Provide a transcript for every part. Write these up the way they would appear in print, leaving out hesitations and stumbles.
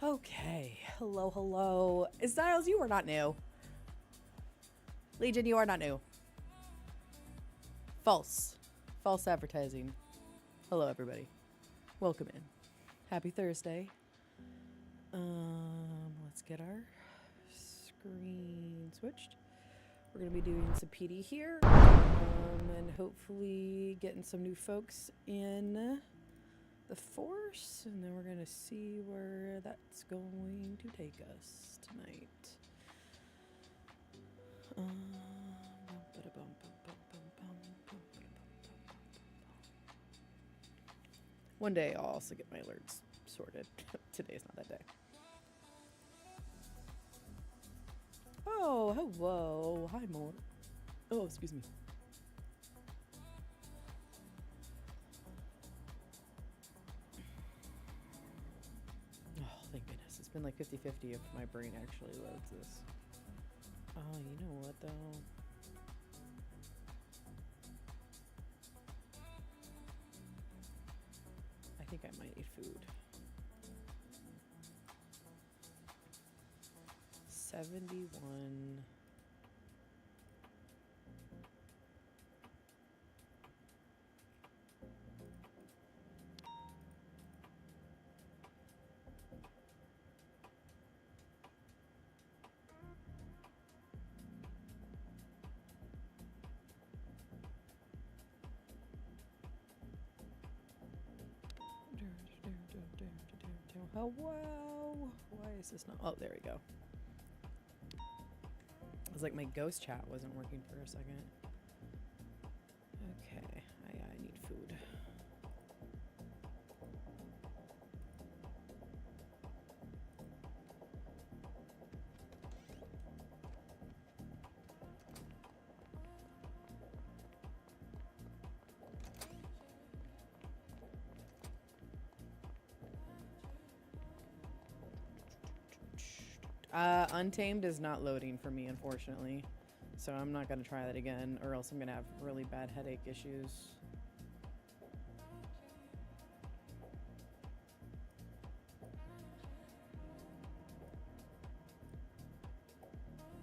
Okay. Hello, hello. Styles, you are not new. Legion, you are not new. False. False advertising. Hello, everybody. Welcome in. Happy Thursday. Let's get our screen switched. We're going to be doing some PD here. And hopefully getting some new folks in the force. And then we're going to see where that's going to take us tonight. One day I'll also get my alerts sorted. Today's not that day. Oh, hello. Hi, More. Oh, excuse me. Oh, thank goodness. It's been like 50-50 if my brain actually loads this. Oh, you know what, though? I think I might need food. 71. Hello. Why is this not? Oh, there we go. It was like my ghost chat wasn't working for a second. Okay, I need food. Untamed is not loading for me, unfortunately. So I'm not going to try that again, or else I'm going to have really bad headache issues.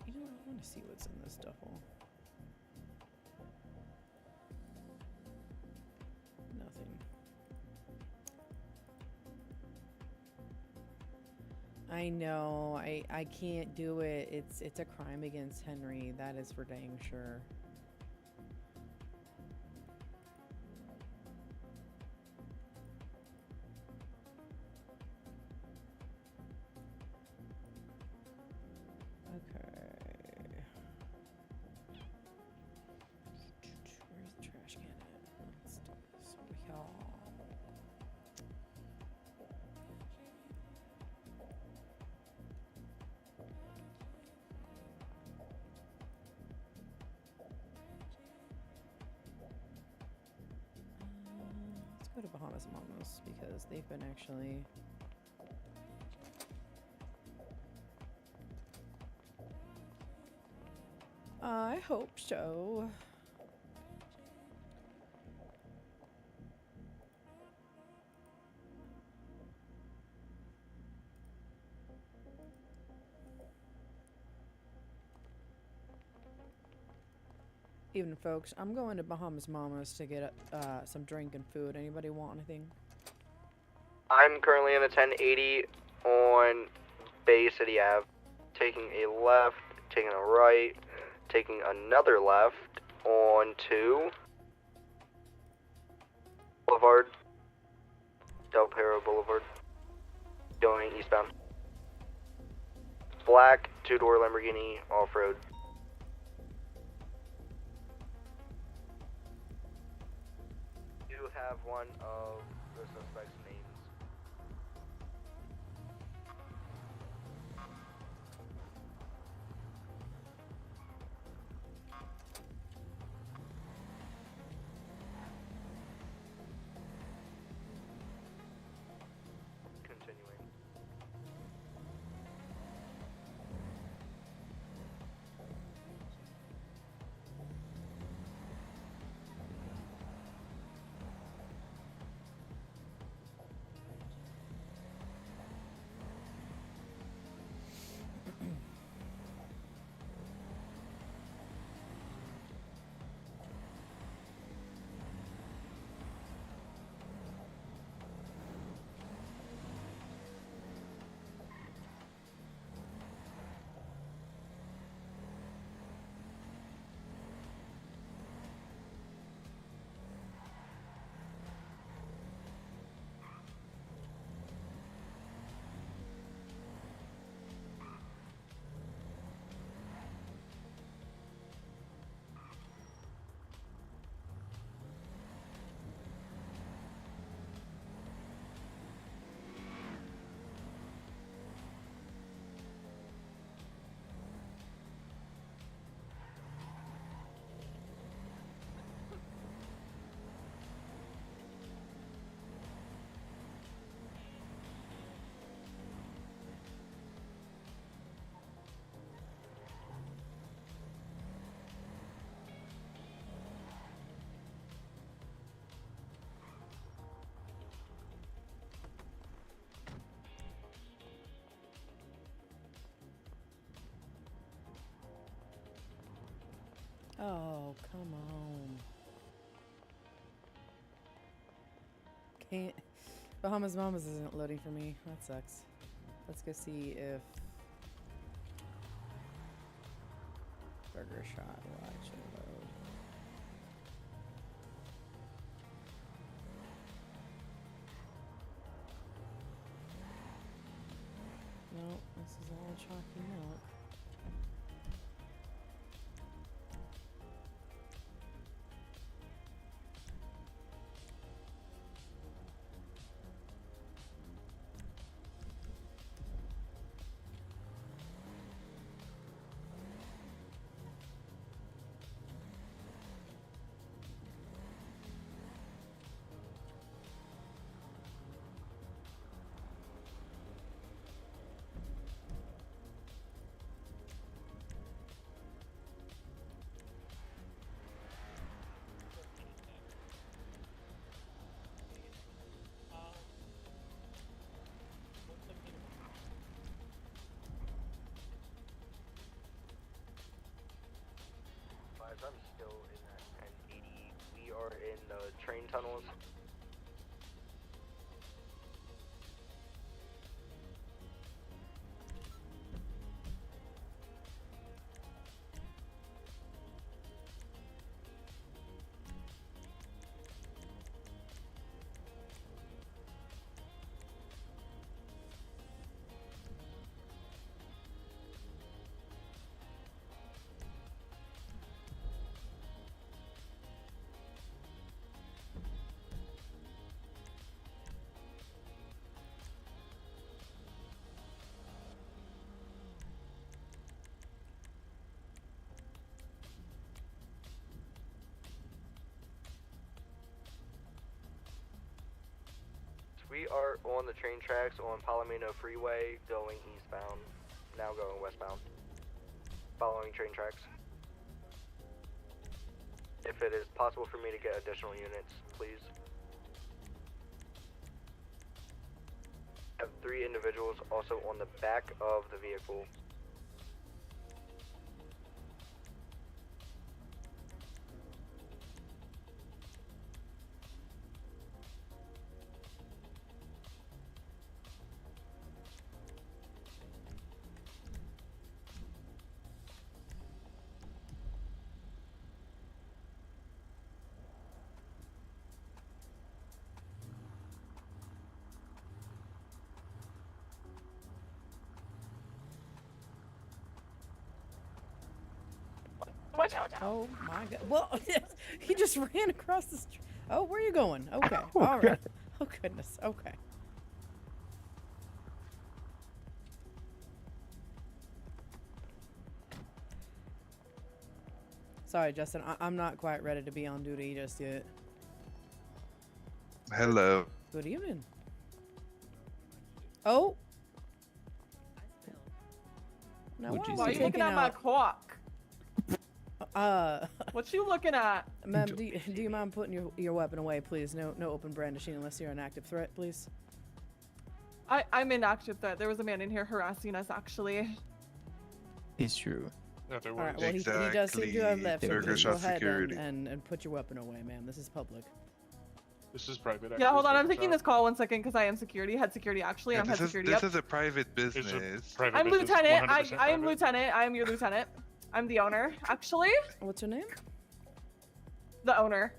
You know what? I want to see what's in this duffel. Nothing. I know. I can't do it. It's a crime against Henry. That is for dang sure. Okay. Where's the trash can at? Let's do this over here. Let's go to Bahamas and Mamas because they've been actually I hope so. Evening, folks. I'm going to Bahamas Mamas to get some drink and food. Anybody want anything? I'm currently in a 1080 on Bay City Ave, taking a left, taking a right, taking another left onto Boulevard, Del Perro Boulevard, going eastbound. Black, two-door Lamborghini, off-road. You have one of the suspect's names. Continuing. Oh, come on. Can't. Bahamas Mamas isn't loading for me. That sucks. Let's go see if Burger Shot will actually load. No, this is all chalky milk. I'm still in that 1080. We are in the train tunnels. We are on the train tracks on Palomino Freeway going eastbound, now going westbound, following train tracks. If it is possible for me to get additional units, please. I have 3 individuals also on the back of the vehicle. Oh my god. Well, he just ran across the street. Oh, where are you going? Okay. All right. Oh, goodness. Okay. Sorry, Justin. I'm not quite ready to be on duty just yet. Hello. Good evening. Oh. Now, What'd you why Why are is you he looking taking at my out? clock? What you looking at? Ma'am, do you mind putting your weapon away, please? No open brandishing unless you're an active threat, please. I'm in active threat. There was a man in here harassing us, actually. It's true. Yeah, there All right. was. Well, he does seem to have left, so Burger please go Shot ahead security. and put your weapon away, ma'am. This is public. This is private. Yeah, hold on. I'm Burger taking Shot. this call 1 second because I am security. Head security, actually. Yeah, I'm head this security. is Yep. a private It's a business. private I'm business, lieutenant. 100% I am private. lieutenant. I am your lieutenant. I'm the owner, actually. What's your name? The owner.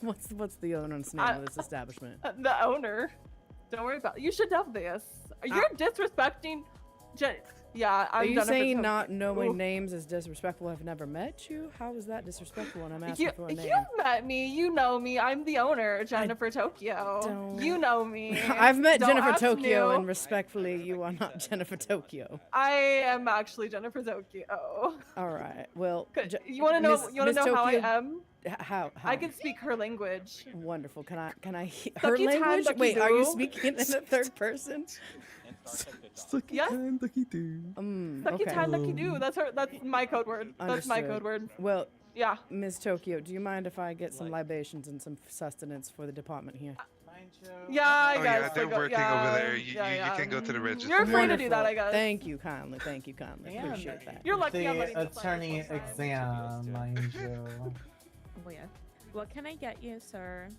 What's the owner's name of this establishment? The owner. Don't worry about it. You should have this. You're disrespecting. Yeah, I'm Are you Jennifer saying Tobey. not knowing Ooh. names is disrespectful? I've never met you. How is that disrespectful when I'm asking for a name? You've met me. You know me. I'm the owner, Jennifer Tokyo. don't- You know me. I've met Don't Jennifer ask Tokyo, new. and respectfully, you are not Jennifer Tokyo. I am actually Jennifer Tokyo. All right. Well, You want to know? Miss- You want to Miss know how I Tokyo, am? How? I can speak her language. Wonderful. Can I? Her Ducky time, language? ducky Wait, are you do. speaking in the third person? Yes. Ducky do. Ducky Okay. time, ducky do. That's her. That's my code word. That's my Understood. code word. Well, Yeah. Miss Tokyo, do you mind if I get some libations and some sustenance for the department here? Yeah, I Oh guess. yeah, they're like, working over there. You can go to the register. You're free to do that, I Wonderful. guess. Thank you kindly. Thank you kindly. And Appreciate that. You're lucky I'm the letting you sign attorney this one. exam, mind you. Oh yeah. What can I get you, sir?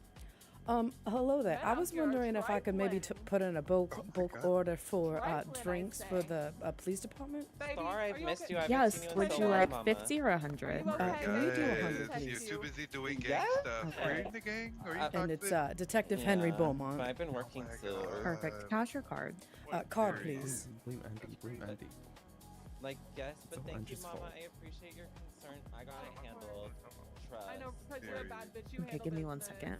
Hello there. I Madam, was you're a wondering if I could maybe trifling. put in a bulk God. order for Trifling, I drinks for say. the police department. Baby, Sorry, are I've you missed okay? you. I haven't Yes. seen you in Would so you long, like Mama. 50 or 100? You okay? Can we do Guys, 100, you're please? too busy doing gang Yeah? stuff. Are you in the gang? Are you And it's toxic? Detective Henry Yeah, Beaumont. but I've been working my still. God. Perfect. Cash your card. Card, please. Blame Andy. Blame Andy. Like, yes, but all thank you, Angie's Mama. fault. I appreciate your concern. I got it handled. Trust. I know, because you're a bad bitch. You Okay, handle give me 1 business. second.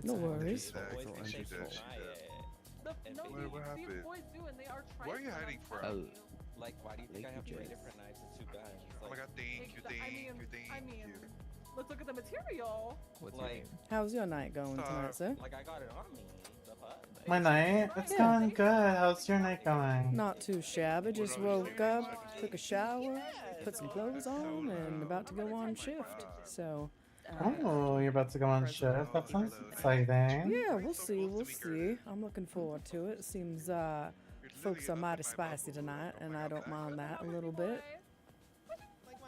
No worries. Exactly. Boys She think they does, can she try does. it. No, What these happened? boys do, and they are Why are you trifling, I'm hiding from? telling you. Like, why do you think I have Thank you, three Jess. different knives and 2 guns? Oh my Like, god, thank you, thank you, I thank mean, you. let's look at the material. What's your Like- name? How's your night going tonight, sir? like I got it on me. The fuck? My night? It's Yeah. going good. How's your night going? Not too shabby. Just woke up, took a shower, put some clothes on, and about to go on shift. So, Oh, you're about to go on shift? That sounds exciting. yeah, we'll see. We'll see. I'm looking forward to it. Seems folks are mighty spicy tonight, and I don't mind that a little bit.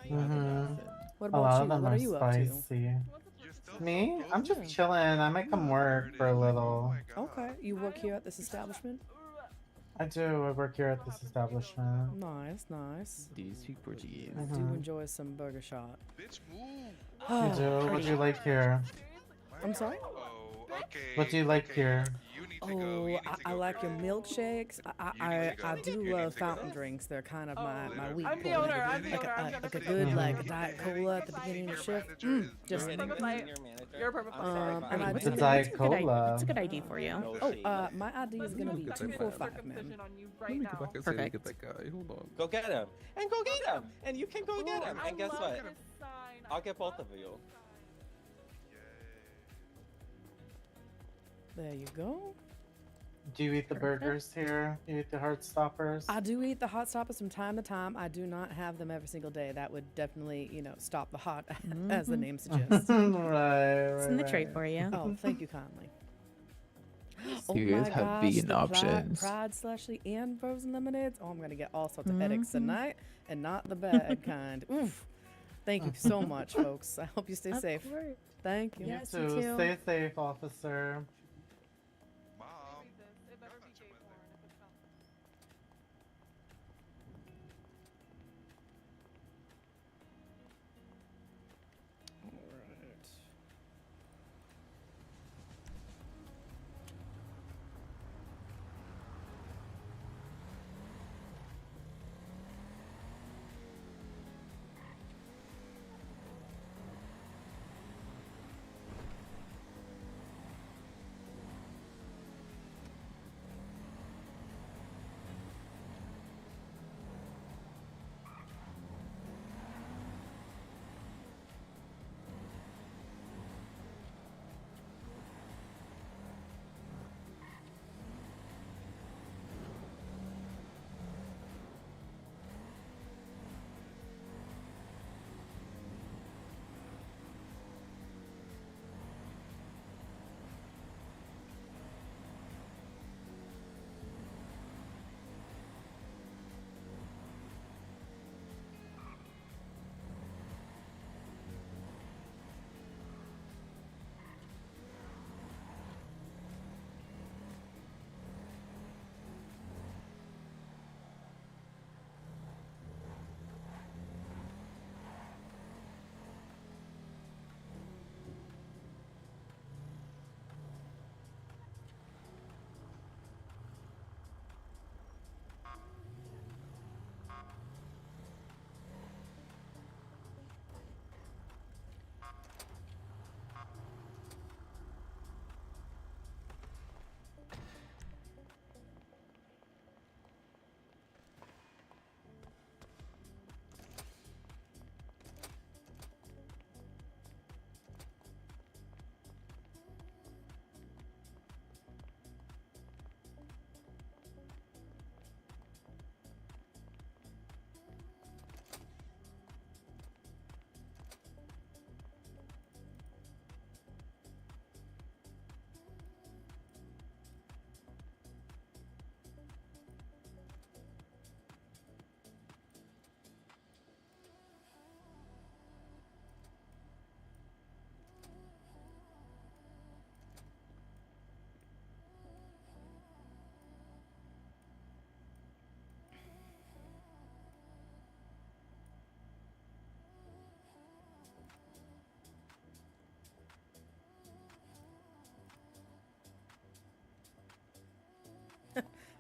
Mm-hmm. What A about lot you? of them What are are you up to? spicy. You're still Me? so I'm close? just chilling. I might come work for a Oh little. my God. Okay, you work here at this establishment? I do. I work here at this establishment. Nice, nice. Do you speak Portuguese? I do Mhm. enjoy some burger shot. Bitch, move. You do? What do you like here? I'm sorry? Oh, okay. What do you like okay, here? You need to go. Oh, You need to I go, like your girl. milkshakes. I You do need to love go. fountain drinks. They're kind of my weak I'm the point. owner, I'm the Like owner, I'm a gonna like a fix good it. like Diet Cola at the beginning of the shift. Just You're Perfect hitting light. your manager? You're a perfect I'm light. sorry, and Bobby. I What's do- a Diet It's a good ID. Cola? It's a good ID for you. No oh, shade. my ID is gonna be Second 245, circumcision man. on you Let right me go now. back and say to Perfect. get that guy. Hold on. Go get him. And go get him. And you can go get him. I And guess love what? this sign. I'll get both of you. There you go. Do you eat the burgers here? You eat the Heartstoppers? I do eat the hot stoppers from time to time. I do not have them every single day. That would definitely, stop the hot, as the name suggests. right, It's in the right. tray for you. Oh, thank you kindly. You guys have vegan options. Pride slushy and frozen lemonades. Oh, I'm gonna get all sorts of headaches tonight, and not the bad kind. Oof. Thank you so much, folks. I hope you stay Of safe. course. Thank you. You Yes, too. you too. Stay safe, officer. Mom. It better be gay porn if it's not. Alright.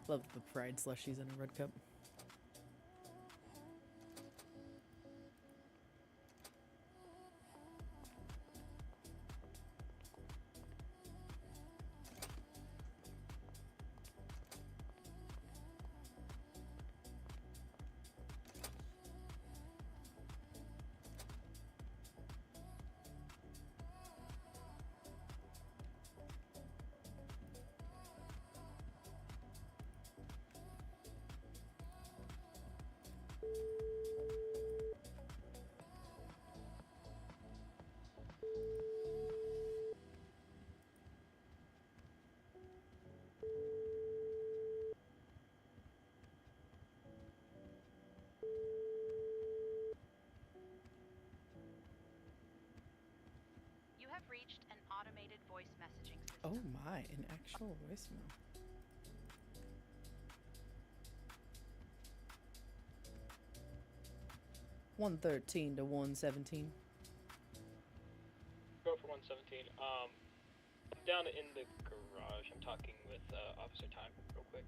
Love the fried slushies in a red cup. You have reached an automated voice messaging system. Oh my, an actual voicemail. $113 to $117. Go for 117. I'm down in the garage. I'm talking with Officer Time real quick.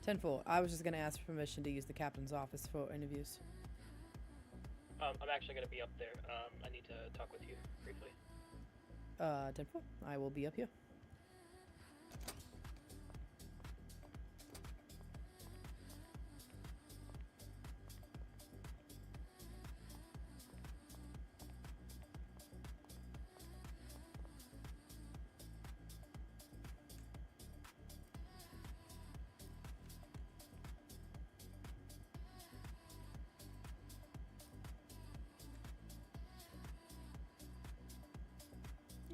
10-4. I was just gonna ask for permission to use the captain's office for interviews. I'm actually gonna be up there. I need to talk with you briefly. 10-4. I will be up here.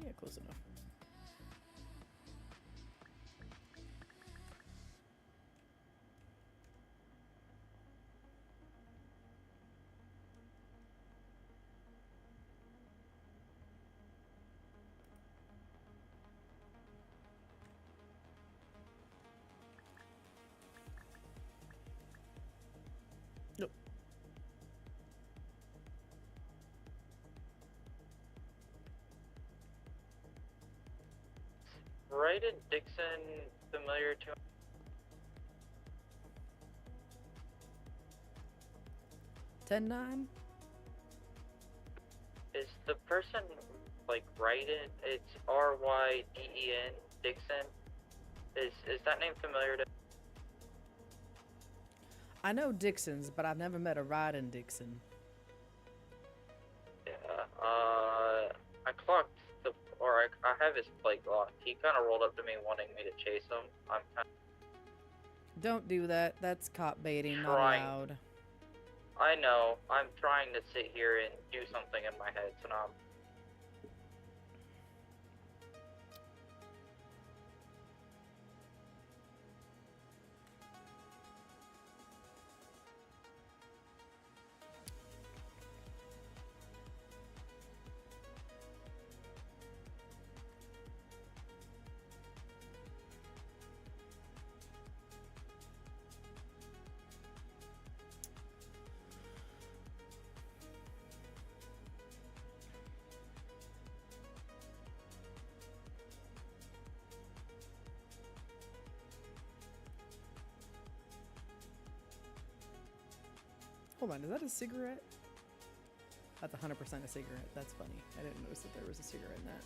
Yeah, close enough. Nope. Right in Dixon, familiar to 10-9. is the person like right in? It's Ryden Dixon. Is that name familiar to? I know Dixon's, but I've never met a ride in Dixon. Yeah. I clocked I have his plate locked. He kind of rolled up to me wanting me to chase him. I'm kind Don't do that. That's cop baiting, not Trying. allowed. I know. I'm trying to sit here and do something in my head, so now I'm Hold on, is that a cigarette? That's 100% a cigarette. That's funny. I didn't notice that there was a cigarette in that.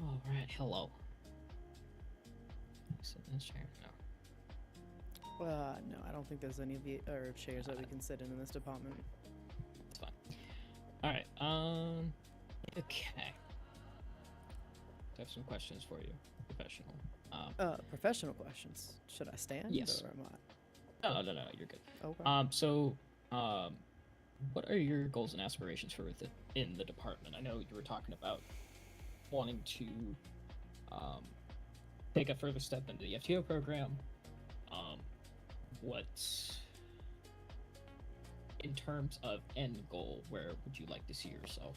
Alright, hello. Sit in this chair now. No, I don't think there's any or chairs that we can sit in this department. It's fine. All right. Okay. I have some questions for you, professional. Professional questions. Should I stand? Yes. Or am I? No, you're good. Okay. What are your goals and aspirations for in the department? I know you were talking about wanting to take a further step into the FTO program. What, in terms of end goal, where would you like to see yourself?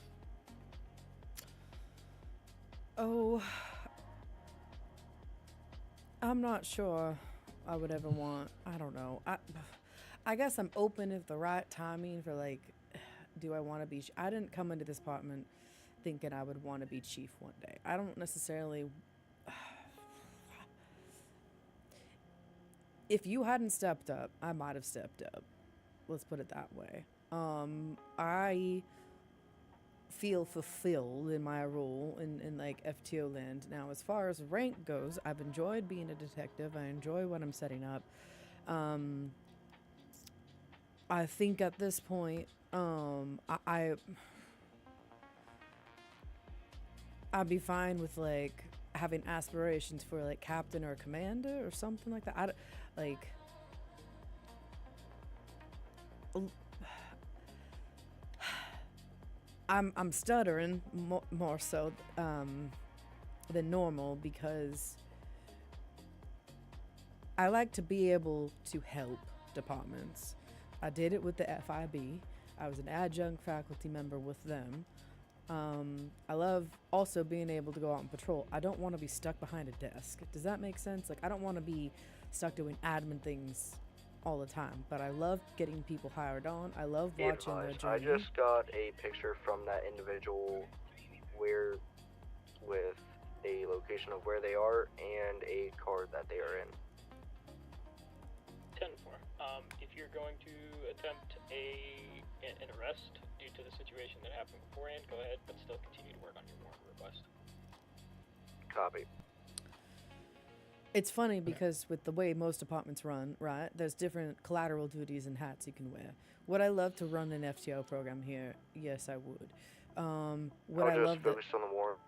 Oh, I'm not sure I would ever want. I don't know. I guess I'm open if the right timing for like, do I want to be? I didn't come into this department thinking I would want to be chief one day. I don't necessarily. If you hadn't stepped up, I might have stepped up. Let's put it that way. I feel fulfilled in my role in like FTO land. Now, as far as rank goes, I've enjoyed being a detective. I enjoy what I'm setting up. I think at this point, I'd be fine with like having aspirations for like captain or commander or something like that. I'm stuttering more so than normal because I like to be able to help departments. I did it with the FIB. I was an adjunct faculty member with them. I love also being able to go out and patrol. I don't want to be stuck behind a desk. Does that make sense? Like, I don't want to be stuck doing admin things all the time, but I love getting people hired on. I love watching their I journey. just got a picture from that individual with a location of where they are and a card that they are in. 10-4. If you're going to attempt an arrest due to the situation that happened beforehand, go ahead, but still continue to work on your warrant request. Copy. It's funny because with the way most departments run, right, there's different collateral duties and hats you can wear. Would I love to run an FTO program here? Yes, I would. Would I love focus on the warrant.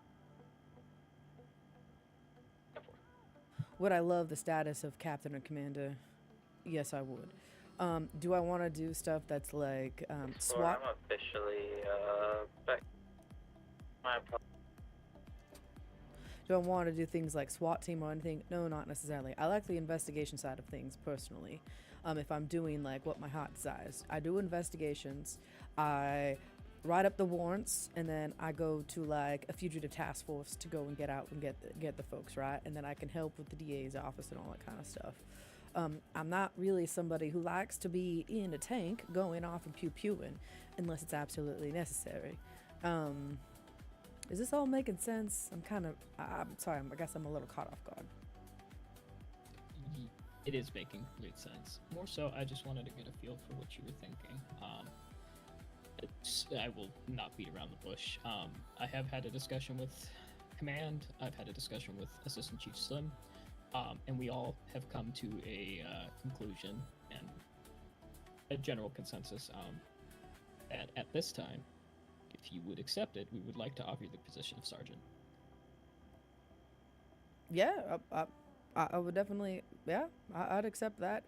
Would I love the status of captain or commander? Yes, I would. Do I want to do stuff that's like SWAT? I'm officially back. My apologies. Do I want to do things like SWAT team or anything? No, not necessarily. I like the investigation side of things personally. If I'm doing like what my heart desires, I do investigations. I write up the warrants, and then I go to like a fugitive task force to go and get out and get the folks, right? And then I can help with the DA's office and all that kind of stuff. I'm not really somebody who likes to be in a tank going off and pew-pewing unless it's absolutely necessary. Is this all making sense? I'm sorry, I guess I'm a little caught off guard. It is making complete sense. More so, I just wanted to get a feel for what you were thinking. I will not beat around the bush. I have had a discussion with Command. I've had a discussion with Assistant Chief Slim. And we all have come to a conclusion and a general consensus that at this time, if you would accept it, we would like to offer you the position of sergeant. Yeah, I would definitely. Yeah, I'd accept that.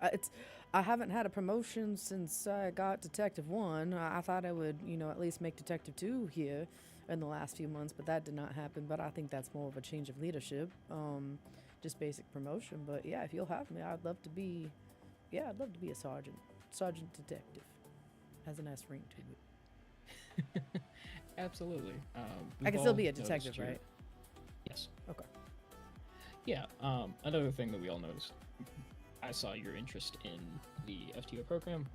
I haven't had a promotion since I got Detective 1. I thought I would, at least make Detective 2 here in the last few months, but that did not happen. But I think that's more of a change of leadership. Just basic promotion, but yeah, if you'll have me, I'd love to be a sergeant detective. Has a nice ring to it. Absolutely. I can still be a detective, right? Yes. Okay. Yeah. Another thing that we all noticed, I saw your interest in the FTO program.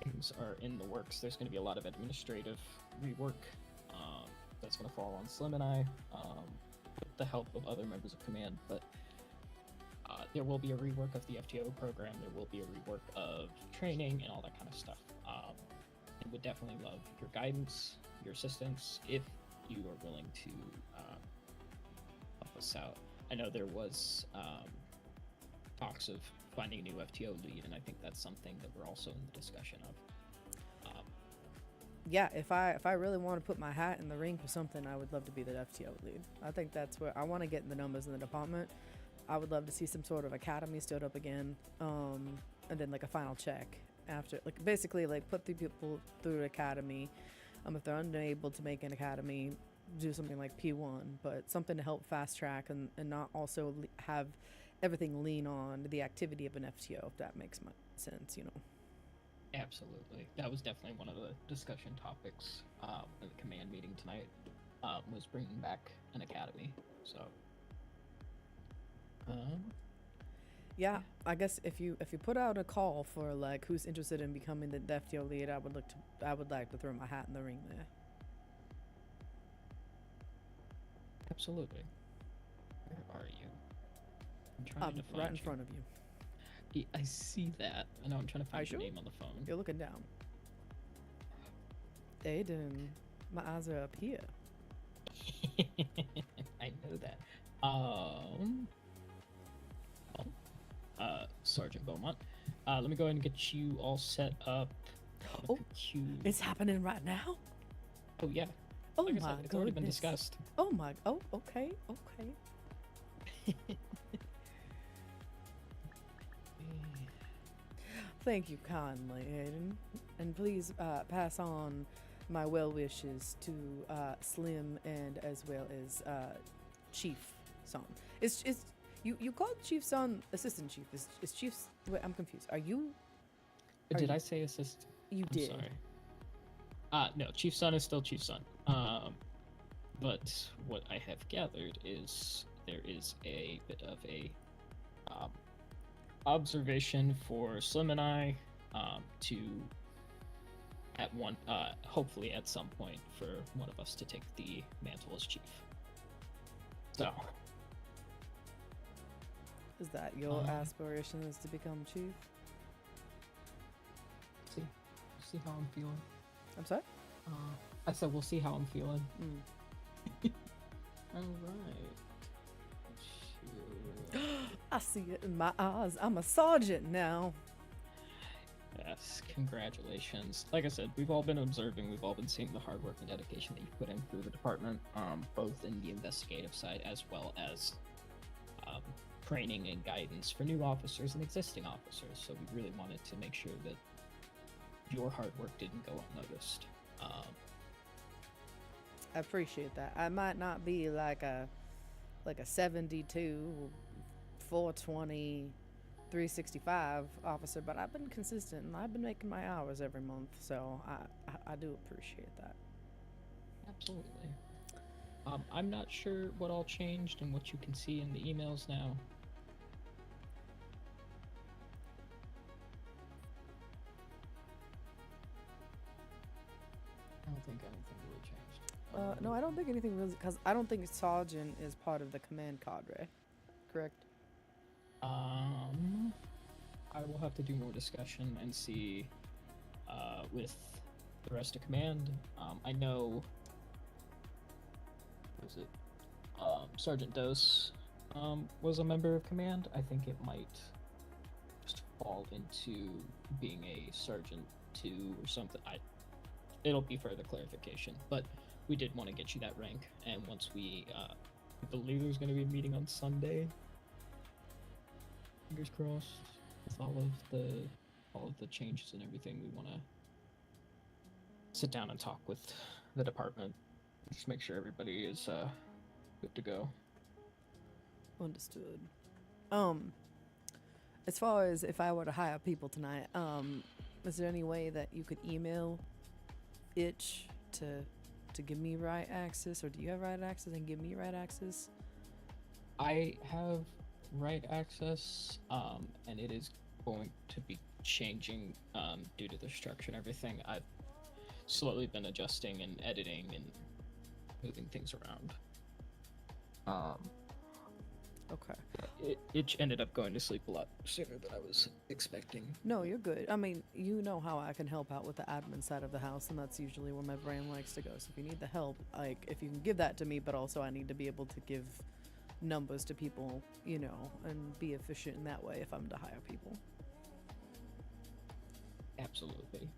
Things are in the works. There's going to be a lot of administrative rework that's going to fall on Slim and I. With the help of other members of Command, but there will be a rework of the FTO program. There will be a rework of training and all that kind of stuff. And would definitely love your guidance, your assistance, if you are willing to help us out. I know there was talks of finding a new FTO lead, and I think that's something that we're also in the discussion of. Yeah, if I really want to put my hat in the ring for something, I would love to be the FTO lead. I think that's where I want to get the numbers in the department. I would love to see some sort of academy stood up again, and then like a final check after, like basically like put the people through the academy. If they're unable to make an academy, do something like P1, but something to help fast track and not also have everything lean on the activity of an FTO, if that makes sense, you know. Absolutely. That was definitely one of the discussion topics in the command meeting tonight, was bringing back an academy. So, yeah, I guess if you put out a call for like who's interested in becoming the FTO lead, I would like to throw my hat in the ring there. absolutely. Where are you? I'm trying to find right in you. front of you. I see that. I know I'm trying to Are you find your sure? name on the phone. You're looking down. Aiden, my eyes are up here. I know that. Sergeant Beaumont. Let me go ahead and get you all set up. Oh, it's happening right now? Oh yeah. Oh Like I my said, it's already been goodness. discussed. Oh my, oh, okay. Thank you kindly, Aiden. And please pass on my well wishes to Slim and as well as Chief Son. Is you called Chief Son Assistant Chief? Is Chief? Wait, I'm confused. Are you? Did I say assist? You I'm did. Sorry. No, Chief Son is still Chief Son. But what I have gathered is there is a bit of a observation for Slim and I to at one hopefully at some point for one of us to take the mantle as chief. So Is that your aspiration, is to become chief? see how I'm feeling. I'm sorry? I said we'll see how I'm feeling. All right. I see it in my eyes. I'm a sergeant now. Yes, congratulations. Like I said, we've all been observing, we've all been seeing the hard work and dedication that you put in through the department, both in the investigative side as well as training and guidance for new officers and existing officers. So we really wanted to make sure that your hard work didn't go unnoticed. I appreciate that. I might not be like a 72, 420, 365 officer, but I've been consistent and I've been making my hours every month, so I do appreciate that. Absolutely. I'm not sure what all changed and what you can see in the emails now. I don't think anything really changed. No, I don't think anything really, because I don't think sergeant is part of the command cadre, correct? I will have to do more discussion and see with the rest of command. I know, what was it? Sergeant Dose was a member of command. I think it might just fall into being a sergeant 2 or something. It'll be further clarification, but we did want to get you that rank. And once we, I believe there's going to be a meeting on Sunday. Fingers crossed. With all of the changes and everything, we want to sit down and talk with the department. Just make sure everybody is good to go. Understood. As far as if I were to hire people tonight, is there any way that you could email Itch to give me right access, or do you have right access and give me right access? I have right access, and it is going to be changing due to the structure and everything. I've slowly been adjusting and editing and moving things around. Okay. It ended up going to sleep a lot sooner than I was expecting. No, you're good. I mean, you know how I can help out with the admin side of the house, and that's usually where my brain likes to go. So if you need the help, like, if you can give that to me, but also I need to be able to give numbers to people, you know, and be efficient in that way if I'm to hire people. Absolutely.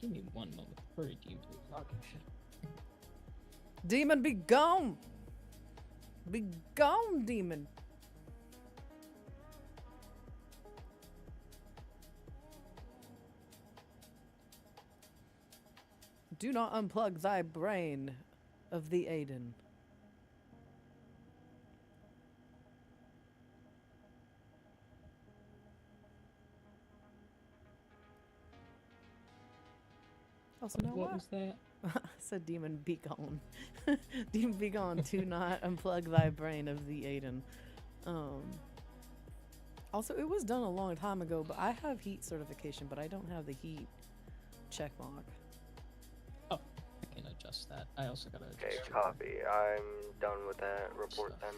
Give me one moment. Where do you Demon, be gone! Be gone, demon! Do not unplug thy brain of the Aiden. Also, know What was that? I said demon be gone. Demon be gone. Do not unplug thy brain of the Aiden. Also, it was done a long time ago, but I have heat certification, but I don't have the heat check mark. Oh, I can adjust that. I also gotta adjust Okay, your copy. I'm done with that report stuff. then.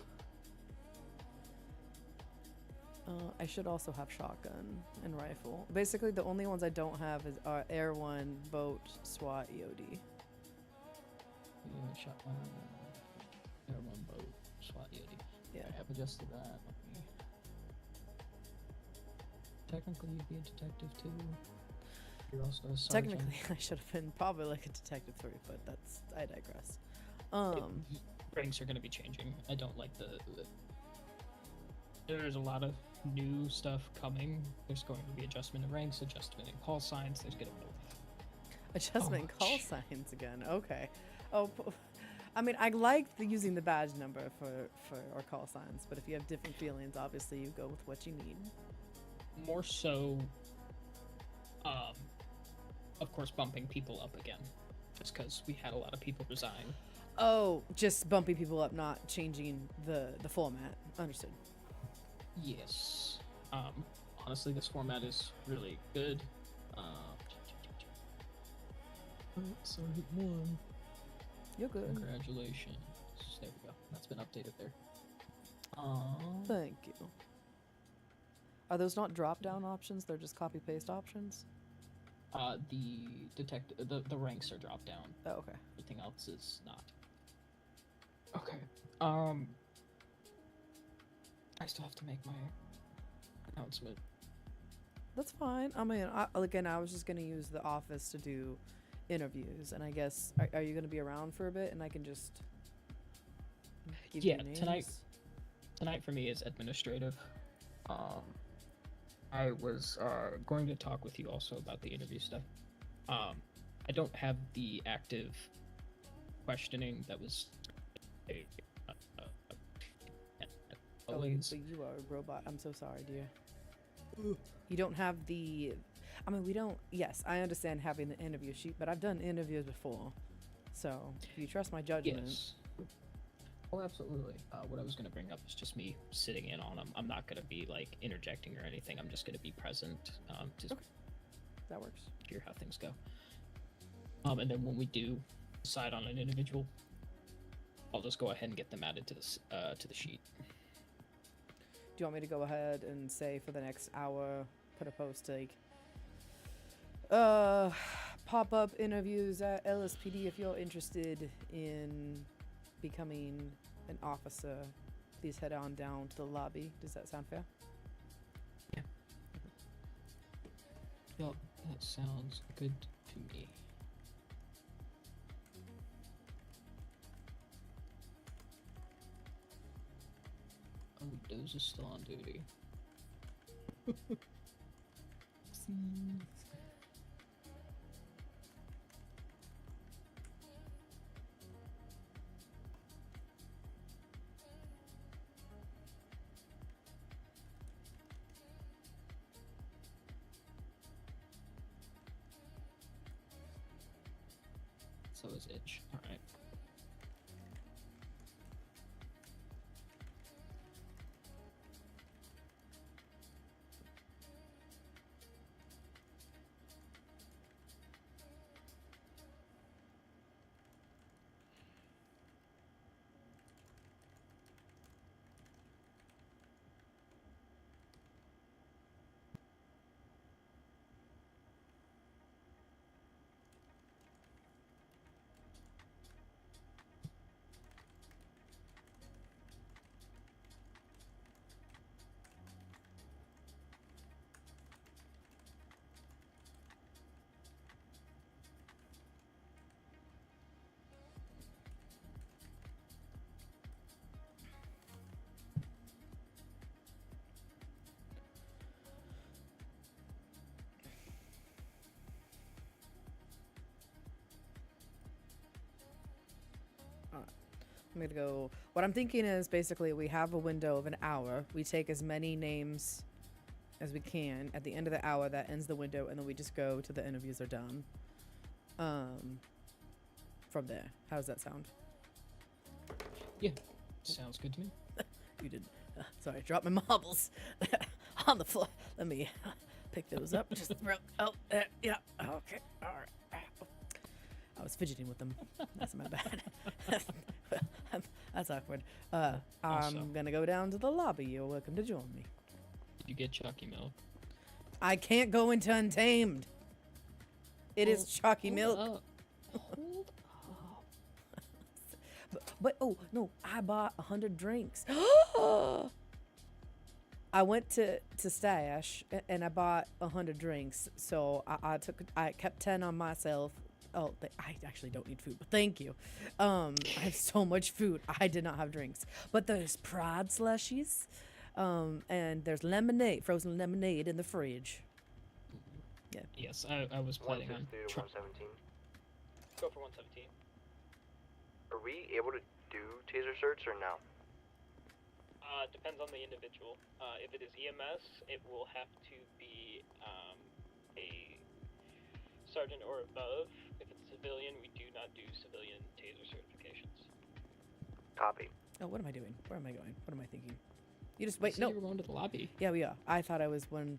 I should also have shotgun and rifle. Basically, the only ones I don't have are Air 1, boat, SWAT, EOD. Yeah, shotgun, air one boat, SWAT EOD. Yeah. I have adjusted that. Let me... Technically, you'd be a detective too. You're also a sergeant. Technically, I should have been probably like a detective 3, but I digress. Ranks are going to be changing. I don't like the there's a lot of new stuff coming. There's going to be adjustment in ranks, adjustment in call signs. There's going to be Adjustment and call signs again. Okay. I mean, I like using the badge number for our call signs, but if you have different feelings, obviously you go with what you need. more so, of course, bumping people up again, just because we had a lot of people resign. Oh, just bumping people up, not changing the format. Understood. Yes. Honestly, this format is really good. Sergeant 1. You're good. Congratulations. There we go. That's been updated there. Thank you. Are those not drop-down options? They're just copy-paste options? The ranks are dropped down. Oh, okay. Everything else is not. Okay. I still have to make my announcement. That's fine. I mean, I was just gonna use the office to do interviews, and I guess are you gonna be around for a bit, and I can just give you names? Tonight for me is administrative. I was going to talk with you also about the interview stuff. I don't have the active questioning that was. Oh, so you are a robot. I'm so sorry, dear. You don't have the. I mean, we don't. Yes, I understand having the interview sheet, but I've done interviews before, so if you trust my judgment. Yes. Oh, absolutely. What I was going to bring up is just me sitting in on them. I'm not going to be like interjecting or anything. I'm just going to be present to That works. hear how things go. And then when we do decide on an individual, I'll just go ahead and get them added to the sheet. Do you want me to go ahead and say for the next hour, put a post like, pop-up interviews at LSPD if you're interested in becoming an officer, please head on down to the lobby. Does that sound fair? Yeah. Yep, that sounds good to me. Oh, Doze is still on duty. So is Itch. Alright. I'm gonna go. What I'm thinking is basically we have a window of an hour. We take as many names as we can. At the end of the hour, that ends the window, and then we just go till the interviews are done. From there, how does that sound? Yeah, sounds good to me. You did. Sorry, I dropped my marbles on the floor. Let me pick those up. Just oh, yeah. Okay, all right. I was fidgeting with them. That's my bad. That's awkward. Also- I'm gonna go down to the lobby. You're welcome to join me. Did you get Chucky milk? I can't go into Untamed. It is chalky Hold milk. up. Hold up. But oh no, I bought 100 drinks. I went to Stash and I bought 100 drinks. So I kept 10 on myself. Oh, I actually don't need food, but thank you. I have so much food. I did not have drinks, but there's Pride slushies, and there's lemonade, frozen lemonade in the fridge. Yeah. Yes, I was planning on 160 to 117. go for 117. Are we able to do taser search or no? Depends on the individual. If it is EMS, it will have to be a sergeant or above. If it's civilian, we do not do civilian taser certifications. Copy. Oh, what am I doing? Where am I going? What am I thinking? You just You wait. said No. you were going to the lobby. Yeah, we are. I thought I was one.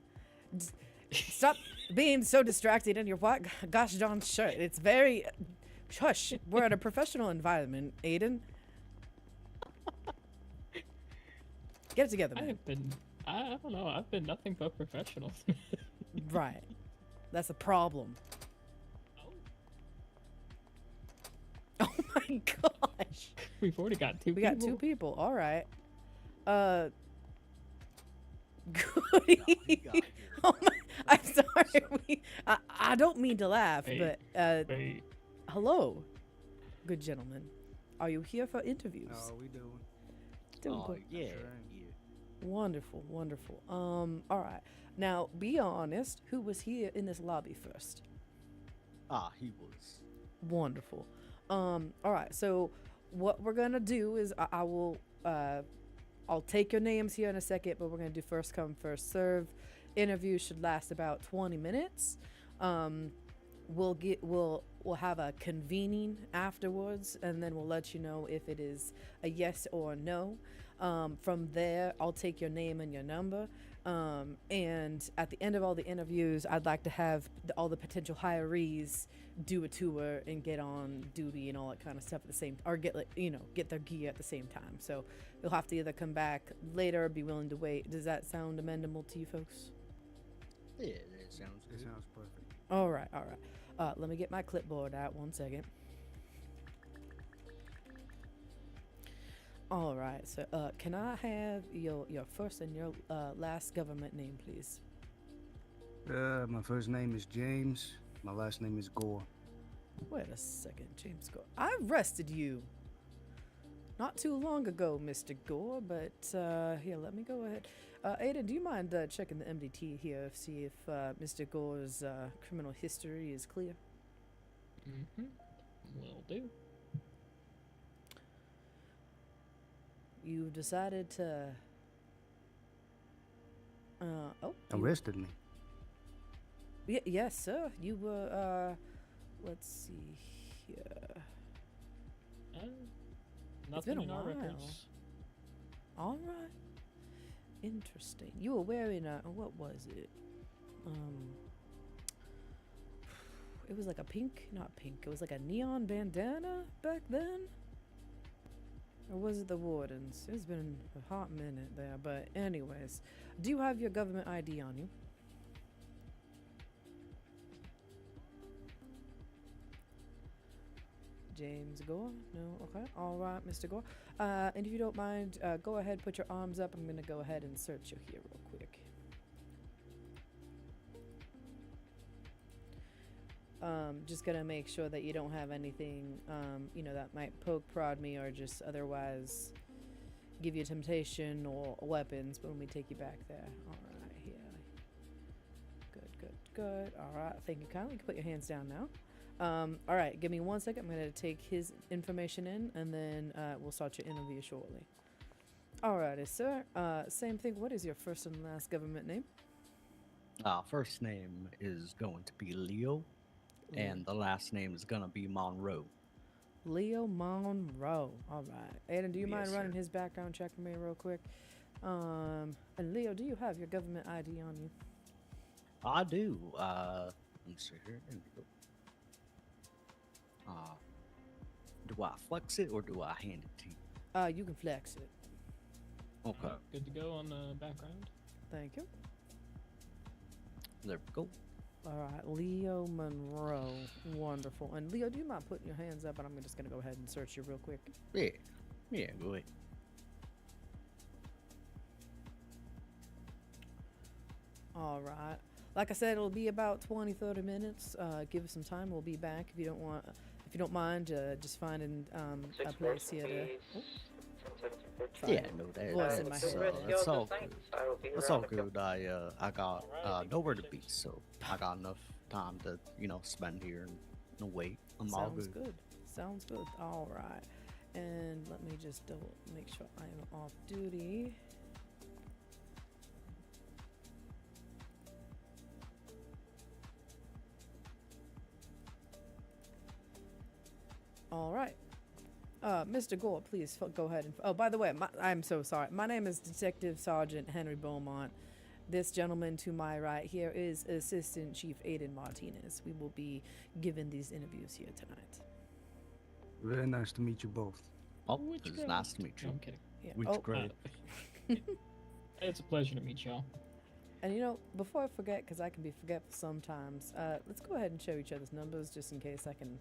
Stop being so distracted in your white gosh darn shirt. It's very. Shush. We're in a professional environment, Aiden. Get it together, man. I don't know, I've been nothing but professional. Right. That's a problem. Oh, Oh my gosh. we've already got two We people. got 2 people. All right. Goody. Oh my. I'm sorry. I don't mean to laugh, Wait, but Wait, hello, good gentlemen. Are you here for interviews? Oh, we doing? Doing good. Yeah. Wonderful, wonderful. All right. Now, be honest. Who was here in this lobby first? He was. Wonderful. All right. So, what we're gonna do is I will I'll take your names here in a second, but we're gonna do first come first serve. Interview should last about 20 minutes. We'll have a convening afterwards, and then we'll let you know if it is a yes or a no. From there, I'll take your name and your number. And at the end of all the interviews, I'd like to have all the potential hirees do a tour and get on duty and all that kind of stuff at the same, or get get their gear at the same time. So you'll have to either come back later or be willing to wait. Does that sound amendable to you folks? Yeah, that sounds good. It sounds perfect. All right, all right. Let me get my clipboard out 1 second. All right. So, can I have your first and your last government name, please? My first name is James. My last name is Gore. Wait a second, James Gore. I arrested you not too long ago, Mr. Gore. But here, let me go ahead. Ada, do you mind checking the MDT here, see if Mr. Gore's criminal history is clear? Mm-hmm. Will do. You've decided to. Arrested me. Yes, sir. You were. Let's see here. Nothing been a in our while. records. All right. Interesting. You were wearing a what was it? It was like a pink, not pink. It was like a neon bandana back then. Or was it the wardens? It's been a hot minute there, but anyways, do you have your government ID on you? James Gore? No? Okay. All right, Mr. Gore. And if you don't mind, go ahead, put your arms up. I'm going to go ahead and search you here real quick. Just going to make sure that you don't have anything, that might poke, prod me, or just otherwise give you temptation or weapons when we take you back there. All right, here. Good. All right, thank you kindly. You can put your hands down now. All right, give me 1 second. I'm going to take his information in, and then we'll start your interview shortly. Alrighty, sir. Same thing. What is your first and last government name? First name is going to be Leo, and the last name is gonna be Monroe. Leo Monroe. All right. Aiden, do you mind Yes, running sir. his background check for me real quick? And Leo, do you have your government ID on you? I do. Let me see here. There we go. Do I flex it or do I hand it to you? You can flex it. Okay. Good to go on the background. Thank you. There we go. All right, Leo Monroe. Wonderful. And Leo, do you mind putting your hands up? And I'm just going to go ahead and search you real quick. Yeah. Yeah, go ahead. All right. Like I said, it'll be about 20, 30 minutes. Give us some time. We'll be back if you don't mind, just finding a place here to. Oh. Yeah, no, that, Voice in my that's, head. that's all good. That's all good. I got nowhere to be, so I got enough time to spend here and wait. I'm all Sounds good. good. Sounds good. All right. And let me just make sure I am off duty. All right. Mr. Gore, please go ahead and. Oh, by the way, I'm so sorry. My name is Detective Sergeant Henry Beaumont. This gentleman to my right here is Assistant Chief Aiden Martinez. We will be giving these interviews here tonight. Very nice to meet you both. Oh, Which it's grade? nice to meet you. No, I'm kidding. Yeah. Which Oh, grade? It's a pleasure to meet y'all. and before I forget, because I can be forgetful sometimes, let's go ahead and show each other's numbers just in case I can.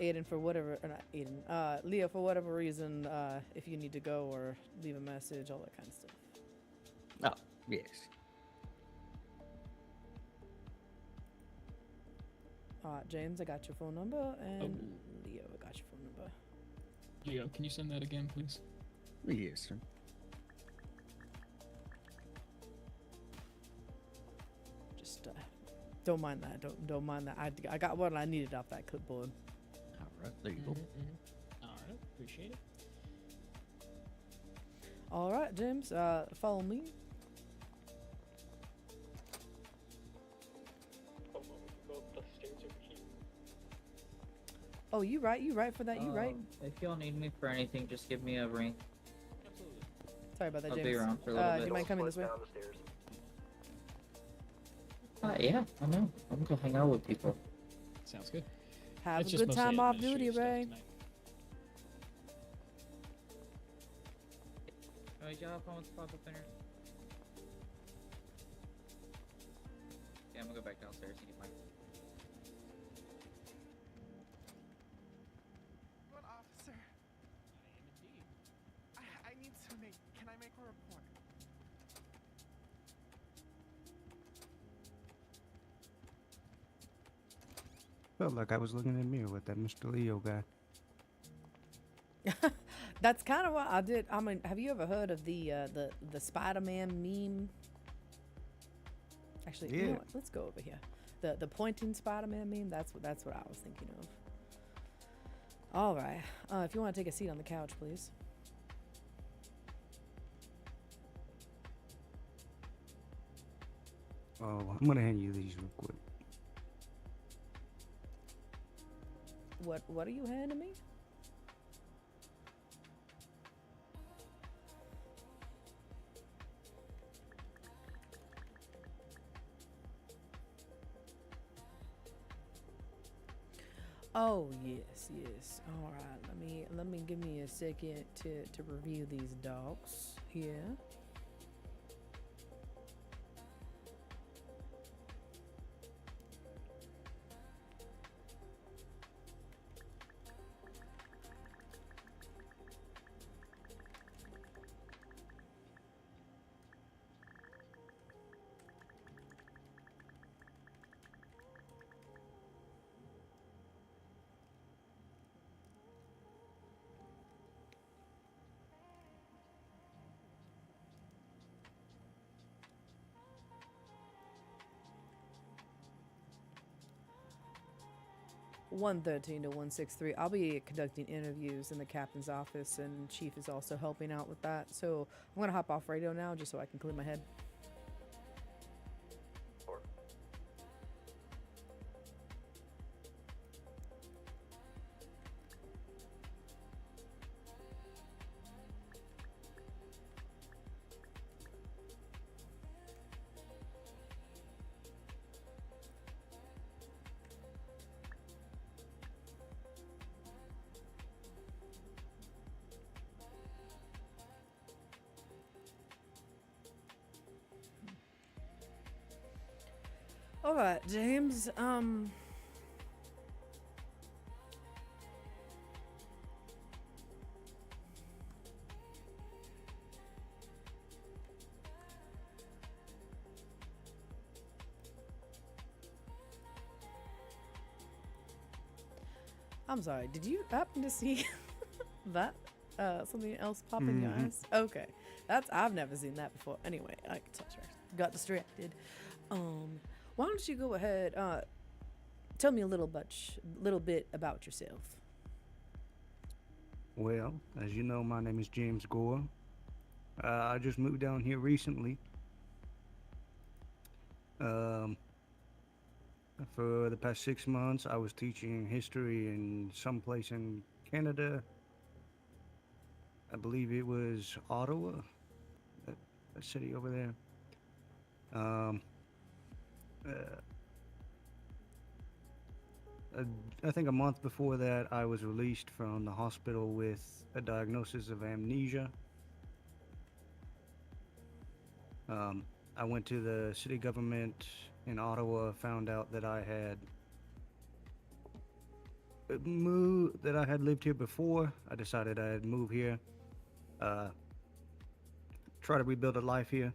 Aiden, for whatever, not Aiden, Leo, for whatever reason, if you need to go or leave a message, all that kind of stuff. Oh, yes. James, I got your phone number, and Leo, I got your phone number. Leo, can you send that again, please? Yes, sir. Just don't mind that. Don't mind that. I got what I needed off that clipboard. All right, there you go. All right, appreciate it. All right, James, follow me. Oh, you right for that. You right. If y'all need me for anything, just give me a ring. Sorry about that, I'll James. be around for a little Do bit. you mind coming this way? Down the stairs. Yeah, I know. I'm gonna hang out with people. Sounds good. Have It's a just good mostly time off duty, administrative stuff Ray. tonight. Alright, y'all have fun with the pop-up dinner. Yeah, I'm gonna go back downstairs and get my. What, officer? I need to make. Can I make a report? Felt like I was looking in the mirror with that Mr. Leo guy. That's kind of what I did. I mean, have you ever heard of the Spider-Man meme? Actually, you know Yeah. what? Let's go over here. The pointing Spider-Man meme. That's what I was thinking of. All right. If you want to take a seat on the couch, please. Oh, I'm gonna hand you these real quick. What are you handing me? Oh yes. All right. Let me give me a second to review these docs here. 113 to 163. I'll be conducting interviews in the captain's office, and Chief is also helping out with that. So I'm gonna hop off radio now just so I can clear my head. All right, James. I'm sorry. Did you happen to see that? Something else pop in your eyes? Okay, I've never seen that before. Anyway, I can touch her. Got distracted. Why don't you go ahead? Tell me a little bit about yourself. Well, as you know, my name is James Gore. I just moved down here recently. For the past 6 months, I was teaching history in some place in Canada. I believe it was Ottawa, that city over there. I think a month before that, I was released from the hospital with a diagnosis of amnesia. I went to the city government in Ottawa, found out that I had lived here before. I decided I'd move here, try to rebuild a life here,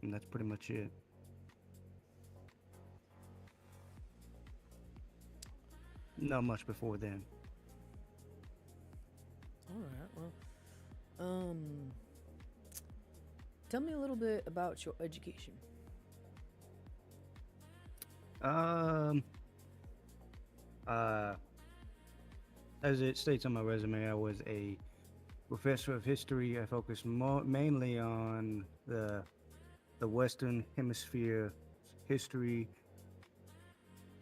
and that's pretty much it. Not much before then. All right. Well, tell me a little bit about your education. As it states on my resume, I was a professor of history. I focused mainly on the Western Hemisphere history.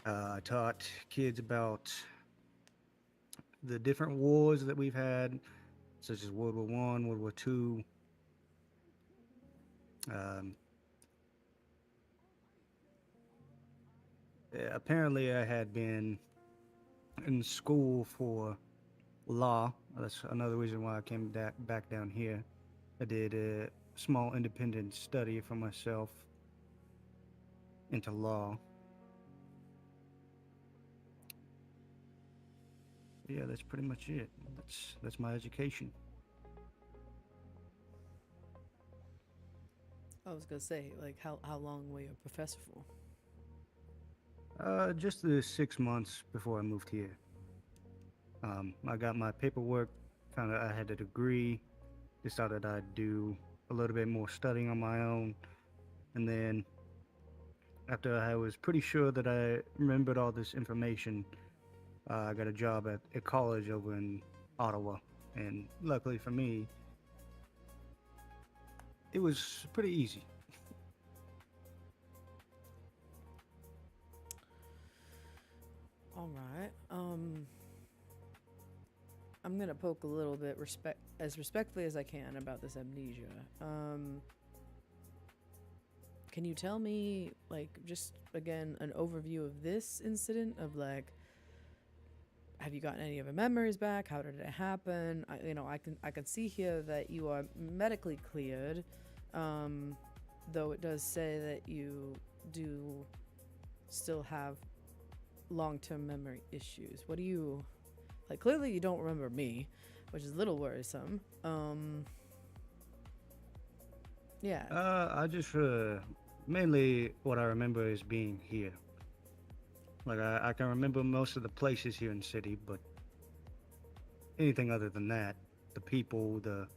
I taught kids about the different wars that we've had, such as World War I, World War II. Apparently, I had been in school for law. That's another reason why I came back down here. I did a small independent study for myself into law. Yeah, that's pretty much it. That's my education. I was gonna say, like, how long were you a professor for? Just the 6 months before I moved here. I got my paperwork, found out I had a degree, decided I'd do a little bit more studying on my own, and then after I was pretty sure that I remembered all this information, I got a job at a college over in Ottawa, and luckily for me, it was pretty easy. All right. I'm gonna poke a little bit as respectfully as I can about this amnesia. Can you tell me, like, just again an overview of this incident? Of like, have you gotten any of your memories back? How did it happen? I can see here that you are medically cleared, though it does say that you do still have long-term memory issues. What do you, like, clearly you don't remember me, which is a little worrisome. Yeah. I just mainly what I remember is being here. Like, I can remember most of the places here in the city, but anything other than that, the people, the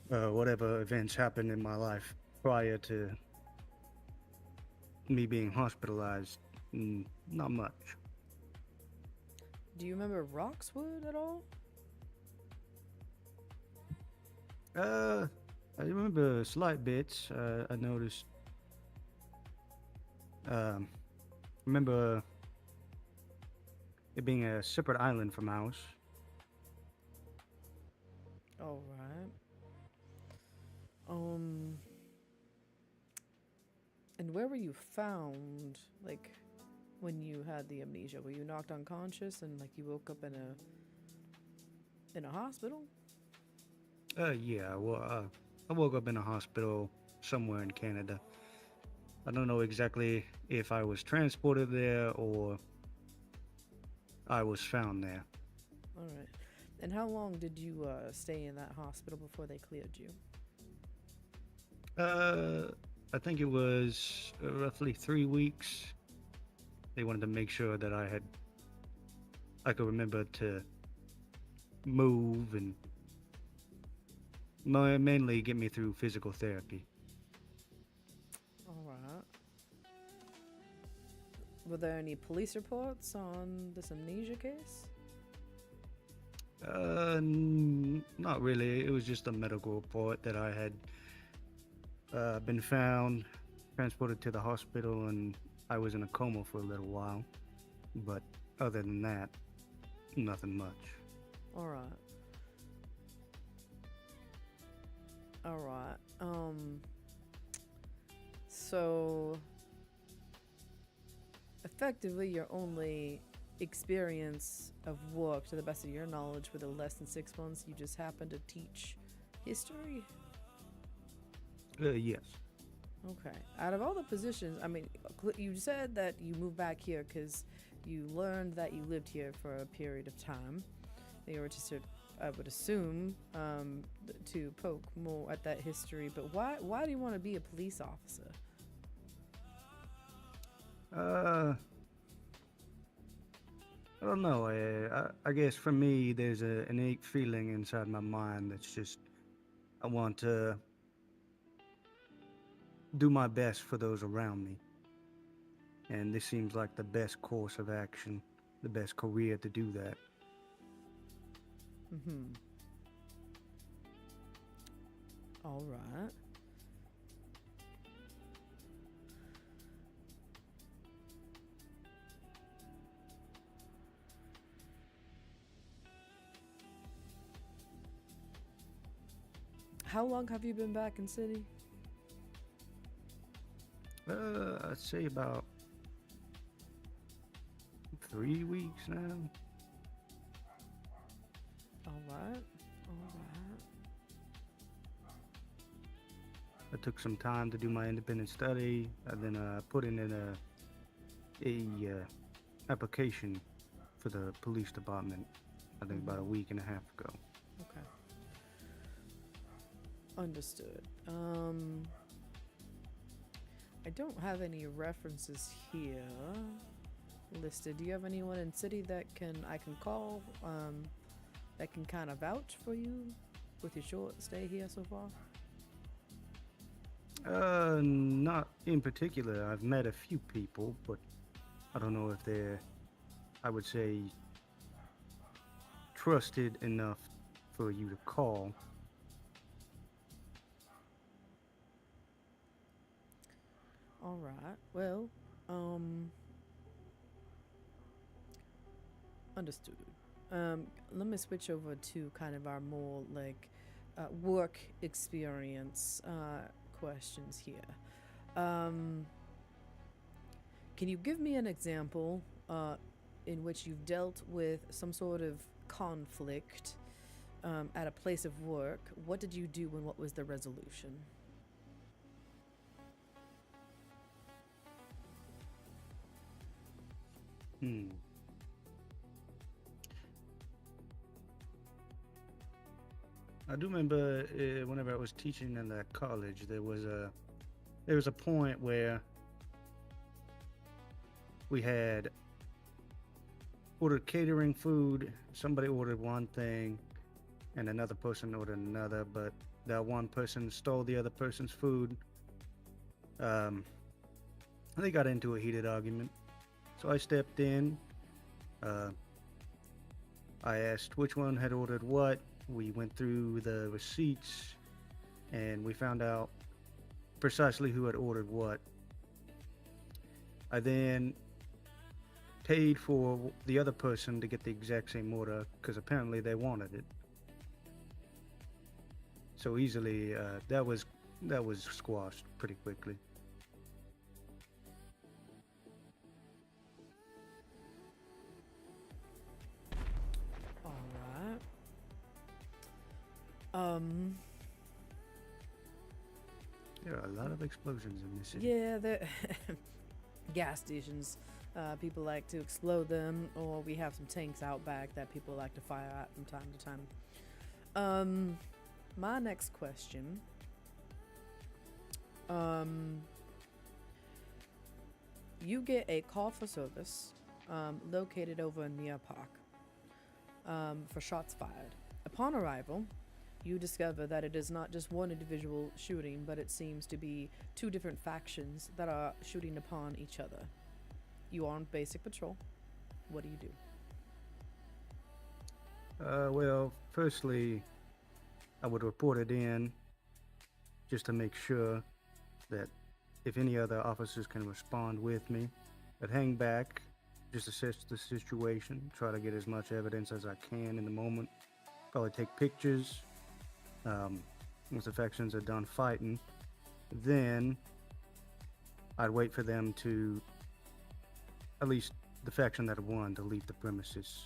whatever events happened in my life prior to me being hospitalized, not much. Do you remember Roxwood at all? I remember slight bits. I noticed. Remember it being a separate island from ours. All right. And where were you found? Like, when you had the amnesia, were you knocked unconscious and like you woke up in a hospital? Yeah. Well, I woke up in a hospital somewhere in Canada. I don't know exactly if I was transported there or I was found there. All right. And how long did you stay in that hospital before they cleared you? I think it was roughly 3 weeks. They wanted to make sure that I could remember to move and mainly get me through physical therapy. All right. Were there any police reports on this amnesia case? Not really. It was just a medical report that I had been found, transported to the hospital, and I was in a coma for a little while. But other than that, nothing much. All right. All right. So effectively your only experience of work, to the best of your knowledge, for the less than 6 months you just happened to teach history? Yes. Okay. Out of all the positions, I mean, you said that you moved back here because you learned that you lived here for a period of time. You were just, I would assume, to poke more at that history. But why do you want to be a police officer? I don't know. I guess for me, there's an innate feeling inside my mind that's just I want to do my best for those around me. And this seems like the best course of action, the best career to do that. Mm-hmm. All right. How long have you been back in city? I'd say about 3 weeks now. All right. All right. I took some time to do my independent study, and then put in a application for the police department. I think about a week and a half ago. Okay. Understood. I don't have any references here listed. Do you have anyone in city that I can call that can kind of vouch for you with your short stay here so far? Not in particular. I've met a few people, but I don't know if they're, I would say, trusted enough for you to call. All right. Well, understood. Let me switch over to kind of our more like work experience questions here. Can you give me an example in which you've dealt with some sort of conflict at a place of work? What did you do and what was the resolution? I do remember whenever I was teaching in that college, there was a point where we had ordered catering food. Somebody ordered one thing, and another person ordered another, but that one person stole the other person's food. They got into a heated argument, so I stepped in, I asked which one had ordered what. We went through the receipts, and we found out precisely who had ordered what. I then paid for the other person to get the exact same order because apparently they wanted it. So easily, that was squashed pretty quickly. All right. There are a lot of explosions in this city. Yeah, the gas stations. People like to explode them, or we have some tanks out back that people like to fire at from time to time. My next question. You get a call for service located over in Mia Park for shots fired. Upon arrival, you discover that it is not just one individual shooting, but it seems to be two different factions that are shooting upon each other. You are on basic patrol. What do you do? Well, firstly, I would report it in just to make sure that if any other officers can respond with me. I'd hang back, just assess the situation, try to get as much evidence as I can in the moment. Probably take pictures. Once the factions are done fighting, then I'd wait for them to, at least the faction that won, to leave the premises.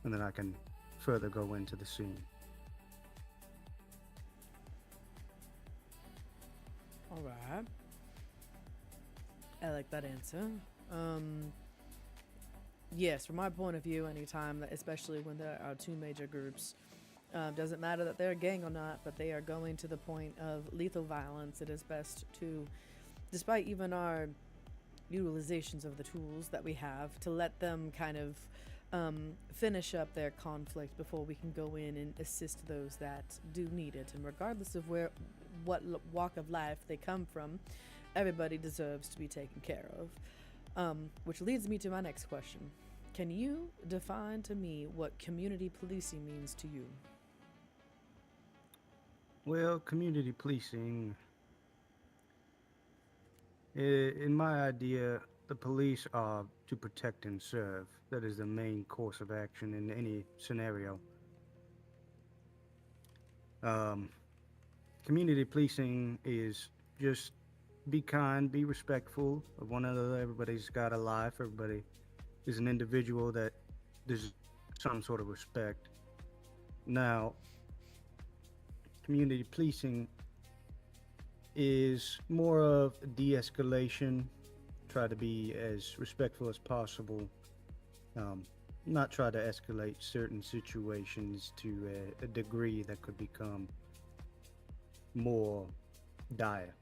And then I can further go into the scene. All right. I like that answer. Yes, from my point of view, anytime, especially when there are two major groups, doesn't matter that they're a gang or not, but they are going to the point of lethal violence. It is best to, despite even our utilizations of the tools that we have, to let them kind of finish up their conflict before we can go in and assist those that do need it. And regardless of what walk of life they come from, everybody deserves to be taken care of. Which leads me to my next question. Can you define to me what community policing means to you? Well, community policing, in my idea, the police are to protect and serve. That is the main course of action in any scenario. Community policing is just be kind, be respectful of one another. Everybody's got a life. Everybody is an individual that there's some sort of respect. Now, community policing is more of de-escalation. Try to be as respectful as possible. Not try to escalate certain situations to a degree that could become more dire.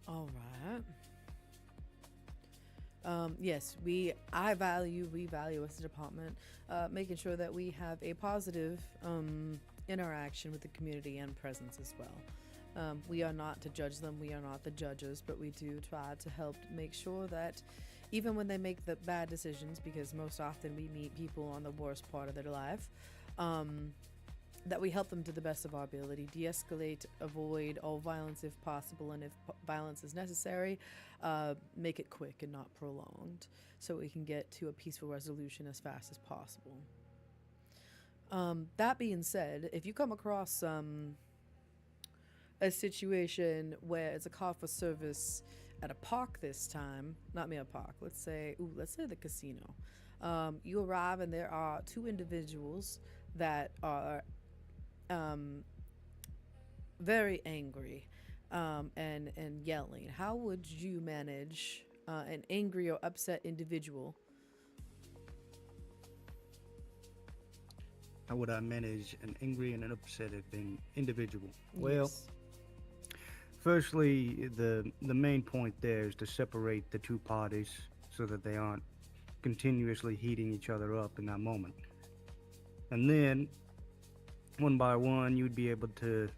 All right. Yes, we value as a department, making sure that we have a positive interaction with the community and presence as well. We are not to judge them, we are not the judges, but we do try to help make sure that even when they make the bad decisions, because most often we meet people on the worst part of their life, that we help them to the best of our ability, de-escalate, avoid all violence if possible, and if violence is necessary, make it quick and not prolonged, so we can get to a peaceful resolution as fast as possible. That being said, if you come across a situation where it's a call for service at a park this time, not me a park, let's say the casino. You arrive and there are two individuals that are very angry and yelling. How would you manage an angry or upset individual? How would I manage an angry and an upset individual? Well, firstly, the main point there is to separate the two parties so that they aren't continuously heating each other up in that moment. And then, one by one, you'd be able to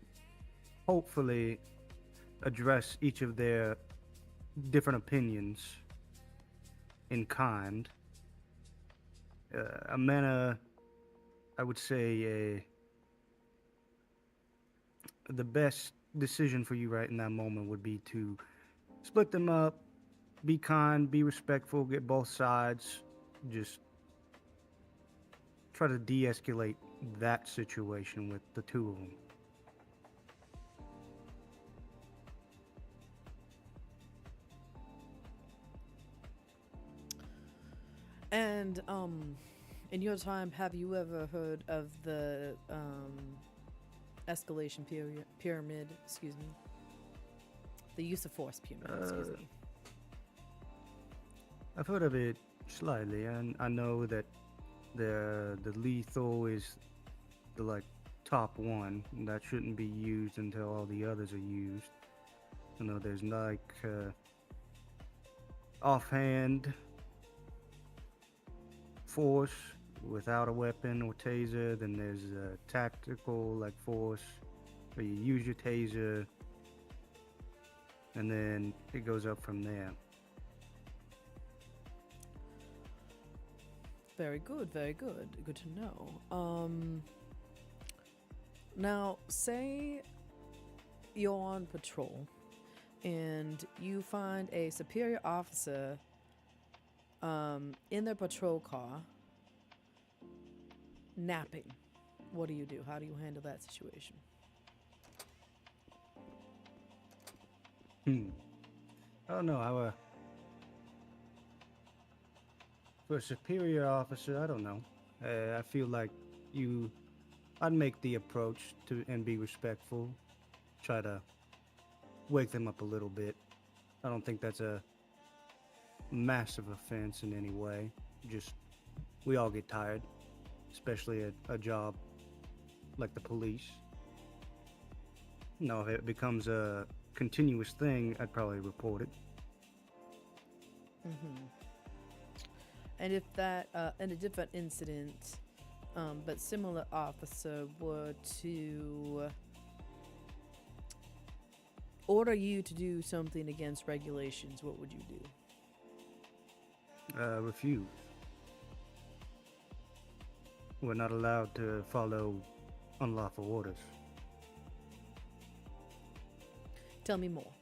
hopefully address each of their different opinions in kind. A manner, I would say, the best decision for you right in that moment would be to split them up, be kind, be respectful, get both sides, just try to de-escalate that situation with the two of them. And in your time, have you ever heard of the escalation pyramid? Excuse me. The use of force pyramid. Excuse me. I've heard of it slightly, and I know that the lethal is the like top one. And that shouldn't be used until all the others are used. I know there's like offhand force without a weapon or taser. Then there's a tactical like force where you use your taser, and then it goes up from there. Very good, very good. Good to know. Now, say you're on patrol and you find a superior officer in their patrol car napping. What do you do? How do you handle that situation? I don't know how for a superior officer, I don't know. I feel like I'd make the approach to and be respectful. Try to wake them up a little bit. I don't think that's a massive offense in any way. Just, we all get tired, especially at a job like the police. If it becomes a continuous thing, I'd probably report it. And if that, in a different incident, but similar officer were to order you to do something against regulations, what would you do? Refuse. We're not allowed to follow unlawful orders. Tell me more.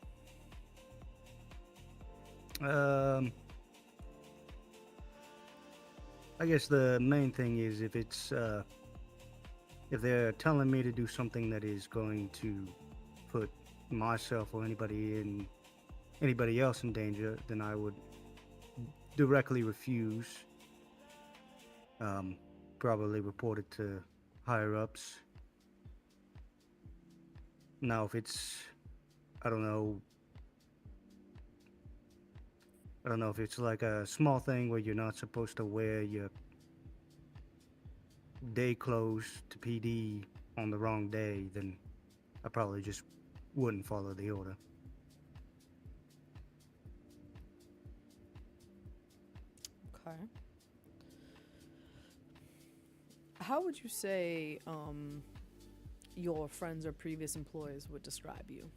I guess the main thing is if they're telling me to do something that is going to put myself or anybody else in danger, then I would directly refuse. Probably report it to higher ups. Now, if it's, I don't know if it's like a small thing where you're not supposed to wear your day clothes to PD on the wrong day, then I probably just wouldn't follow the order. Okay. How would you say your friends or previous employers would describe you?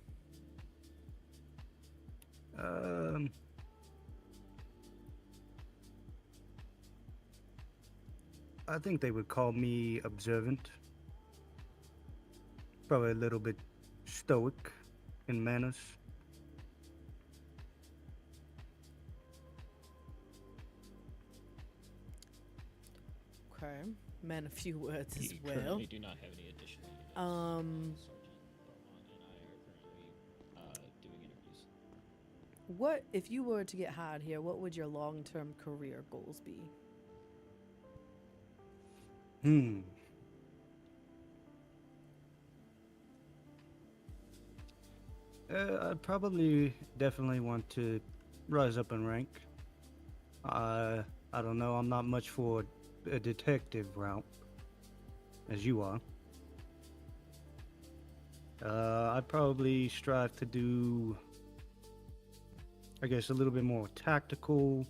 I think they would call me observant. Probably a little bit stoic in manners. Okay. Man, a few words as We well. currently do not have any additional units. Sergeant Beaumont and I are currently doing interviews. What, if you were to get hired here, what would your long-term career goals be? I'd probably definitely want to rise up in rank. I don't know, I'm not much for a detective route, as you are. I'd probably strive to do, I guess, a little bit more tactical.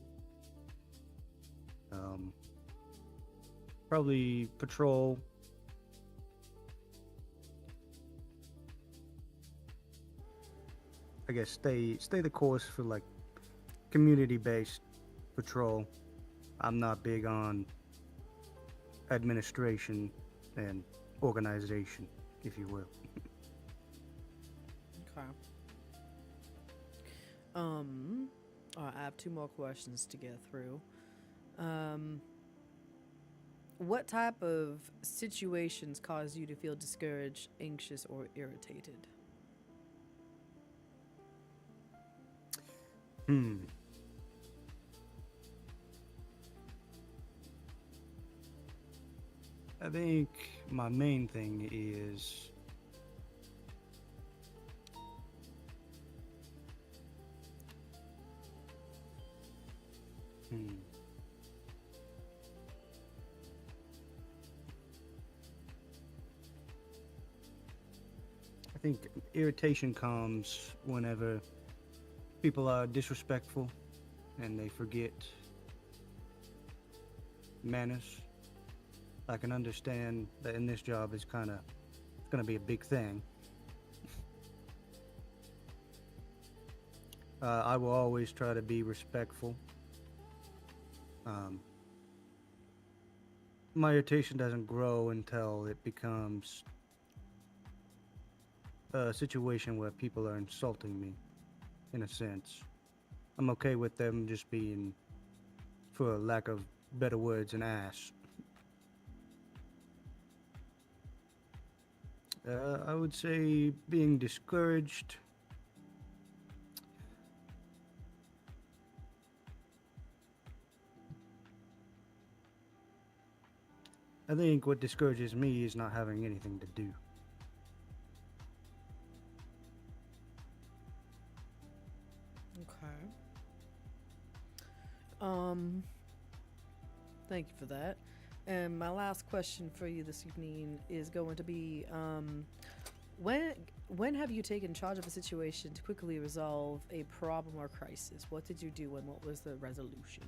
Probably patrol. I guess stay the course for like community-based patrol. I'm not big on administration and organization, if you will. Okay. I have two more questions to get through. What type of situations cause you to feel discouraged, anxious, or irritated? I think my main thing is I think irritation comes whenever people are disrespectful and they forget manners. I can understand that in this job it's going to be a big thing. I will always try to be respectful. My irritation doesn't grow until it becomes a situation where people are insulting me, in a sense. I'm okay with them just being, for lack of better words, an ass. I would say being discouraged. I think what discourages me is not having anything to do. Okay. Thank you for that. And my last question for you this evening is going to be, when have you taken charge of a situation to quickly resolve a problem or crisis? What did you do and what was the resolution?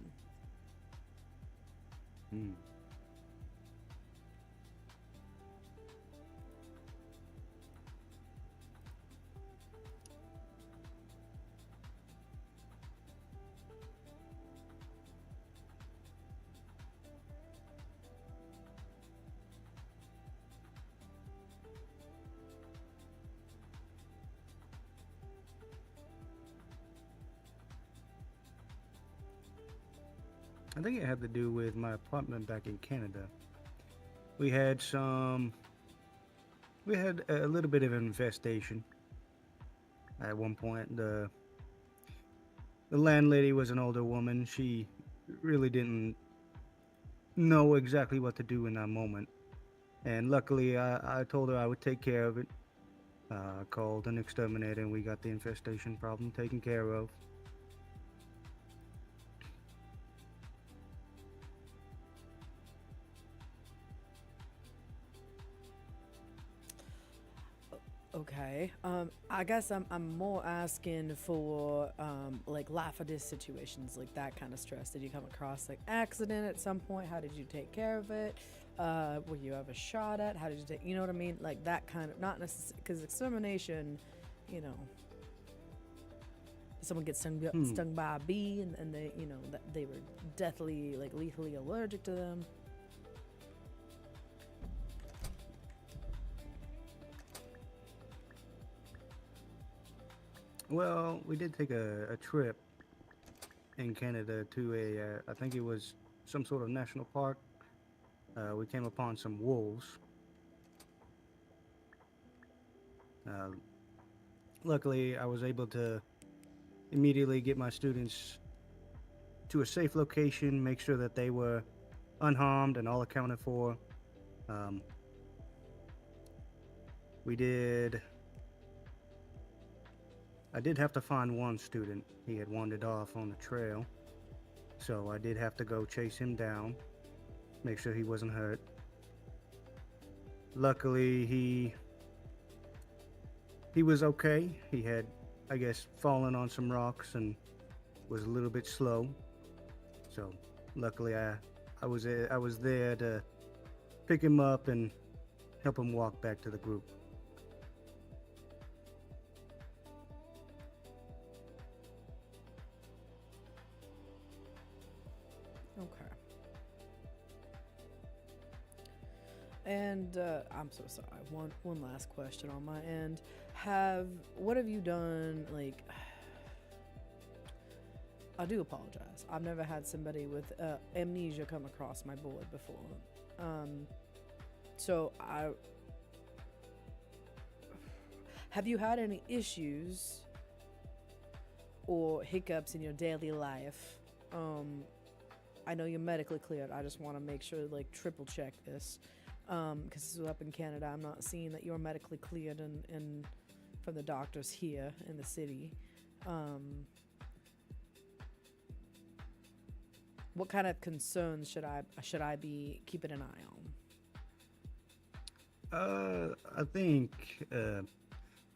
I think it had to do with my apartment back in Canada. We had a little bit of an infestation. At one point, the landlady was an older woman. She really didn't know exactly what to do in that moment. And luckily, I told her I would take care of it. I called an exterminator and we got the infestation problem taken care of. Okay. I guess I'm more asking for like life or death situations, like that kind of stress. Did you come across like accident at some point? How did you take care of it? Were you ever shot at? How did you take? You know what I mean? Like that kind of, not necessarily, because extermination, you know, someone gets stung by a bee and they, you know, that they were deathly, like lethally allergic to them. Well, we did take a trip in Canada to I think it was some sort of national park. We came upon some wolves. Luckily, I was able to immediately get my students to a safe location, make sure that they were unharmed and all accounted for. I did have to find one student. He had wandered off on the trail, so I did have to go chase him down, make sure he wasn't hurt. Luckily, he was okay. He had, I guess, fallen on some rocks and was a little bit slow. So, luckily, I was there to pick him up and help him walk back to the group. And I'm so sorry. One last question on my end. What have you done? Like, I do apologize. I've never had somebody with amnesia come across my board before. So have you had any issues or hiccups in your daily life? I know you're medically cleared. I just want to make sure, like, triple check this. Because this is up in Canada. I'm not seeing that you're medically cleared in from the doctors here in the city. What kind of concerns should I be keeping an eye on? I think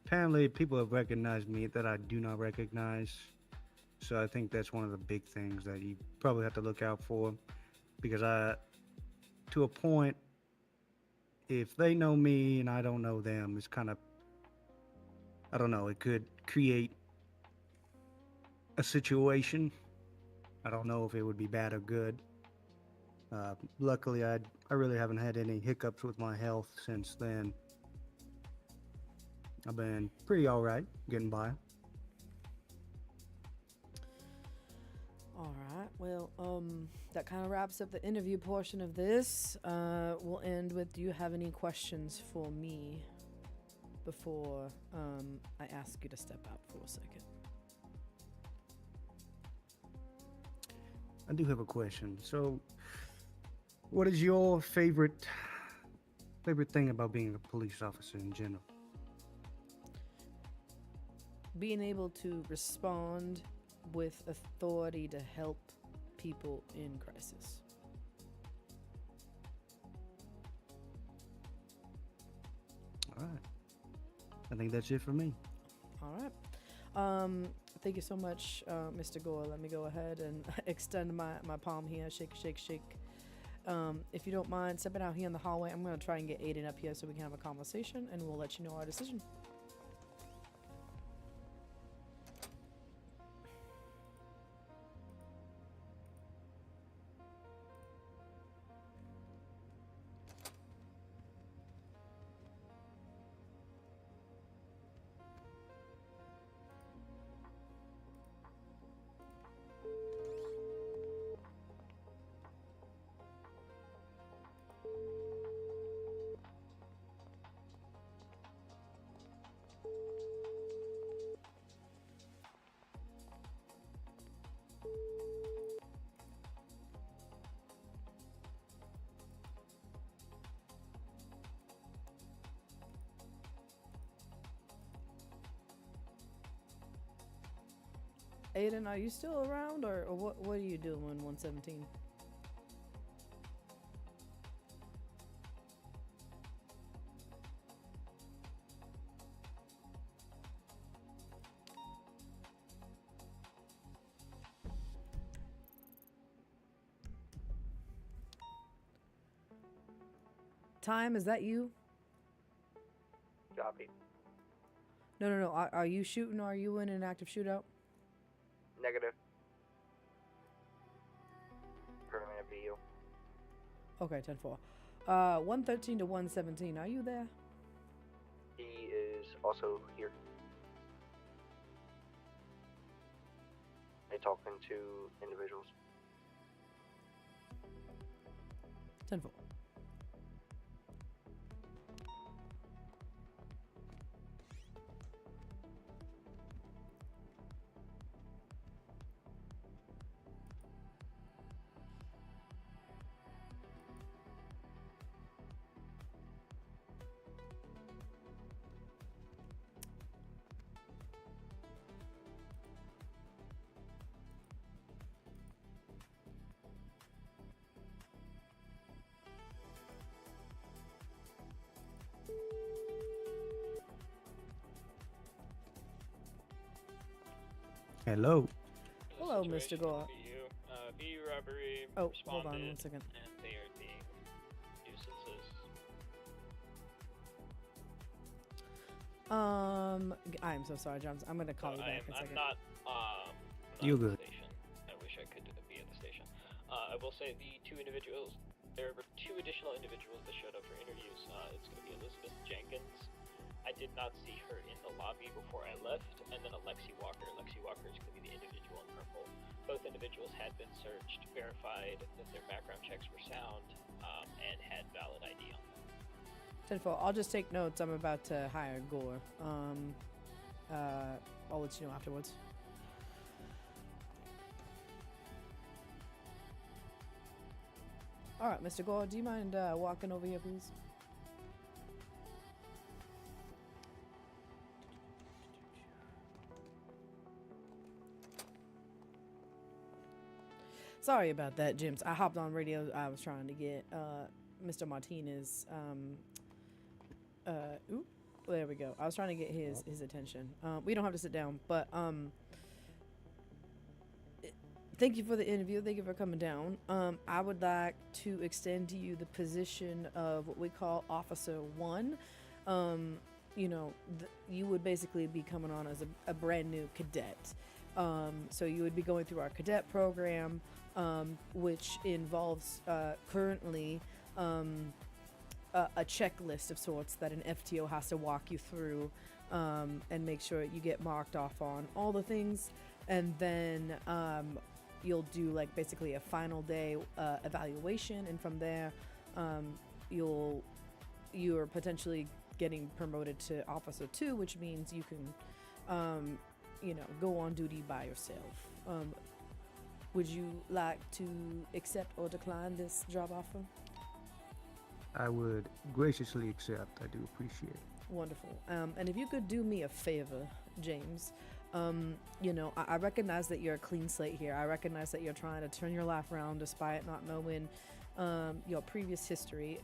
apparently people have recognized me that I do not recognize. So I think that's one of the big things that you probably have to look out for, because to a point, if they know me and I don't know them, it's kind of, I don't know, it could create a situation. I don't know if it would be bad or good. Luckily, I really haven't had any hiccups with my health since then. I've been pretty all right, getting by. All right. Well, that kind of wraps up the interview portion of this. We'll end with, do you have any questions for me before I ask you to step out for a second? I do have a question. So, what is your favorite thing about being a police officer in general? Being able to respond with authority to help people in crisis. All right. I think that's it for me. All right. Thank you so much, Mr. Gore. Let me go ahead and extend my palm here. Shake, shake, shake. If you don't mind stepping out here in the hallway, I'm going to try and get Aiden up here so we can have a conversation, and we'll let you know our decision. Aiden, are you still around, or what are you doing, 117? Time, is that you? Copy. No. Are you shooting, or are you in an active shootout? Negative. Currently at VU. Okay, 10-4. 113 to 117, are you there? He is also here. They're talking to individuals. 10-4. Hello. Hello, Mr. Gore. VU robbery. Oh, hold on 1 second. And they are being nuisances. I am so sorry, Johns. I'm gonna call you back in a second. I'm not You're at the good. station. I wish I could be at the station. I will say the two individuals, there were two additional individuals that showed up for interviews not see her in the lobby before I left, and then Alexi Walker. Alexi Walker is going to be the individual in purple. Both individuals had been searched, verified that their background checks were sound, and had valid ID on them. 10-4, I'll just take notes. I'm about to hire Gore. I'll let you know afterwards. All right, Mr. Gore, do you mind walking over here, please? Sorry about that, James. I hopped on radio. I was trying to get Mr. Martinez. Oop, there we go. I was trying to get his attention. We don't have to sit down, but thank you for the interview. Thank you for coming down. I would like to extend to you the position of what we call Officer 1. You know, you would basically be coming on as a brand new cadet. So you would be going through our cadet program, which involves currently a checklist of sorts that an FTO has to walk you through and make sure you get marked off on all the things. And then you'll do like basically a final day evaluation, and from there you're potentially getting promoted to Officer 2, which means you can you know, go on duty by yourself. Would you like to accept or decline this job offer? I would graciously accept. I do appreciate it. Wonderful. And if you could do me a favor, James, you know, I recognize that you're a clean slate here. I recognize that you're trying to turn your life around despite not knowing your previous history.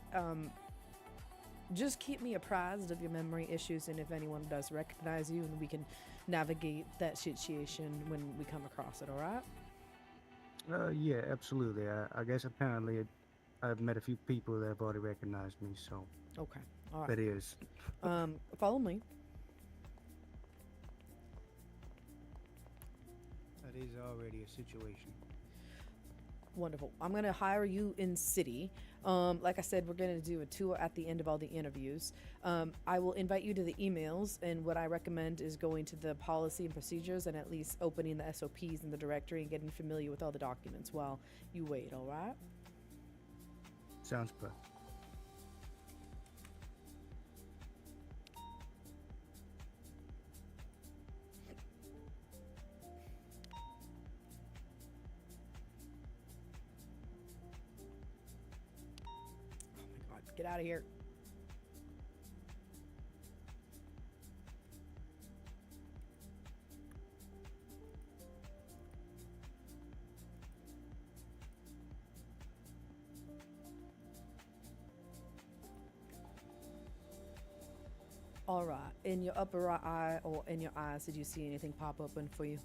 Just keep me apprised of your memory issues, and if anyone does recognize you, and we can navigate that situation when we come across it, all right? Yeah, absolutely. I guess apparently I've met a few people that have already recognized me, so. Okay, all right. That is. Follow me. That is already a situation. Wonderful. I'm going to hire you in city. Like I said, we're going to do a tour at the end of all the interviews. I will invite you to the emails, and what I recommend is going to the policy and procedures and at least opening the SOPs in the directory and getting familiar with all the documents while you wait, all right? Sounds good. Get out of here. All right. In your upper right eye or in your eyes, did you see anything pop open for you?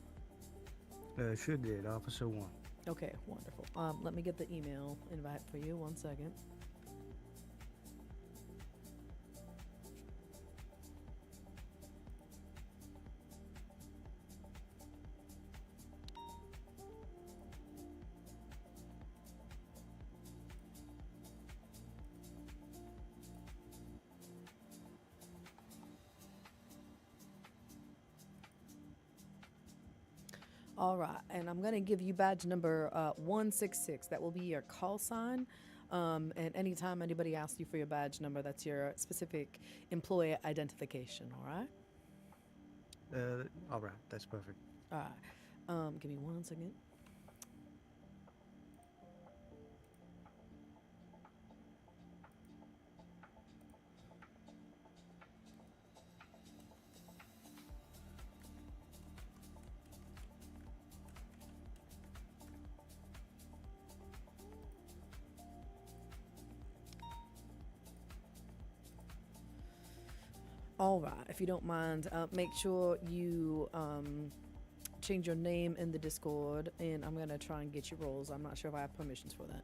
Sure did, Officer 1. Okay, wonderful. Let me get the email invite for you. 1 second. All right, and I'm going to give you badge number 166. That will be your call sign. And anytime anybody asks you for your badge number, that's your specific employee identification, all right? All right, that's perfect. All right. Give me 1 second. All right, if you don't mind, make sure you change your name in the Discord, and I'm gonna try and get you roles. I'm not sure if I have permissions for that.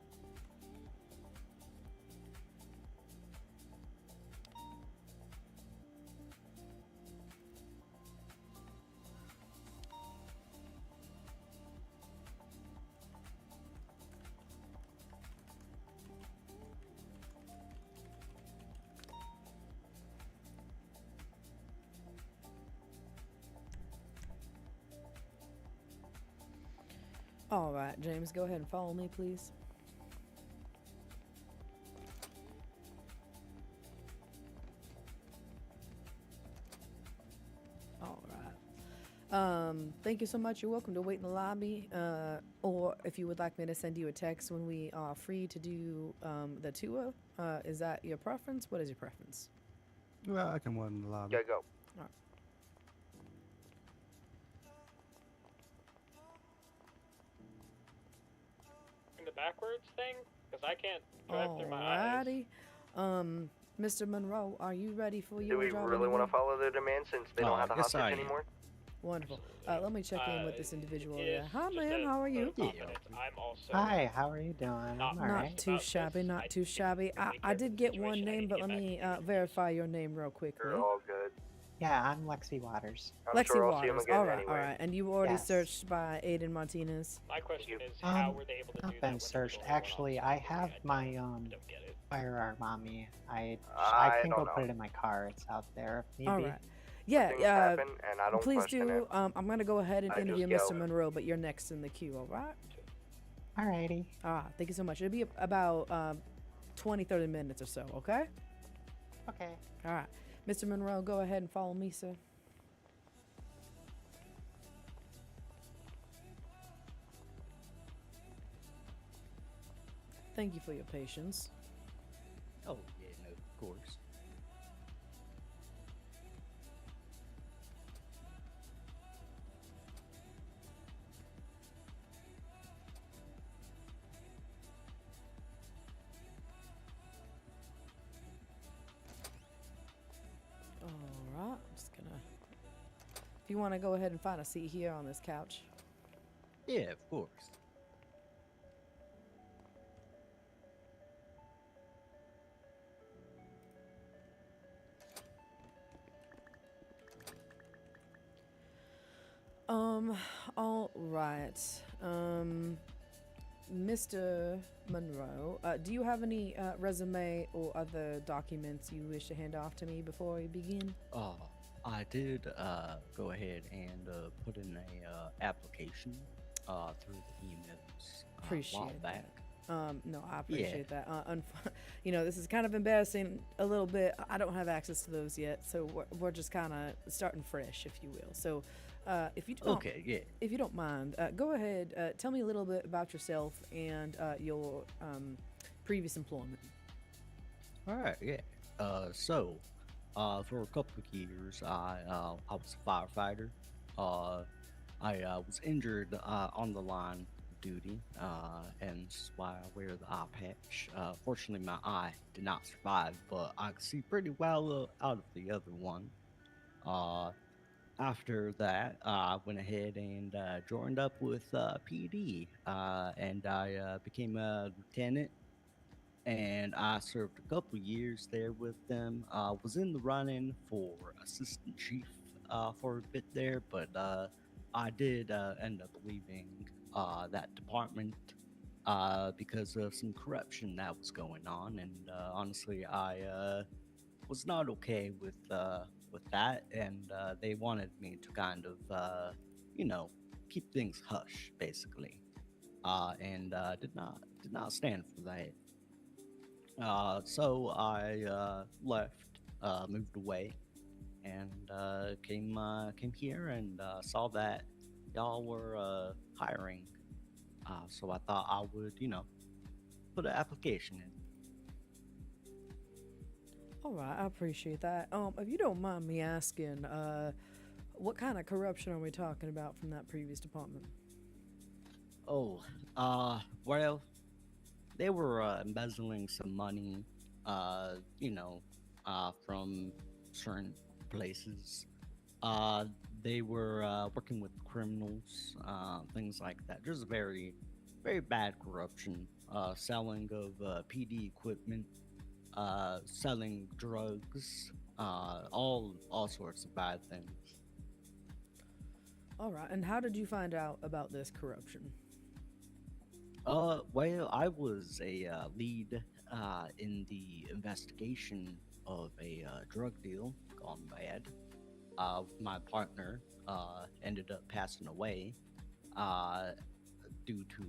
All right, James, go ahead and follow me, please. All right. Thank you so much. You're welcome to wait in the lobby. Or if you would like me to send you a text when we are free to do the tour, is that your preference? What is your preference? Well, I can wait in the lobby. Yeah, go. All right. The backwards thing? Because I can't drive through my eyes. Alrighty. Mr. Monroe, are you ready for Do your we job really want interview? to follow their demand since they don't have the Yes, I hostage am. anymore? Wonderful. Let me check in with this individual it there. is Hi, just ma'am. a How are you? vote of confidence. I'm also Hi, how are you doing? not I'm alright. Too shabby, not too shabby. I did get one name, but let me verify your name real quickly. You're all good. Yeah, I'm Lexi Waters. I'm Lexi sure I'll see him Waters. again All right, anyway. all right. And you already Yes. searched by Aiden Martinez. My question is, how were they able to do Not that? been when searched. there was only one Actually, officer? I have my Don't get it. firearm on me. I I can don't go know. put it in my car. It's out there if need All be. right. Yeah, Things happen, and I don't please question do. it. I'm gonna go ahead and I interview just Mr. go. Monroe, but you're next in the queue. All right. Alrighty. Thank you so much. It'll be about 20, 30 minutes or so. Okay. Okay. All right, Mr. Monroe, go ahead and follow me, sir. Thank you for your patience. Oh, yeah, no, of course. All right, I'm just gonna. If you want to go ahead and find a seat here on this couch. Yeah, of course. All right. Mr. Monroe, do you have any resume or other documents you wish to hand off to me before we begin? I did go ahead and put in a application through the emails a while Appreciate back. No, I appreciate that. This is kind of embarrassing a little bit. I don't have access to those yet, so we're just kind of starting fresh, if you will. So, if you don't, Okay, yeah. if you don't mind, go ahead. Tell me a little bit about yourself and your previous employment. All right, yeah. So, for a couple of years, I was a firefighter. I was injured on the line of duty, and that's why I wear the eye patch. Fortunately, my eye did not survive, but I could see pretty well out of the other one. After that, I went ahead and joined up with PD, and I became a lieutenant. And I served a couple years there with them. Was in the running for assistant chief for a bit there, but I did end up leaving that department because of some corruption that was going on, and honestly, I was not okay with that, and they wanted me to kind of keep things hush, basically, and did not stand for that. So I left, moved away, and came here and saw that y'all were hiring. So I thought I would, put an application in. All right, I appreciate that. If you don't mind me asking, what kind of corruption are we talking about from that previous department? Oh, well, they were embezzling some money, from certain places. They were working with criminals, things like that. Just very, very bad corruption. Selling of PD equipment, selling drugs, all sorts of bad things. All right, and how did you find out about this corruption? Well, I was a lead in the investigation of a drug deal gone bad. My partner ended up passing away due to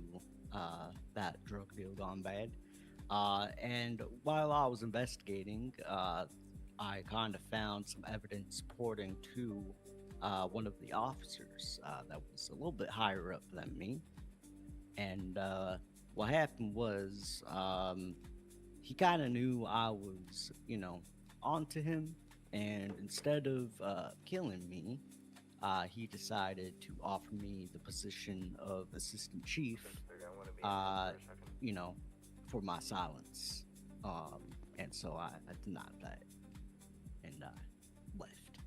that drug deal gone bad. And while I was investigating, I kind of found some evidence supporting to one of the officers that was a little bit higher up than me. And what happened was he kind of knew I was, onto him. And instead of killing me, he decided to offer me the position of assistant chief, for my silence. And so I denied that and left.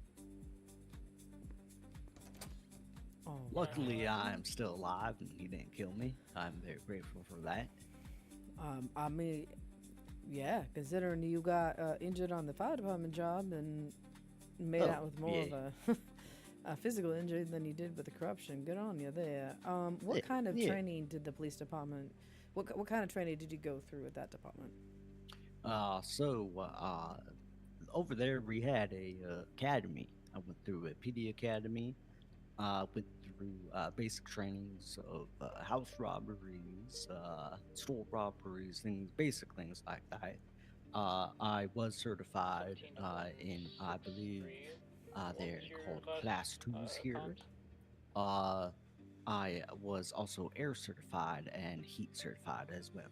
Oh, Luckily, I am still alive and he didn't kill me. I'm very grateful for that. I mean, yeah, considering you got injured on the fire department job and made out with more of a physical injury than you did with the corruption. Good on you there. What kind of training did the police department? What kind of training did you go through at that department? Over there we had a academy. I went through a PD academy. Went through basic trainings of house robberies, store robberies, basic things like that. I was certified in, I believe, they're called class 2s here. I was also air certified and heat certified as well.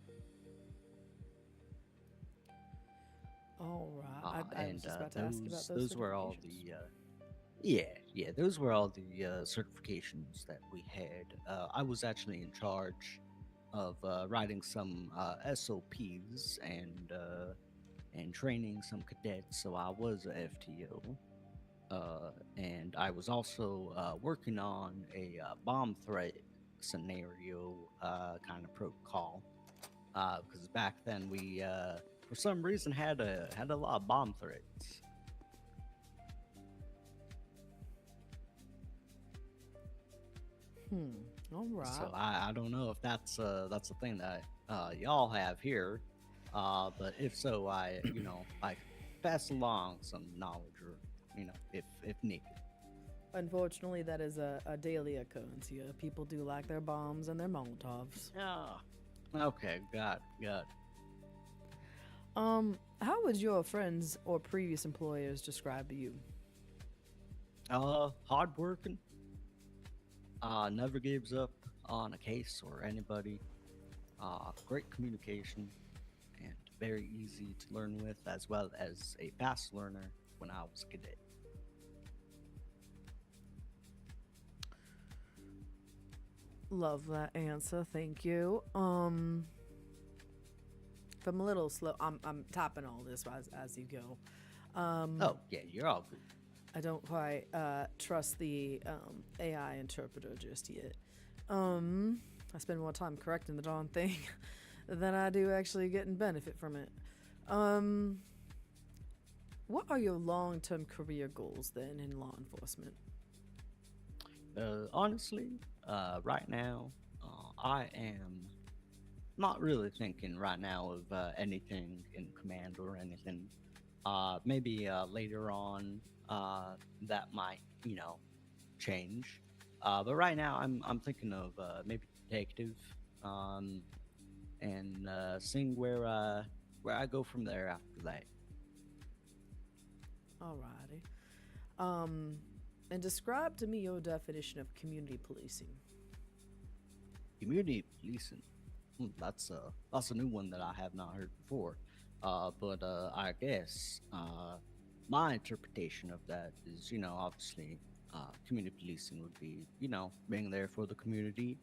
All right. I was just about to ask you about those were all the those were all the certifications that we had. I was actually in charge of writing some SOPs and training some cadets, so I was a FTO. And I was also working on a bomb threat scenario kind of protocol, because back then we, for some reason, had a lot of bomb threats. All right. So I don't know if that's a thing that y'all have here, but if so, I I pass along some knowledge, or if needed. Unfortunately, that is a daily occurrence here. People do like their bombs and their Molotovs. Ah, okay, got it. How would your friends or previous employers describe you? Hardworking. Never gives up on a case or anybody. Great communication and very easy to learn with, as well as a fast learner when I was a cadet. Love that answer. Thank you. If I'm a little slow, I'm typing all this as you go. Oh yeah, you're all good. I don't quite trust the AI interpreter just yet. I spend more time correcting the darn thing than I do actually getting benefit from it. What are your long-term career goals then in law enforcement? Honestly, right now, I am not really thinking right now of anything in command or anything. Maybe later on, that might, change. But right now, I'm thinking of maybe detective, and seeing where I go from there after that. Alrighty. And describe to me your definition of community policing. Community policing. That's a new one that I have not heard before. But I guess my interpretation of that is, obviously, community policing would be, being there for the community,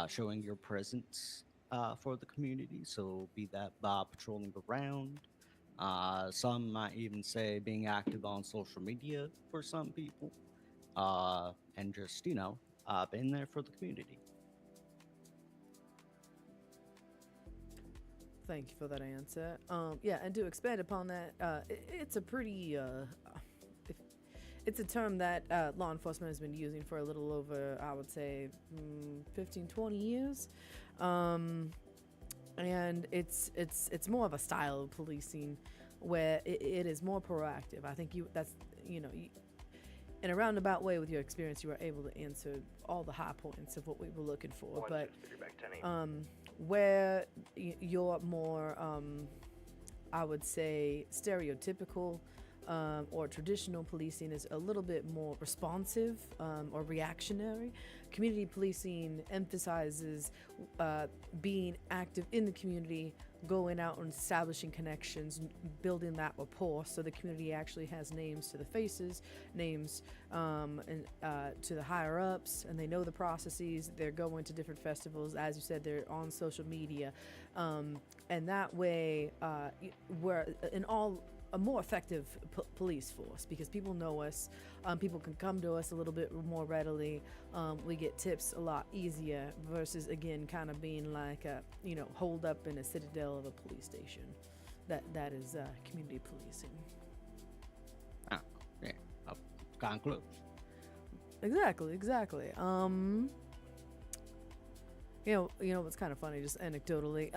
showing your presence for the community. So be that by patrolling around. Some might even say being active on social media for some people, and just, being there for the community. Thank you for that answer. Yeah, and to expand upon that, it's a pretty, it's a term that law enforcement has been using for a little over, I would say, 15, 20 years. And it's more of a style of policing where it is more proactive. I think in a roundabout way, with your experience, you were able to answer all the high points of what we were looking for. But where you're more, I would say, stereotypical or traditional policing is a little bit more responsive or reactionary. Community policing emphasizes being active in the community, going out and establishing connections, building that rapport, so the community actually has names to the faces, names and to the higher ups, and they know the processes. They're going to different festivals, as you said, they're on social media, and that way we're a more effective police force, because people know us, people can come to us a little bit more readily, we get tips a lot easier versus, again, kind of being like a holed up in a citadel of a police station. That is community policing. Yeah, I've gone close. Exactly. You know what's kind of funny, just anecdotally,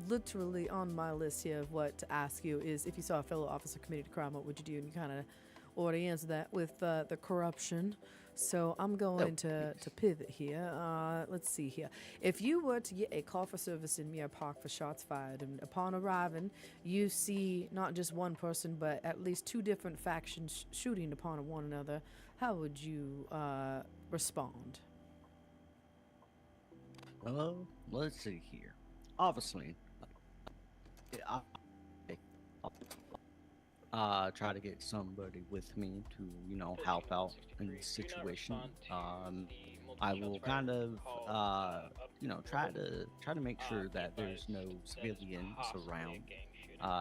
literally on my list here of what to ask you is, if you saw a fellow officer committed a crime, what would you do? And you kind of already answered that with the corruption. So I'm going to pivot here. Let's see here. If you were to get a call for service in Mirror Park for shots fired, and upon arriving, you see not just one person, but at least two different factions shooting upon one another, how would you respond? Let's see here. Obviously, try to get somebody with me to, help out in this situation. I will kind of, try to make sure that there's no civilians around.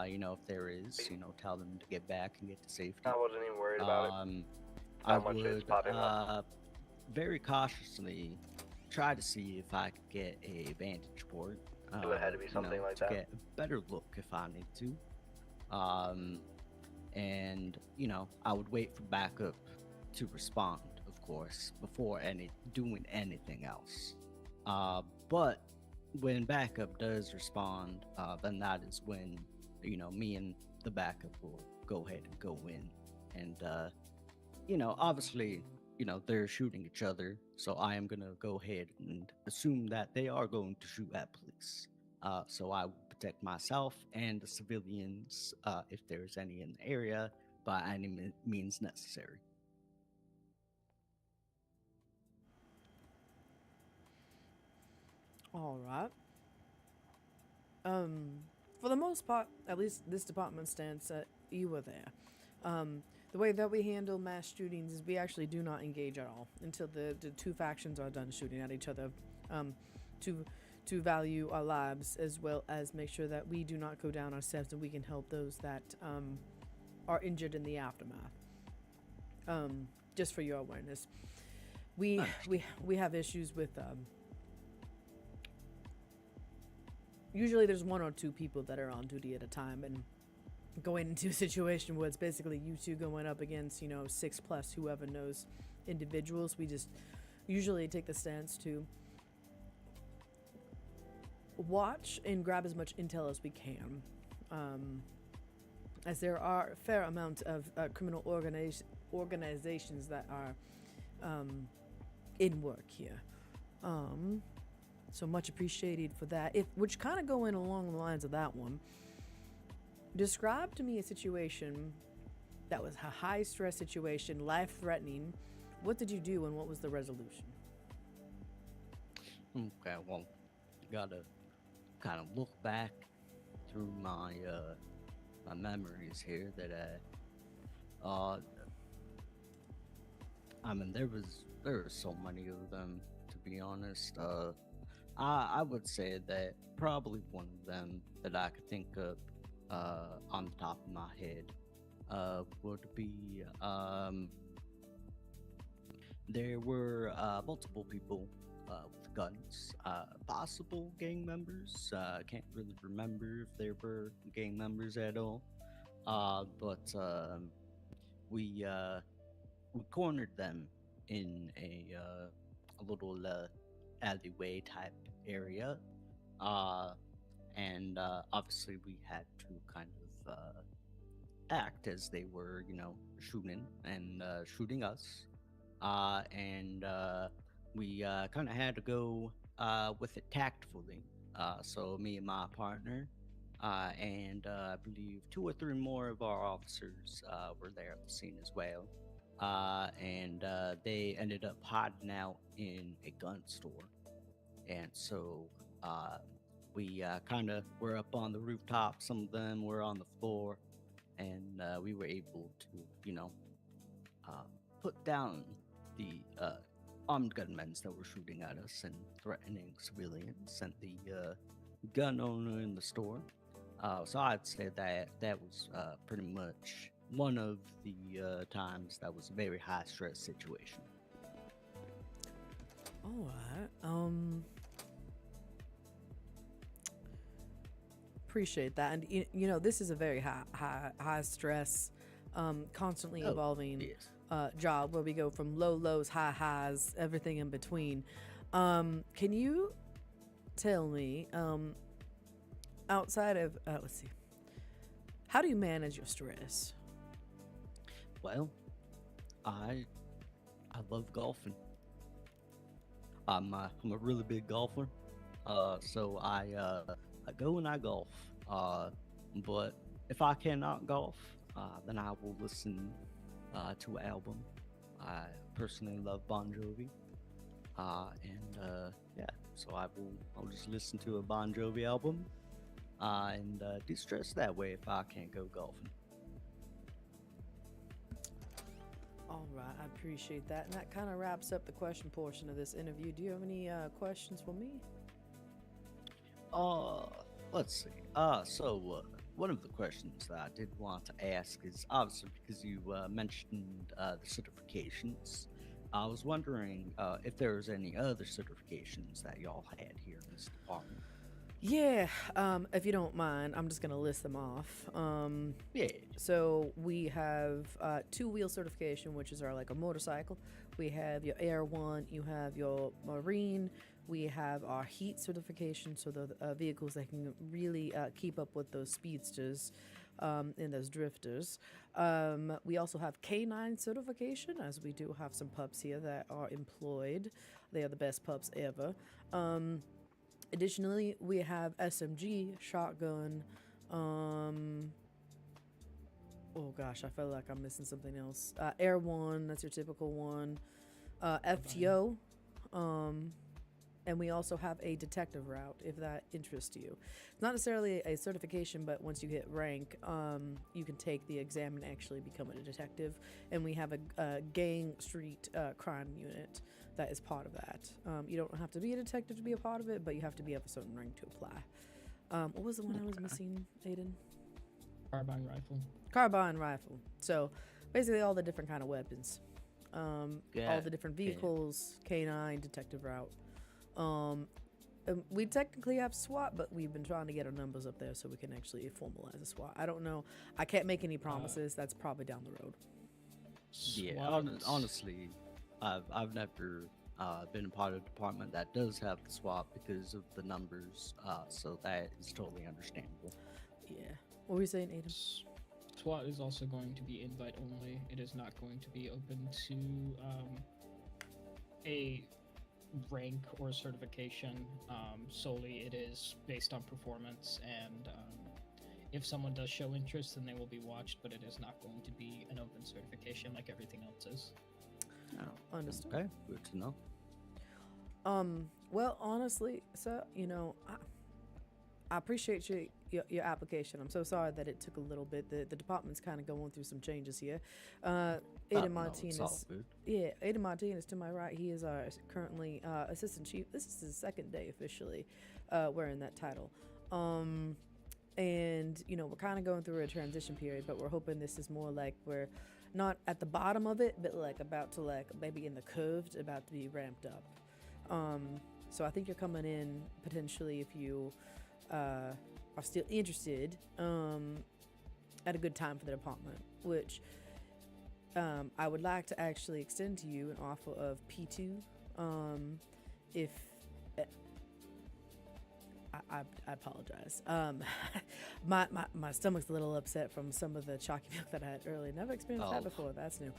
If there is, tell them to get back and get to safety. I wasn't even worried about it. I would very cautiously try to see if I could get a vantage point. It had to be something like that. To get a better look if I need to. And I would wait for backup to respond, of course, before doing anything else. But when backup does respond, then that is when me and the backup will go ahead and go in, and obviously they're shooting each other, so I am gonna go ahead and assume that they are going to shoot at police. So I will protect myself and the civilians, if there's any in the area, by any means necessary. All right. For the most part, at least this department stance, you were there. The way that we handle mass shootings is we actually do not engage at all until the two factions are done shooting at each other, to value our lives, as well as make sure that we do not go down ourselves, and we can help those that are injured in the aftermath. Just for your awareness, we have issues with usually there's one or two people that are on duty at a time, and going into a situation where it's basically you two going up against 6+ whoever knows individuals, we just usually take the stance to watch and grab as much intel as we can, as there are a fair amount of criminal organizations that are in work here, so much appreciated for that. Which kind of going along the lines of that one, describe to me a situation that was a high stress situation, life threatening. What did you do, and what was the resolution? Okay, well, gotta kind of look back through my my memories here that I mean there were so many of them, to be honest. I would say that probably one of them that I could think of on the top of my head would be there were multiple people with guns, possible gang members. I can't really remember if there were gang members at all, but we cornered them in a little alleyway type area, and obviously we had to kind of act as they were, shooting and shooting us. and we kind of had to go with it tactfully. So me and my partner, and I believe 2 or 3 more of our officers were there at the scene as well. And they ended up hiding out in a gun store. And so we kind of were up on the rooftop. Some of them were on the floor. And we were able to, put down the armed gunmen that were shooting at us and threatening civilians and the gun owner in the store. So I'd say that was pretty much one of the times that was a very high stress situation. All right. Appreciate that, and this is a very high stress, constantly evolving job where we go from low lows, high highs, everything in between. Can you tell me, outside of let's see, how do you manage your stress? Well, I love golfing. I'm a really big golfer, so I go and I golf. But if I cannot golf, then I will listen to an album. I personally love Bon Jovi, and yeah, so I'll just listen to a Bon Jovi album and de-stress that way if I can't go golfing. All right, I appreciate that, and that kind of wraps up the question portion of this interview. Do you have any questions for me? Let's see. So one of the questions that I did want to ask is obviously because you mentioned the certifications. I was wondering if there was any other certifications that y'all had here in this department. Yeah, if you don't mind, I'm just gonna list them off. Yeah. So we have 2-wheel certification, which is like a motorcycle. We have your Air 1. You have your Marine. We have our heat certification, so the vehicles that can really keep up with those speedsters and those drifters. We also have K9 certification, as we do have some pups here that are employed. They are the best pups ever. Additionally, we have SMG, shotgun. Oh gosh, I feel like I'm missing something else. Air 1, that's your typical one. FTO. And we also have a detective route, if that interests you. It's not necessarily a certification, but once you hit rank, you can take the exam and actually become a detective. And we have a gang street crime unit that is part of that. You don't have to be a detective to be a part of it, but you have to be of a certain rank to apply. What was the one I was missing, Aiden? Carbine rifle. Carbine rifle. So basically all the different kind of weapons. All the different vehicles, K9, detective route. We technically have SWAT, but we've been trying to get our numbers up there so we can actually formalize a SWAT. I don't know. I can't make any promises. That's probably down the road. Yeah, honestly, I've never been a part of a department that does have the SWAT because of the numbers, so that is totally understandable. Yeah. What were you saying, Aiden? SWAT is also going to be invite only. It is not going to be open to a rank or certification. Solely it is based on performance, and if someone does show interest, then they will be watched, but it is not going to be an open certification like everything else is. Oh, understood. Okay, good to know. Well, honestly, so I appreciate your application. I'm so sorry that it took a little bit. The department's kind of going through some changes here. Aiden Martinez. Yeah, Aiden Martinez to my right. He is our currently assistant chief. This is his second day officially wearing that title. And we're kind of going through a transition period, but we're hoping this is more like we're not at the bottom of it, but like about to maybe in the curved, about to be ramped up. So I think you're coming in potentially if you are still interested at a good time for the department, which I would like to actually extend to you an offer of P2 if I apologize. My stomach's a little upset from some of the chalky milk that I had earlier. Never experienced that Oh. before. That's new.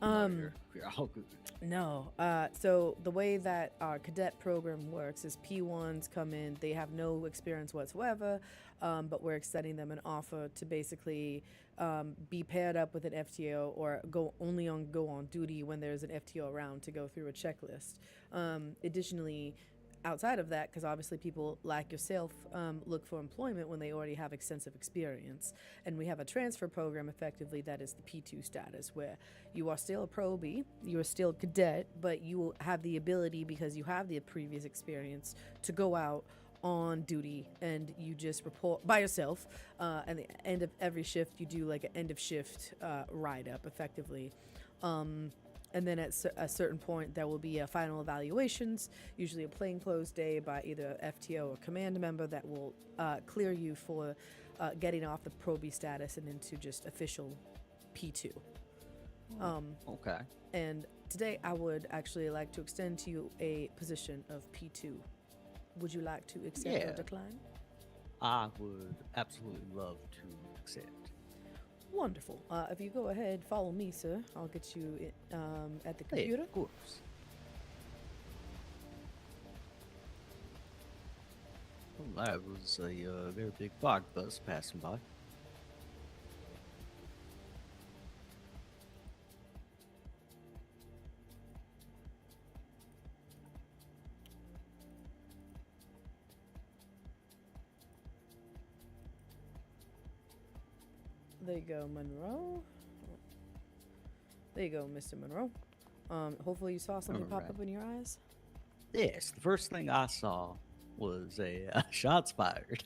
No, you're all good. No. So the way that our cadet program works is P1s come in. They have no experience whatsoever, but we're extending them an offer to basically be paired up with an FTO or go on duty when there's an FTO around to go through a checklist. Additionally, outside of that, because obviously people like yourself look for employment when they already have extensive experience, and we have a transfer program effectively that is the P2 status, where you are still a probie, you are still a cadet, but you will have the ability, because you have the previous experience, to go out on duty and you just report by yourself. At the end of every shift, you do like an end of shift write up effectively. And then at a certain point, there will be final evaluations, usually a plainclothes day by either FTO or command member that will clear you for getting off the probie status and into just official P2. Okay. And today, I would actually like to extend to you a position of P2. Would you like to accept or Yeah. decline? I would absolutely love to accept. Wonderful. If you go ahead, follow me, sir. I'll get you at the Yeah, computer. of course. Well, that was a very big fog bus passing by. There you go, Monroe. There you go, Mr. Monroe. Hopefully you saw something pop Alright. up in your eyes. Yes, the first thing I saw was a shots fired.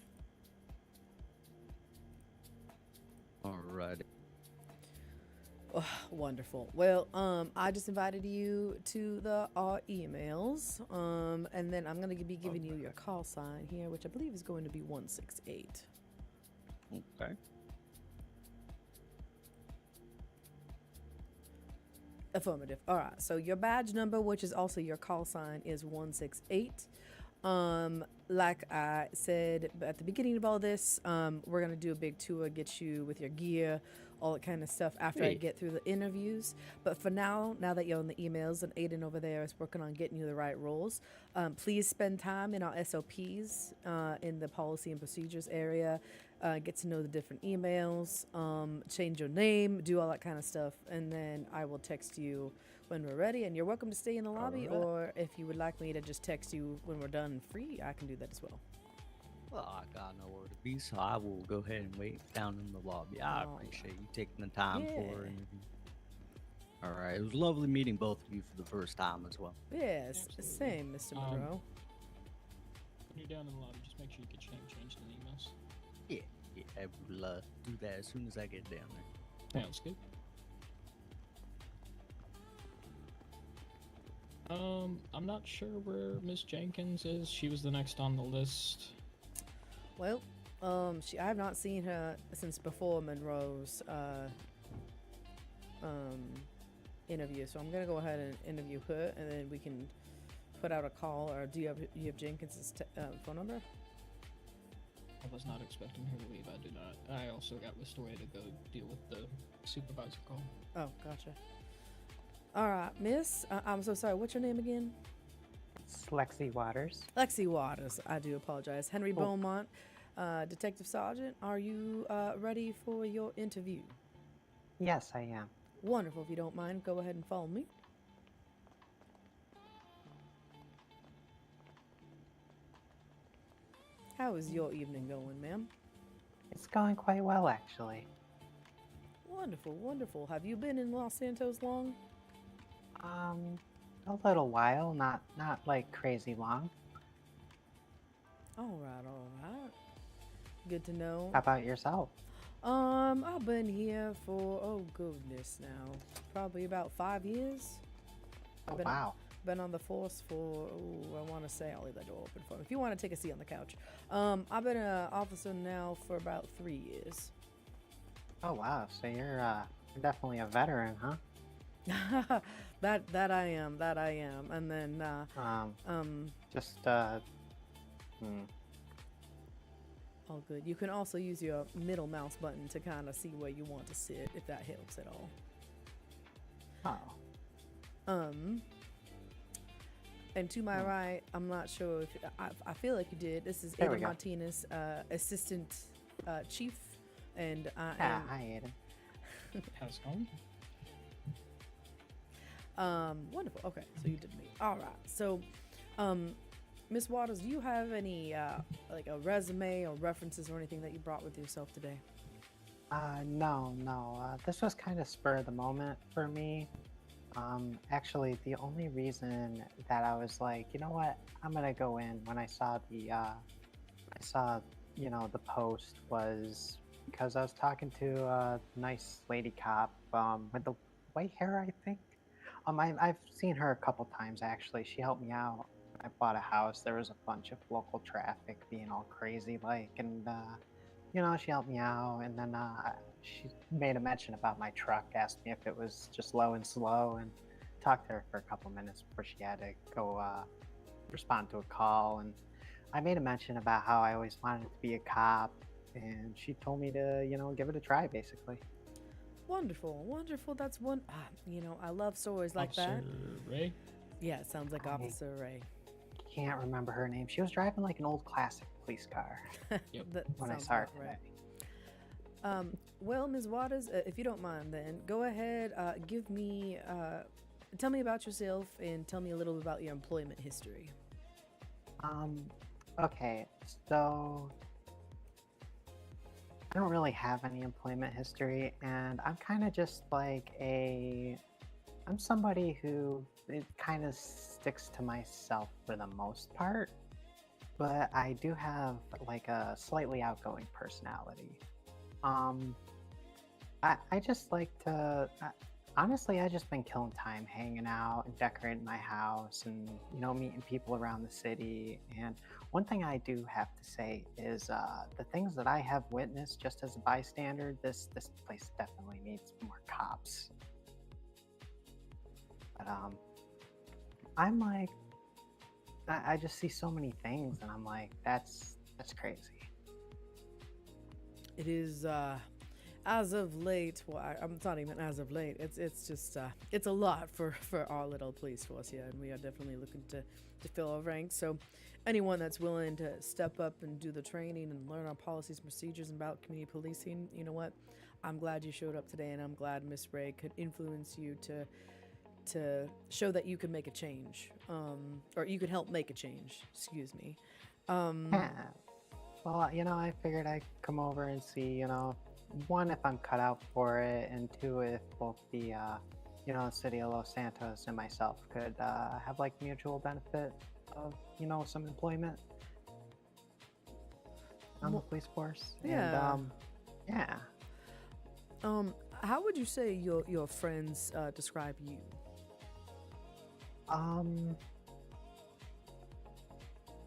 Alrighty. Oh, wonderful. Well, I just invited you to our emails, and then I'm going to be giving you your call sign here, which I believe is going to be 168. Okay. Affirmative. All right. So your badge number, which is also your call sign, is 168. Like I said at the beginning of all this, we're gonna do a big tour, get you with your gear, all that kind of stuff after I Great. get through the interviews. But for now that you're on the emails and Aiden over there is working on getting you the right roles, please spend time in our SOPs in the policy and procedures area. Get to know the different emails, change your name, do all that kind of stuff, and then I will text you when we're ready. And you're welcome to stay in the lobby, Alright. or if you would like me to just text you when we're done and free, I can do that as well. Well, I got nowhere to be, so I will go ahead and wait down in the lobby. I appreciate you taking the time for Yeah. an interview. Alright, it was lovely meeting both of you for the first time as well. Yes, Absolutely. same, Mr. Monroe. When you're down in the lobby, just make sure you get your name changed in the emails. Yeah, I will do that as soon as I get down there. Sounds good. I'm not sure where Miss Jenkins is. She was the next on the list. Well, I have not seen her since before Monroe's interview, so I'm gonna go ahead and interview her, and then we can put out a call. Or do you have Jenkins's phone number? I was not expecting her to leave. I do not. I also got whisked away to go deal with the supervisor call. Oh, gotcha. All right, Miss. I'm so sorry. What's your name again? It's Lexi Waters. Lexi Waters. I do apologize. Henry Beaumont, Detective Sergeant. Are you ready for your interview? Yes, I am. Wonderful. If you don't mind, go ahead and follow me. How is your evening going, ma'am? It's going quite well, actually. Wonderful, wonderful. Have you been in Los Santos long? A little while, not like crazy long. All right, all right. Good to know. How about yourself? I've been here for, oh goodness now, probably about 5 years. Oh, Been, wow. Been on the force for, I want to say, I'll leave that door open for me. If you want to take a seat on the couch. I've been an officer now for about 3 years. Oh, wow. So you're definitely a veteran, huh? that I am. And then, All good. You can also use your middle mouse button to kind of see where you want to sit, if that helps at all. Oh. And to my right, I'm not sure if I feel like you did. This is There we Aiden go. Martinez, assistant chief, and I Yeah, am. hi, Aiden. How's it going? Wonderful. Okay, so you did me. All right. So, Miss Waters, do you have any like a resume or references or anything that you brought with yourself today? No. This was kind of spur of the moment for me. Actually, the only reason that I was like, you know what, I'm gonna go in when I saw the post was because I was talking to a nice lady cop with the white hair, I think. I've seen her a couple times actually. She helped me out. I bought a house. There was a bunch of local traffic being all crazy, and she helped me out. And then she made a mention about my truck, asked me if it was just low and slow, and talked to her for a couple minutes before she had to go respond to a call. And I made a mention about how I always wanted to be a cop, and she told me to, give it a try, basically. Wonderful, wonderful. That's one. I love stories like that. Officer Ray? Yeah, it sounds like Officer Ray. Can't remember her name. She was driving like an old classic police car Yep. That when I sounds saw her about today. right. Well, Ms. Waters, if you don't mind, then go ahead. Tell me about yourself and tell me a little bit about your employment history. Okay, so I don't really have any employment history, and I'm kind of just like I'm somebody who it kind of sticks to myself for the most part, but I do have like a slightly outgoing personality. I just like to, honestly, I just been killing time hanging out and decorating my house and, meeting people around the city. And one thing I do have to say is the things that I have witnessed just as a bystander, this place definitely needs more cops. But I'm like, I just see so many things and I'm like, that's crazy. It is, as of late, well, I'm not even as of late. It's just it's a lot for our little police force here, and we are definitely looking to fill our ranks. So, anyone that's willing to step up and do the training and learn our policies and procedures about community policing, you know what? I'm glad you showed up today, and I'm glad Miss Ray could influence you to show that you could make a change, or you could help make a change. Excuse me. Yeah. Well, I figured I'd come over and see, one, if I'm cut out for it, and two, if both the, the city of Los Santos and myself could have like mutual benefit of, some employment on the police force. Yeah. And, yeah. How would you say your friends describe you?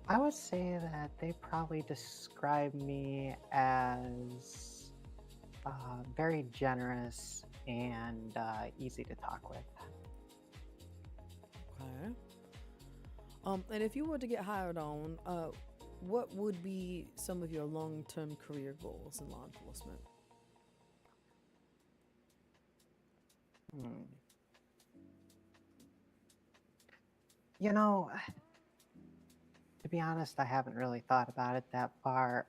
I would say that they probably describe me as very generous and easy to talk with. Okay. And if you were to get hired on, what would be some of your long-term career goals in law enforcement? To be honest, I haven't really thought about it that far.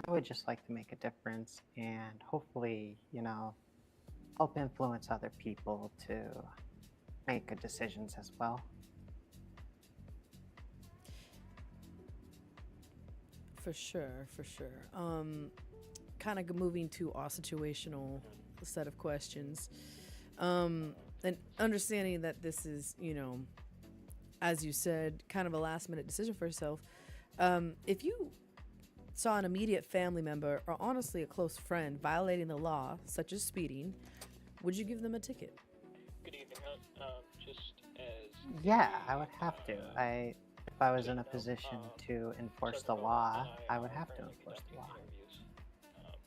I would just like to make a difference and hopefully, help influence other people to make good decisions as well. For sure. Kind of moving to our situational set of questions. And understanding that this is, as you said, kind of a last minute decision for yourself. If you saw an immediate family member or honestly a close friend violating the law, such as speeding, would you give them a ticket? Good evening, just as... Yeah, I would have to. If I was in a position to enforce the law, I would have to enforce the law.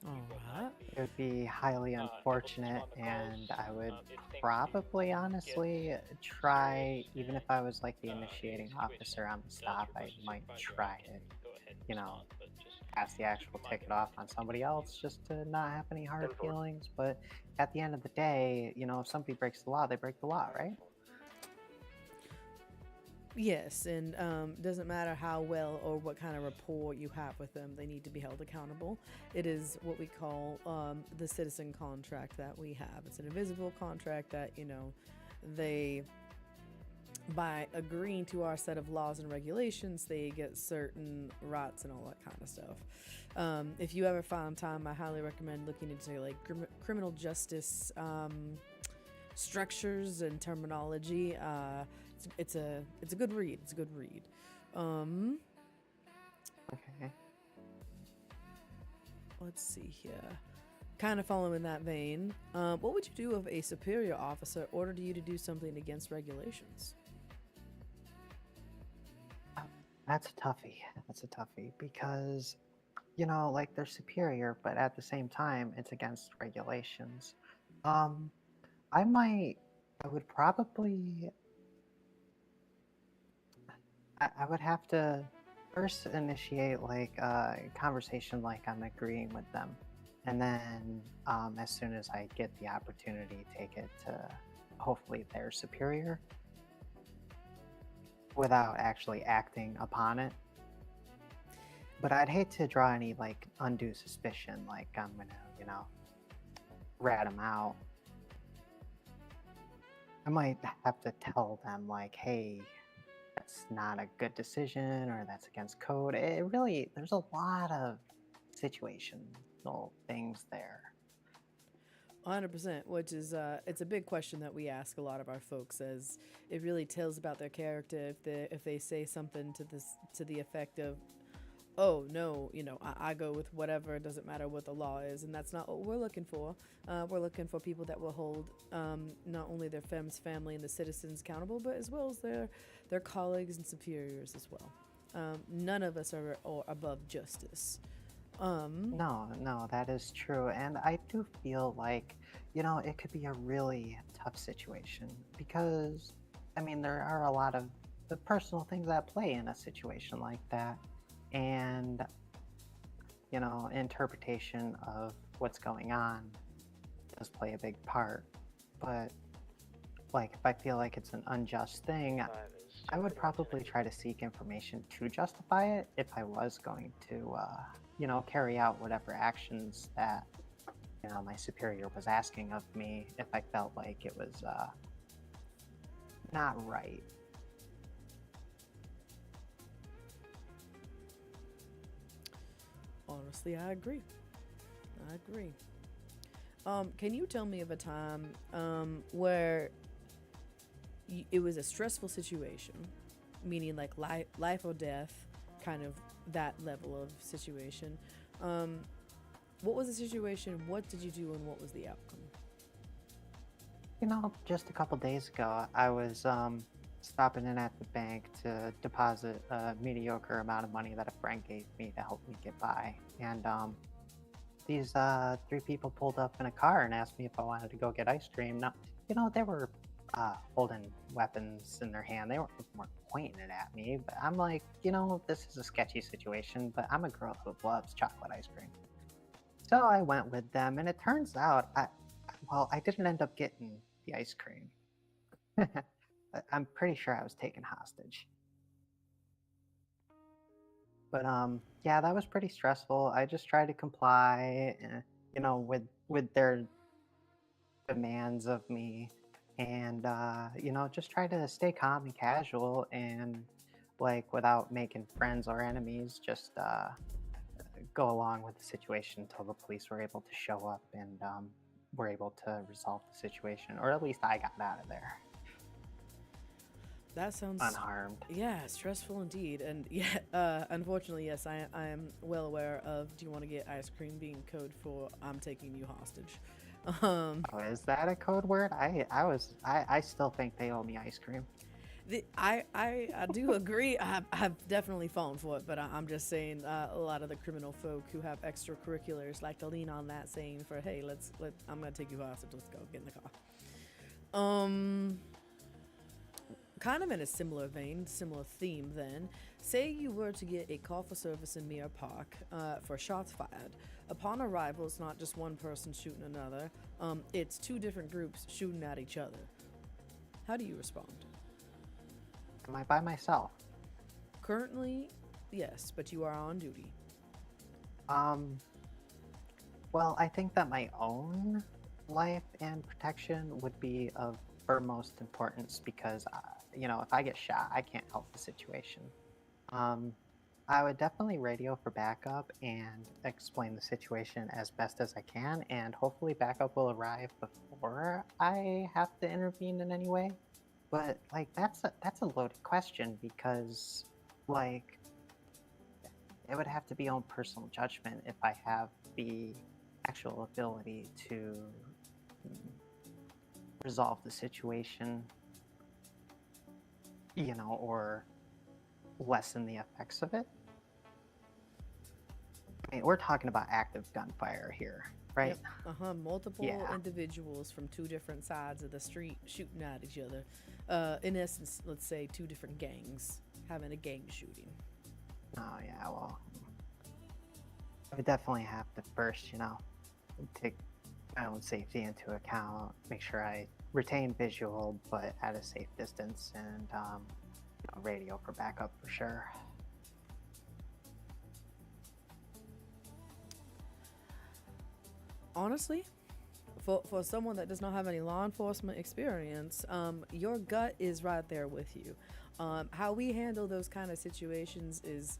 Alright. It would be highly unfortunate, and I would probably, honestly, try, even if I was like the initiating officer on the stop, I might try to, pass the actual ticket off on somebody else just to not have any hard 10-4. feelings. But at the end of the day, you know, if somebody breaks the law, they break the law, right? Yes, and doesn't matter how well or what kind of rapport you have with them, they need to be held accountable. It is what we call the citizen contract that we have. It's an invisible contract that, you know, they, by agreeing to our set of laws and regulations, they get certain rights and all that kind of stuff. If you ever find time, I highly recommend looking into like criminal justice structures and terminology. It's a good read. It's a good read. Okay. Let's see here. Kind of following that vein, what would you do if a superior officer ordered you to do something against regulations? That's a toughie. That's a toughie because, you know, like they're superior, but at the same time, it's against regulations. I would probably, I would have to first initiate like a conversation like I'm agreeing with them. And then as soon as I get the opportunity, take it to hopefully their superior without actually acting upon it. But I'd hate to draw any like undue suspicion, like I'm gonna, you know, rat them out. I might have to tell them like, hey, that's not a good decision or that's against code. It really, there's a lot of situational things there. 100%, which is it's a big question that we ask a lot of our folks, as it really tells about their character if they say something to the effect of, oh no, you know, I go with whatever, it doesn't matter what the law is, and that's not what we're looking for. We're looking for people that will hold not only their family and the citizens accountable, but as well as their colleagues and superiors as well. None of us are above justice. No, that is true. And I do feel like, you know, it could be a really tough situation because, I mean, there are a lot of the personal things at play in a situation like that. And, you know, interpretation of what's going on does play a big part. But, like, if I feel like it's an unjust thing, I would probably try to seek information to justify it if I was going to, you know, carry out whatever actions that, you know, my superior was asking of me if I felt like it was not right. Honestly, I agree. Can you tell me of a time where it was a stressful situation, meaning like life or death, kind of that level of situation? What was the situation? What did you do, and what was the outcome? You know, just a couple days ago, I was stopping in at the bank to deposit a mediocre amount of money that a friend gave me to help me get by. And these three people pulled up in a car and asked me if I wanted to go get ice cream. Now, you know, they were holding weapons in their hand. They weren't pointing it at me, but I'm like, you know, this is a sketchy situation, but I'm a girl who loves chocolate ice cream. So I went with them, and it turns out, I didn't end up getting the ice cream. I'm pretty sure I was taken hostage. But yeah, that was pretty stressful. I just tried to comply, you know, with their demands of me, and you know, just try to stay calm and casual, and like without making friends or enemies, just go along with the situation until the police were able to show up and were able to resolve the situation, or at least I got out of there. That sounds unharmed. Yeah, stressful indeed. And yeah, unfortunately, yes, I am well aware of "do you want to get ice cream" being code for "I'm taking you hostage." Oh, is that a code word? I still think they owe me ice cream. I do agree. I've definitely fallen for it, but I'm just saying a lot of the criminal folk who have extracurriculars like to lean on that, saying for, hey, I'm gonna take you hostage. Let's go get in the car. kind of in a similar vein, similar theme then, say you were to get a call for service in Mirror Park for shots fired. Upon arrival, it's not just one person shooting another, it's two different groups shooting at each other. How do you respond? Am I by myself? Currently, yes, but you are on duty. Well, I think that my own life and protection would be of utmost importance because, you know, if I get shot, I can't help the situation. I would definitely radio for backup and explain the situation as best as I can, and hopefully backup will arrive before I have to intervene in any way. But like that's a loaded question because like it would have to be on personal judgment if I have the actual ability to resolve the situation, you know, or lessen the effects of it. I mean, we're talking about active gunfire here, right? Yep. Multiple Yeah. individuals from two different sides of the street shooting at each other. In essence, let's say two different gangs having a gang shooting. Oh yeah, well, I would definitely have to first, you know, take my own safety into account, make sure I retain visual, but at a safe distance, and you know, radio for backup for sure. Honestly, for someone that does not have any law enforcement experience, your gut is right there with you. How we handle those kind of situations is,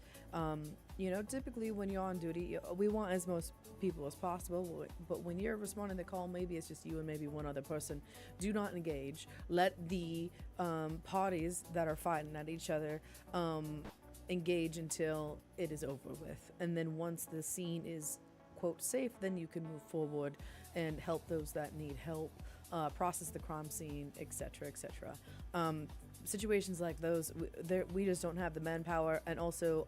you know, typically when you're on duty, we want as most people as possible, but when you're responding to the call, maybe it's just you and maybe one other person. Do not engage. Let the parties that are fighting at each other engage until it is over with. And then once the scene is, quote, safe, then you can move forward and help those that need help, process the crime scene, etc., etc. Situations like those, we just don't have the manpower, and also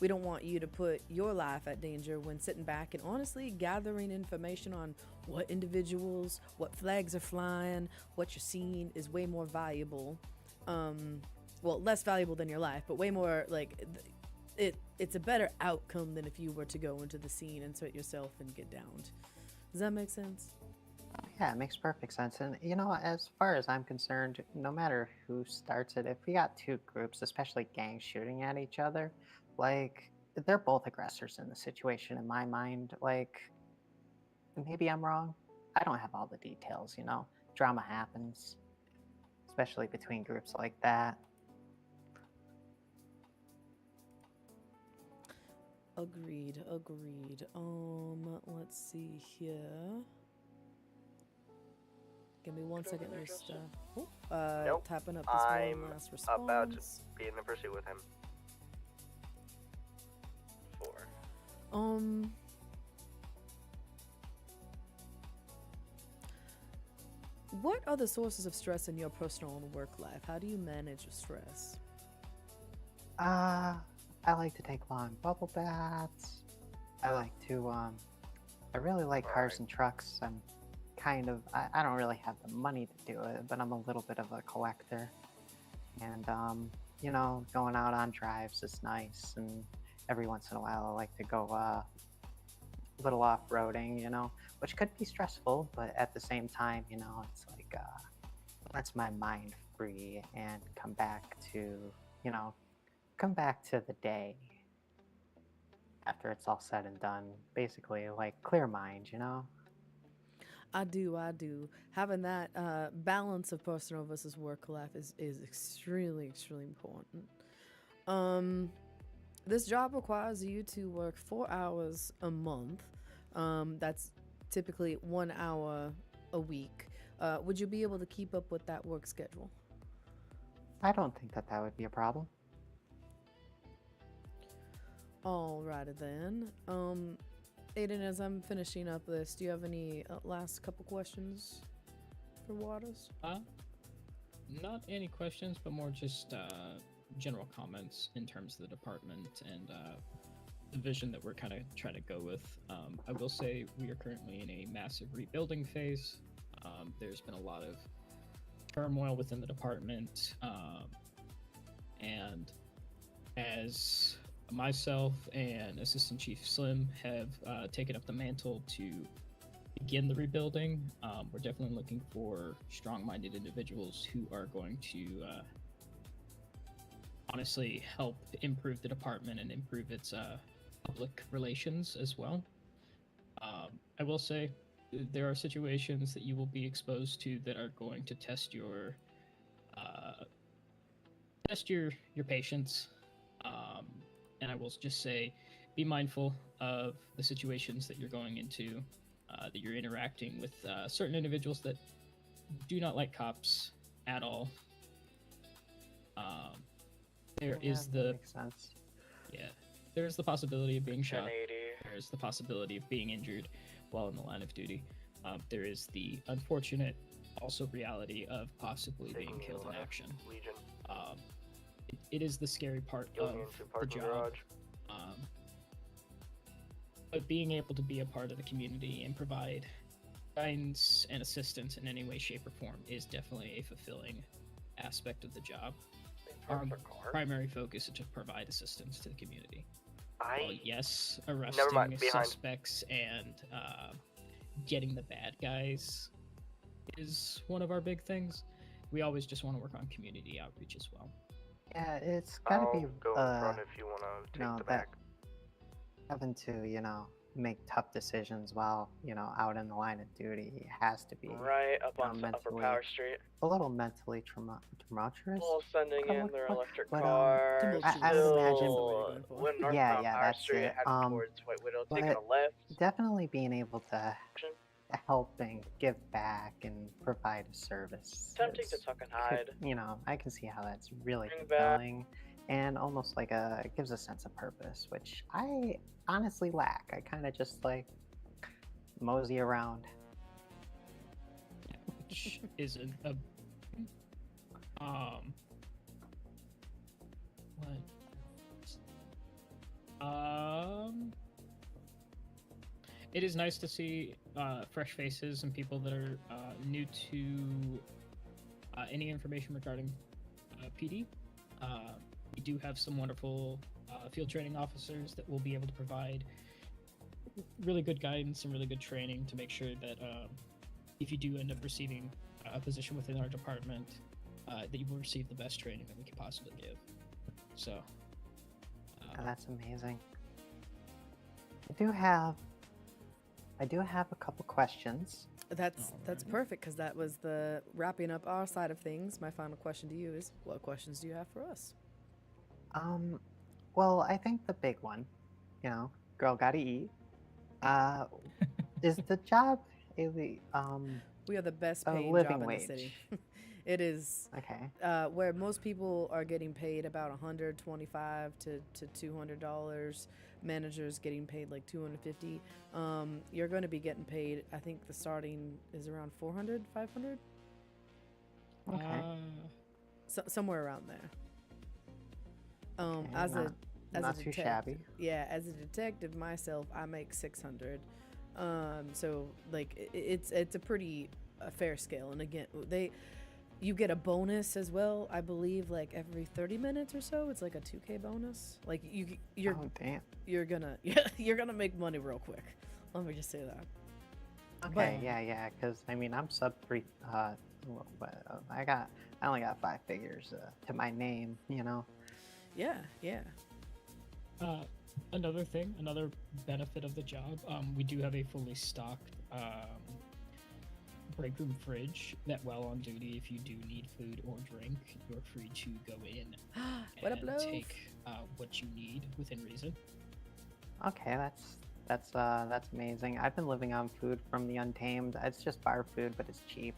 we don't want you to put your life at danger when sitting back and honestly gathering information on what individuals, what flags are flying, what you're seeing is way more valuable. Well, less valuable than your life, but way more like it's a better outcome than if you were to go into the scene, insert yourself, and get downed. Does that make sense? Yeah, it makes perfect sense. And you know, as far as I'm concerned, no matter who starts it, if we got two groups, especially gangs shooting at each other, like they're both aggressors in the situation in my mind. Like maybe I'm wrong. I don't have all the details, you know. Drama happens, especially between groups like that. Agreed. Let's see here. Give me 1 second, just Nope. tapping up this I'm one last response. about to be in the pursuit with him. 4. What are the sources of stress in your personal and work life? How do you manage stress? I like to take long bubble baths. I like to I really like cars and trucks. I'm kind of I don't really have the money to do it, but I'm a little bit of a collector. And you know, going out on drives is nice, and every once in a while I like to go a little off-roading, you know, which could be stressful, but at the same time, you know, it's like lets my mind free and come back to, you know, the day after it's all said and done. Basically, like clear mind, you know? I do. Having that balance of personal versus work life is extremely important. This job requires you to work 4 hours a month. That's typically 1 hour a week. Would you be able to keep up with that work schedule? I don't think that would be a problem. Alrighty then. Aiden, as I'm finishing up this, do you have any last couple questions for Waters? Not any questions, but more just general comments in terms of the department and the vision that we're kind of trying to go with. I will say we are currently in a massive rebuilding phase. There's been a lot of turmoil within the department, and as myself and Assistant Chief Slim have taken up the mantle to begin the rebuilding, we're definitely looking for strong-minded individuals who are going to honestly help improve the department and improve its public relations as well. I will say there are situations that you will be exposed to that are going to test your patience, and I will just say be mindful of the situations that you're going into, that you're interacting with certain individuals that do not like cops at all. There is that the makes sense. Yeah, there's the possibility of being shot. 1080. There's the possibility of being injured while in the line of duty. There is the unfortunate also reality of possibly being killed in action. Legion. It is the scary part Going of into the parking job. garage. But being able to be a part of the community and provide guidance and assistance in any way, shape, or form is definitely a fulfilling aspect of the job. Our primary focus is to provide assistance to the community. Well, yes, arresting behind. suspects and getting the bad guys is one of our big things. We always just want to work on community outreach as well. Yeah, it's gotta be Go in front if you want to take the back. Having to, make tough decisions while, out in the line of duty has to be Right up on Upper mentally, Power Street. a little mentally tumultuous. People sending in their electric but, cars. I would imagine. When northbound Power that's Street it. heading towards White Widow, taking But a left. definitely being able to help and give back and provide a service. Tempting to tuck and hide. I can see how that's really Bring back. fulfilling and almost like it gives a sense of purpose, which I honestly lack. I kind of just mosey around. Which isn't a it is nice to see fresh faces and people that are new to any information regarding PD. We do have some wonderful field training officers that will be able to provide really good guidance and really good training to make sure that if you do end up receiving a position within our department, that you will receive the best training that we could possibly give. So That's amazing. I do have a couple questions. That's perfect, because that was the wrapping up our side of things. My final question to you is, what questions do you have for us? Well, I think the big one, girl gotta eat. Is the job we are the best paying living job wage? in the city. It is. Okay. Where most people are getting paid about $125 to $200. Managers getting paid like $250. You're going to be getting paid. I think the starting is around $400, $500. Okay. Somewhere around there. Okay, As not a too detective, shabby. yeah, as a detective myself, I make $600. So like it's a pretty fair scale. And again, you get a bonus as well. I believe like every 30 minutes or so, it's like a 2K bonus. Like you're Oh damn. you're gonna make money real quick. Let me just say that. Okay. Yeah. Because I'm sub 3. I only got 5 figures to my name. Yeah. Another benefit of the job, we do have a fully stocked break room fridge that, while on duty, if you do need food or drink, you're free to go in What up, and love? take what you need within reason. Okay, that's amazing. I've been living on food from the Untamed. It's just bar food, but it's cheap.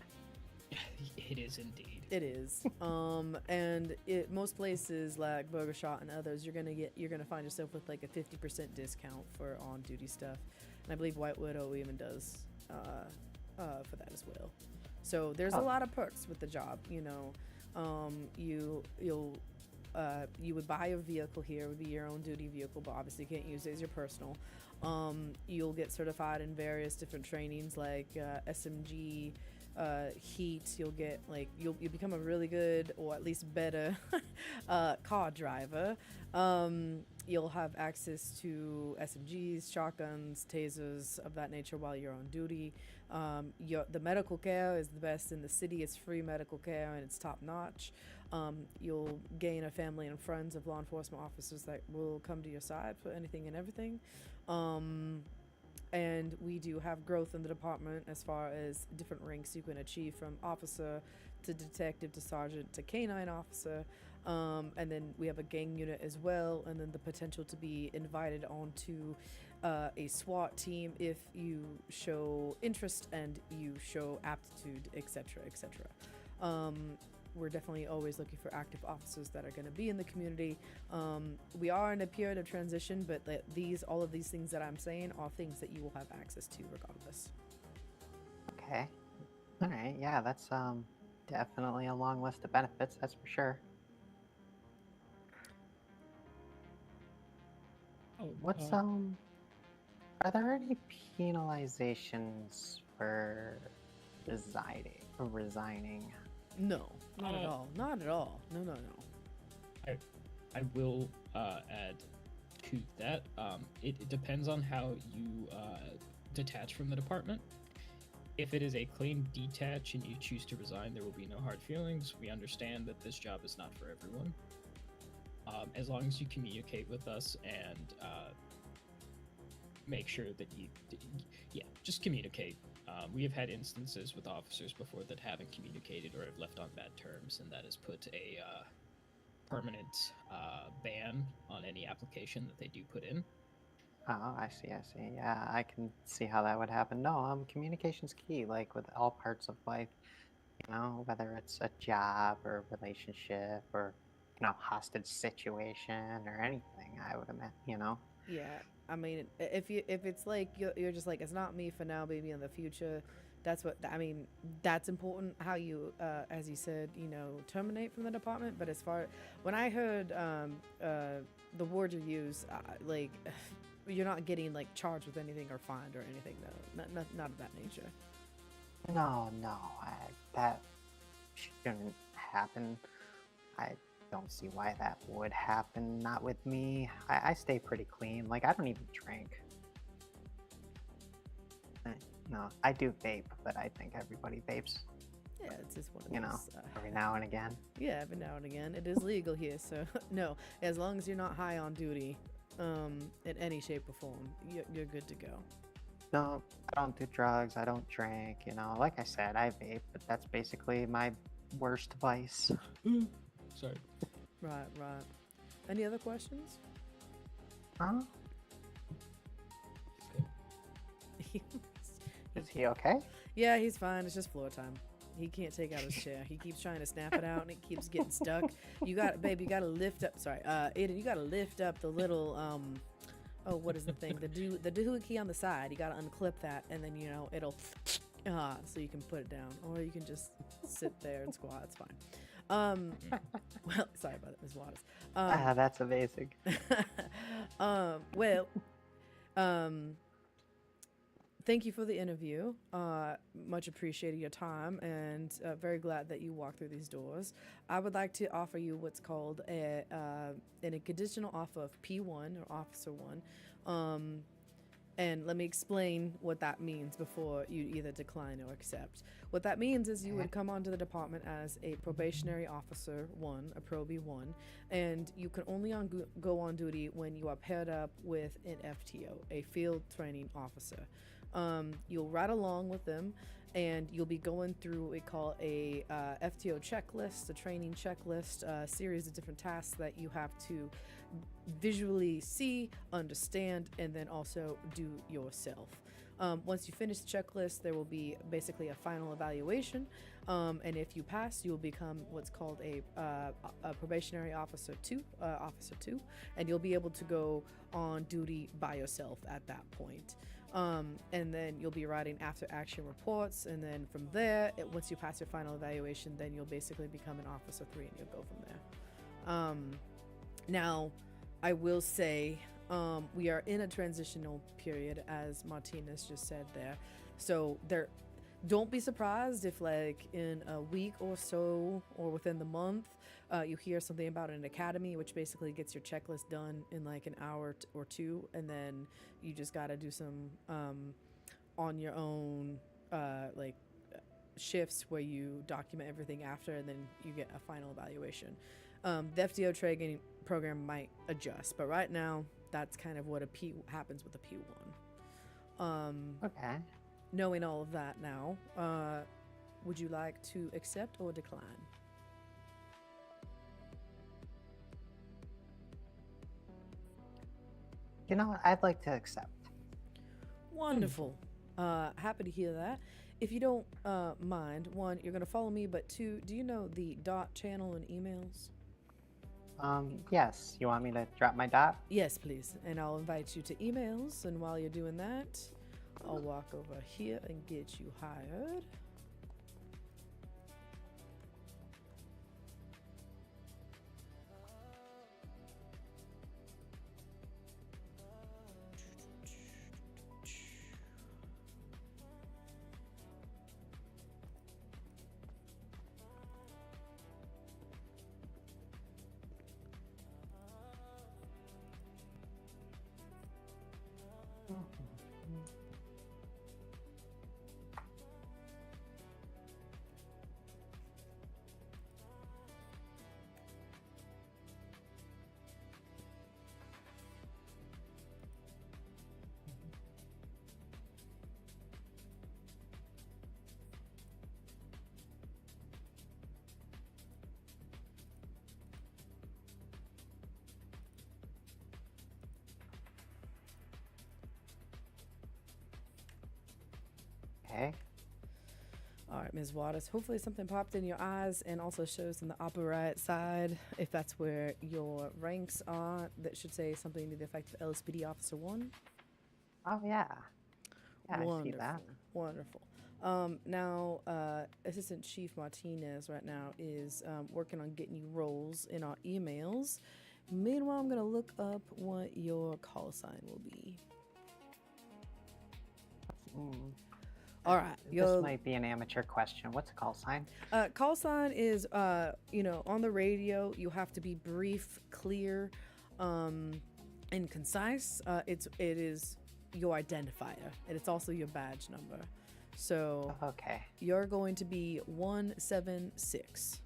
It is indeed. It is. And most places like Burger Shot and others, you're gonna find yourself with like a 50% discount for on-duty stuff, and I believe White Widow even does for that as well. So there's a lot of perks with the job. You would buy a vehicle here. It would be your own duty vehicle, but obviously you can't use it as your personal. You'll get certified in various different trainings like SMG, heat. You'll get like you'll become a really good or at least better car driver. You'll have access to SMGs, shotguns, tasers of that nature while you're on duty. The medical care is the best in the city. It's free medical care and it's top notch. You'll gain a family and friends of law enforcement officers that will come to your side for anything and everything. And we do have growth in the department as far as different ranks you can achieve from officer to detective to sergeant to canine officer. And then we have a gang unit as well, and then the potential to be invited onto a SWAT team if you show interest and you show aptitude, etc., etc. We're definitely always looking for active officers that are going to be in the community. We are in a period of transition, but all of these things that I'm saying are things that you will have access to regardless. Okay. All right. Yeah, that's definitely a long list of benefits. That's for sure. What's Are there any penalizations for resigning? No, not at all. Not at all. No. I will add to that. It depends on how you detach from the department. If it is a clean detach and you choose to resign, there will be no hard feelings. We understand that this job is not for everyone. As long as you communicate with us and make sure that just communicate. We have had instances with officers before that haven't communicated or have left on bad terms, and that has put a permanent ban on any application that they do put in. Oh, I see. Yeah, I can see how that would happen. No, communication's key, like with all parts of life, whether it's a job or relationship or, hostage situation or anything, I would imagine, Yeah, I mean, if it's like you're just like, it's not me for now, maybe in the future. That's that's important. How you, as you said, terminate from the department. But as far when I heard the word you use, like, you're not getting like charged with anything or fined or anything, though. Not of that nature. No, that shouldn't happen. I don't see why that would happen. Not with me. I stay pretty clean. Like, I don't even drink. No, I do vape, but I think everybody vapes. Yeah, it's just one of those. Every now and again. Yeah, every now and again. It is legal here, so no. As long as you're not high on duty, in any shape or form, you're good to go. No, I don't do drugs. I don't drink. Like I said, I vape, but that's basically my worst vice. Sorry. Right. Any other questions? Huh? Is he okay? Yeah, he's fine. It's just floor time. He can't take out his chair. He keeps trying to snap it out and it keeps getting stuck. You gotta lift up. Sorry, Aiden, you gotta lift up the little oh, what is the thing? The doohickey on the side. You gotta unclip that, and then it'll so you can put it down, or you can just sit there and squat. It's fine. Well, sorry about it, Ms. Waters. That's amazing. Thank you for the interview. Much appreciated your time, and very glad that you walked through these doors. I would like to offer you what's called a conditional offer of P1 or Officer 1. And let me explain what that means before you either decline or accept. What that means is you would come onto the department as a probationary officer 1, a probie 1, and you can only go on duty when you are paired up with an FTO, a field training officer. You'll ride along with them, and you'll be going through what we call a FTO checklist, a training checklist, a series of different tasks that you have to visually see, understand, and then also do yourself. Once you finish the checklist, there will be basically a final evaluation, and if you pass, you will become what's called a probationary officer 2, and you'll be able to go on duty by yourself at that point. And then you'll be writing after action reports, and then from there, once you pass your final evaluation, then you'll basically become an officer 3, and you'll go from there. Now, I will say, we are in a transitional period, as Martinez just said there. So don't be surprised if, like, in a week or so, or within the month, you hear something about an academy, which basically gets your checklist done in like an hour or two, and then you just gotta do some on your own shifts where you document everything after, and then you get a final evaluation. The FDO training program might adjust, but right now that's kind of what happens with a P1. Okay. Knowing all of that now, would you like to accept or decline? You know what? I'd like to accept. Wonderful. Happy to hear that. If you don't mind, one, you're gonna follow me, but two, do you know the dot channel and emails? Yes. You want me to drop my dot? Yes, please. And I'll invite you to emails, and while you're doing that, I'll walk over here and get you hired. Okay. All right, Ms. Waters. Hopefully something popped in your eyes and also shows in the upper right side, if that's where your ranks are, that should say something to the effect of LSPD Officer 1. Oh, yeah. Yeah, Wonderful. I see that. Wonderful. Now, Assistant Chief Martinez right now is working on getting you roles in our emails. Meanwhile, I'm going to look up what your call sign will be. All right. This might be an amateur question. What's a call sign? Call sign is, on the radio, you have to be brief, clear, and concise. It is your identifier, and it's also your badge number. So okay, you're going to be 176.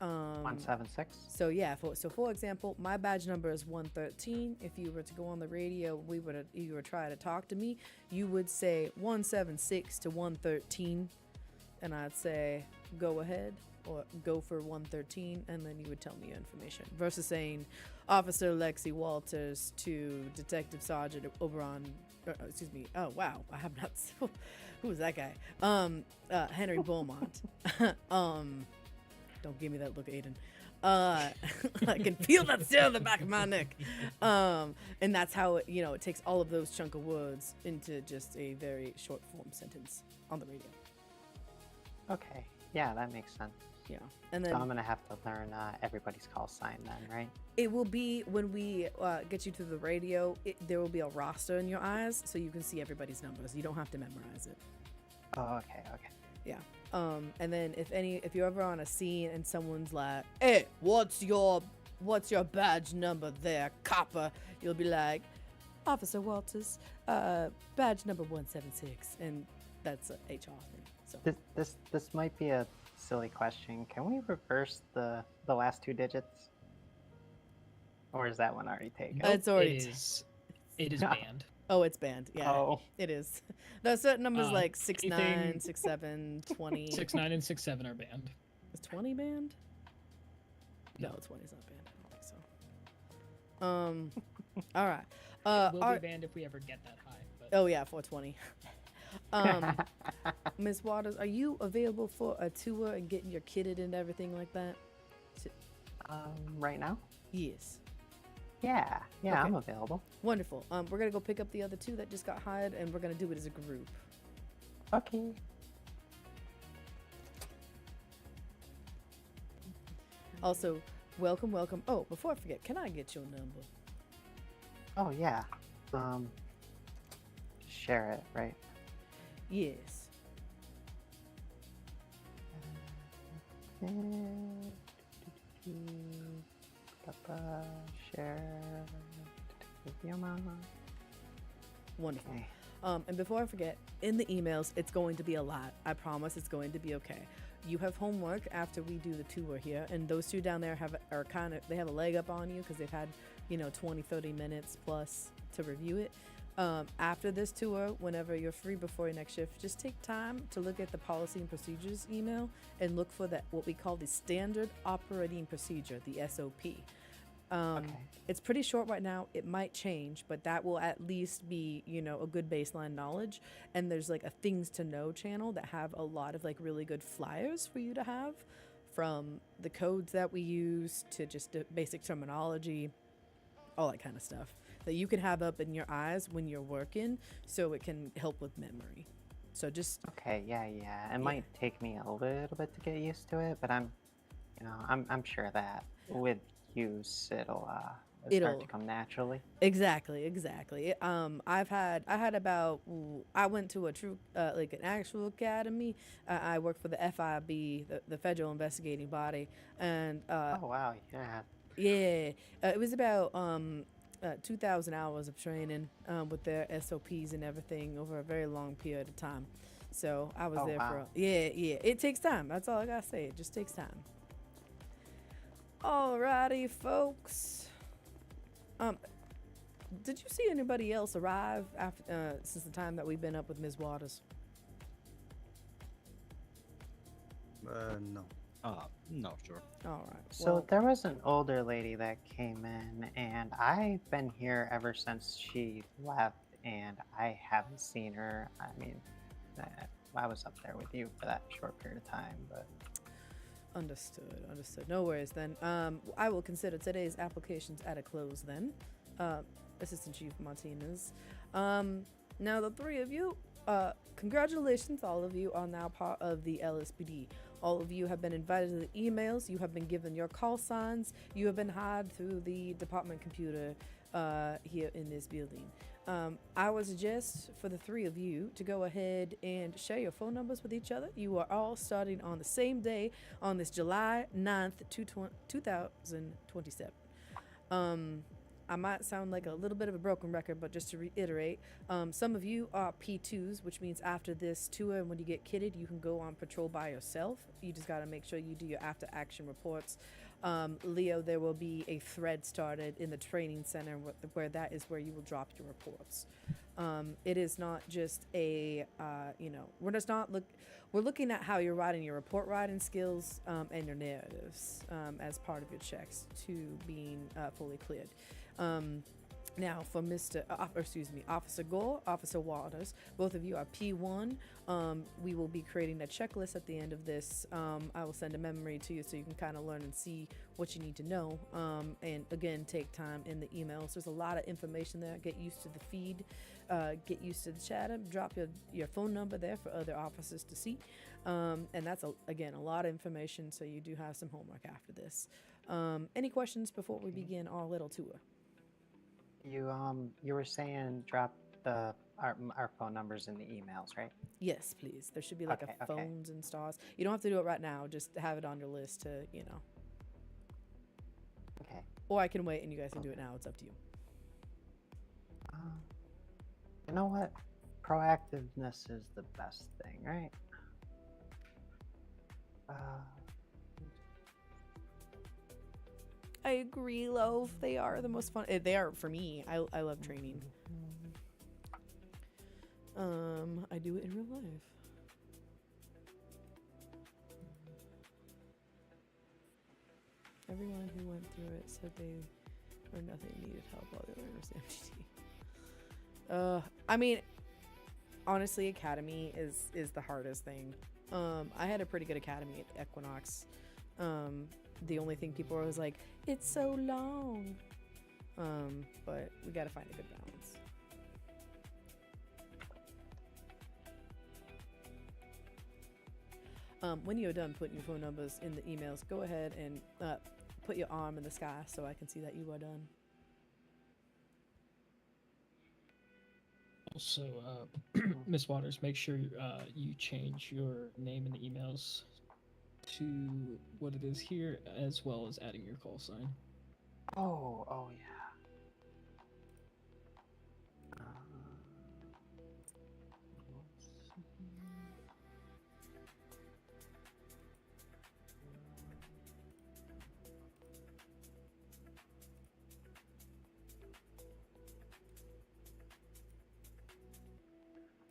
176. So yeah, for example, my badge number is 113. If you were to go on the radio, you were try to talk to me, you would say 176 to 113, and I'd say go ahead or go for 113, and then you would tell me your information. Versus saying Officer Lexi Walters to Detective Sergeant Oberon. Excuse me. Oh wow, I have not. Who was that guy? Henry Beaumont. Don't give me that look, Aiden. I can feel that still in the back of my neck. And that's how it takes all of those chunk of words into just a very short form sentence on the radio. Okay. Yeah, that makes sense. Yeah. And then so I'm gonna have to learn everybody's call sign then, right? It will be when we get you to the radio. There will be a roster in your eyes, so you can see everybody's numbers. You don't have to memorize it. Oh, okay. Okay. Yeah. And then if you're ever on a scene and someone's like, "Hey, what's your badge number there, copper?" You'll be like, "Officer Walters, badge number 176," and that's a HR thing. So This might be a silly question. Can we reverse the last two digits? Or is that one already taken? It's already It is banned. Oh, it's banned. Yeah, Oh. it is. There's certain numbers like 69, 67, 20. 69 and 67 are banned. Is 20 banned? No, 20 is not banned. I don't think so. All right. It will be banned if we ever get that high. But... Oh yeah, 420. Ms. Waters, are you available for a tour and getting your kitted and everything like that? Right now? Yes. Yeah, Okay. I'm available. Wonderful. We're gonna go pick up the other two that just got hired, and we're gonna do it as a group. Okay. Also, welcome. Oh, before I forget, can I get your number? Oh yeah. Share it, right? Yes. Share. Beaumont. Wonderful. Okay. And before I forget, in the emails, it's going to be a lot. I promise it's going to be okay. You have homework after we do the tour here, and those two down there they have a leg up on you because they've had 20, 30 minutes plus to review it. After this tour, whenever you're free before your next shift, just take time to look at the policy and procedures email and look for what we call the standard operating procedure, the SOP. It's pretty short right now. It might change, but that will at least be, a good baseline knowledge. And there's like a things to know channel that have a lot of like really good flyers for you to have, from the codes that we use to just the basic terminology, all that kind of stuff that you can have up in your eyes when you're working, so it can help with memory. So just Okay, yeah. It might take me a little bit to get used to it, but I'm sure that with use it'll start to come naturally. Exactly. I went to a true like an actual academy. I worked for the FIB, the Federal Investigating Body, and Oh wow, yeah. it was about 2,000 hours of training with their SOPs and everything over a very long period of time. So I was there for it takes time. That's all I gotta say. It just takes time. Alrighty, folks. Did you see anybody else arrive after since the time that we've been up with Ms. Waters? No. No, sure. All right. So there was an older lady that came in, and I've been here ever since she left, and I haven't seen her. I mean, I was up there with you for that short period of time, but. Understood. No worries then. I will consider today's applications at a close then. Assistant Chief Martinez. Now the three of you, congratulations, all of you are now part of the LSPD. All of you have been invited to the emails. You have been given your call signs. You have been hired through the department computer here in this building. I would suggest for the three of you to go ahead and share your phone numbers with each other. You are all starting on the same day on this July 9th, 2027. I might sound like a little bit of a broken record, but just to reiterate, some of you are P2s, which means after this tour and when you get kitted, you can go on patrol by yourself. You just got to make sure you do your after action reports. Leo, there will be a thread started in the training center where that is where you will drop your reports. It is not just a, we're looking at how you're writing your report writing skills and your narratives as part of your checks to being fully cleared. Now, for Officer Gore, Officer Waters, both of you are P1. We will be creating a checklist at the end of this. I will send a memory to you so you can kind of learn and see what you need to know. And again, take time in the emails. There's a lot of information there. Get used to the feed. Get used to the chat. Drop your phone number there for other officers to see. And that's, again, a lot of information, so you do have some homework after this. Any questions before we begin our little tour? You were saying drop our phone numbers in the emails, right? Yes, please. There should be like a phones and stars. You don't have to do it right now. Just have it on your list to, Okay. Or I can wait and you guys can do it now. It's up to you. You know what? Proactiveness is the best thing, right? I agree, Loaf. They are the most fun. They are for me. I love training. I do it in real life. Everyone who went through it said they or nothing needed help while they were MGT. I mean, honestly, academy is the hardest thing. I had a pretty good academy at Equinox. The only thing people were always like, it's so long. But we gotta find a good balance. When you're done putting your phone numbers in the emails, go ahead and put your arm in the sky so I can see that you are done. Also, Miss Waters, make sure you change your name in the emails to what it is here, as well as adding your call sign. Oh yeah.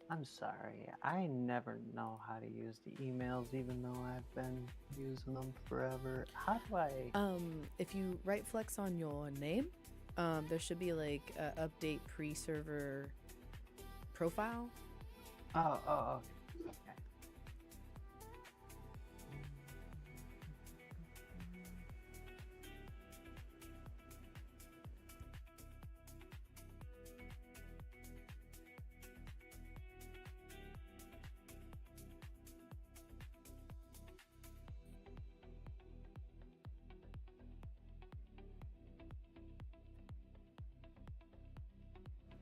I'm sorry, I never know how to use the emails even though I've been using them forever. How do I... If you right flex on your name, there should be like a update pre-server profile. Oh, okay.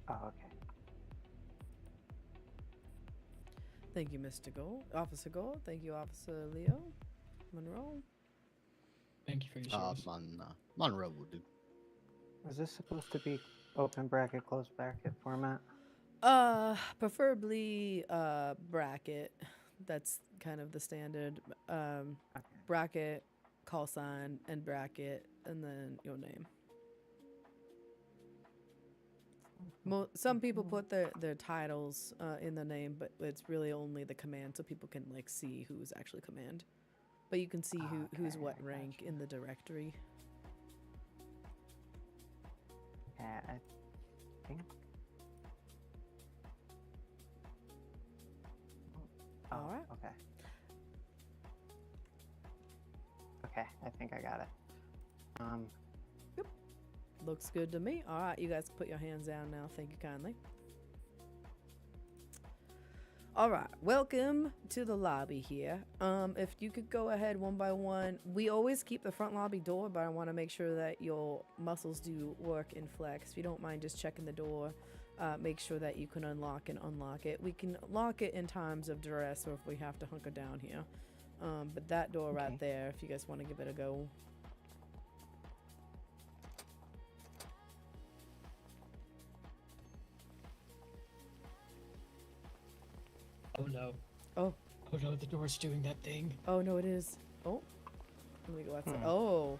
Oh, okay. Thank you, Mr. Gold. Officer Gold. Thank you, Officer Leo. Monroe. Thank you for your service. Monroe will do. Is this supposed to be open bracket, close bracket format? Preferably bracket. That's kind of the standard. Bracket, call sign, and bracket, and then your name. Some people put their titles in the name, but it's really only the command, so people can like see who's actually command. But you can see who's what rank in the directory. Yeah, I think. Oh, All right. Okay. Okay, I think I got it. Looks good to me. All right, you guys can put your hands down now. Thank you kindly. All right, welcome to the lobby here. If you could go ahead one by one. We always keep the front lobby door, but I want to make sure that your muscles do work and flex. If you don't mind just checking the door, make sure that you can unlock and unlock it. We can lock it in times of duress or if we have to hunker down here. But that door right there, if you guys want to give it a go. Oh no. Oh. Oh no, the door's doing that thing. Oh no, it is. Oh. Let me go outside. Oh.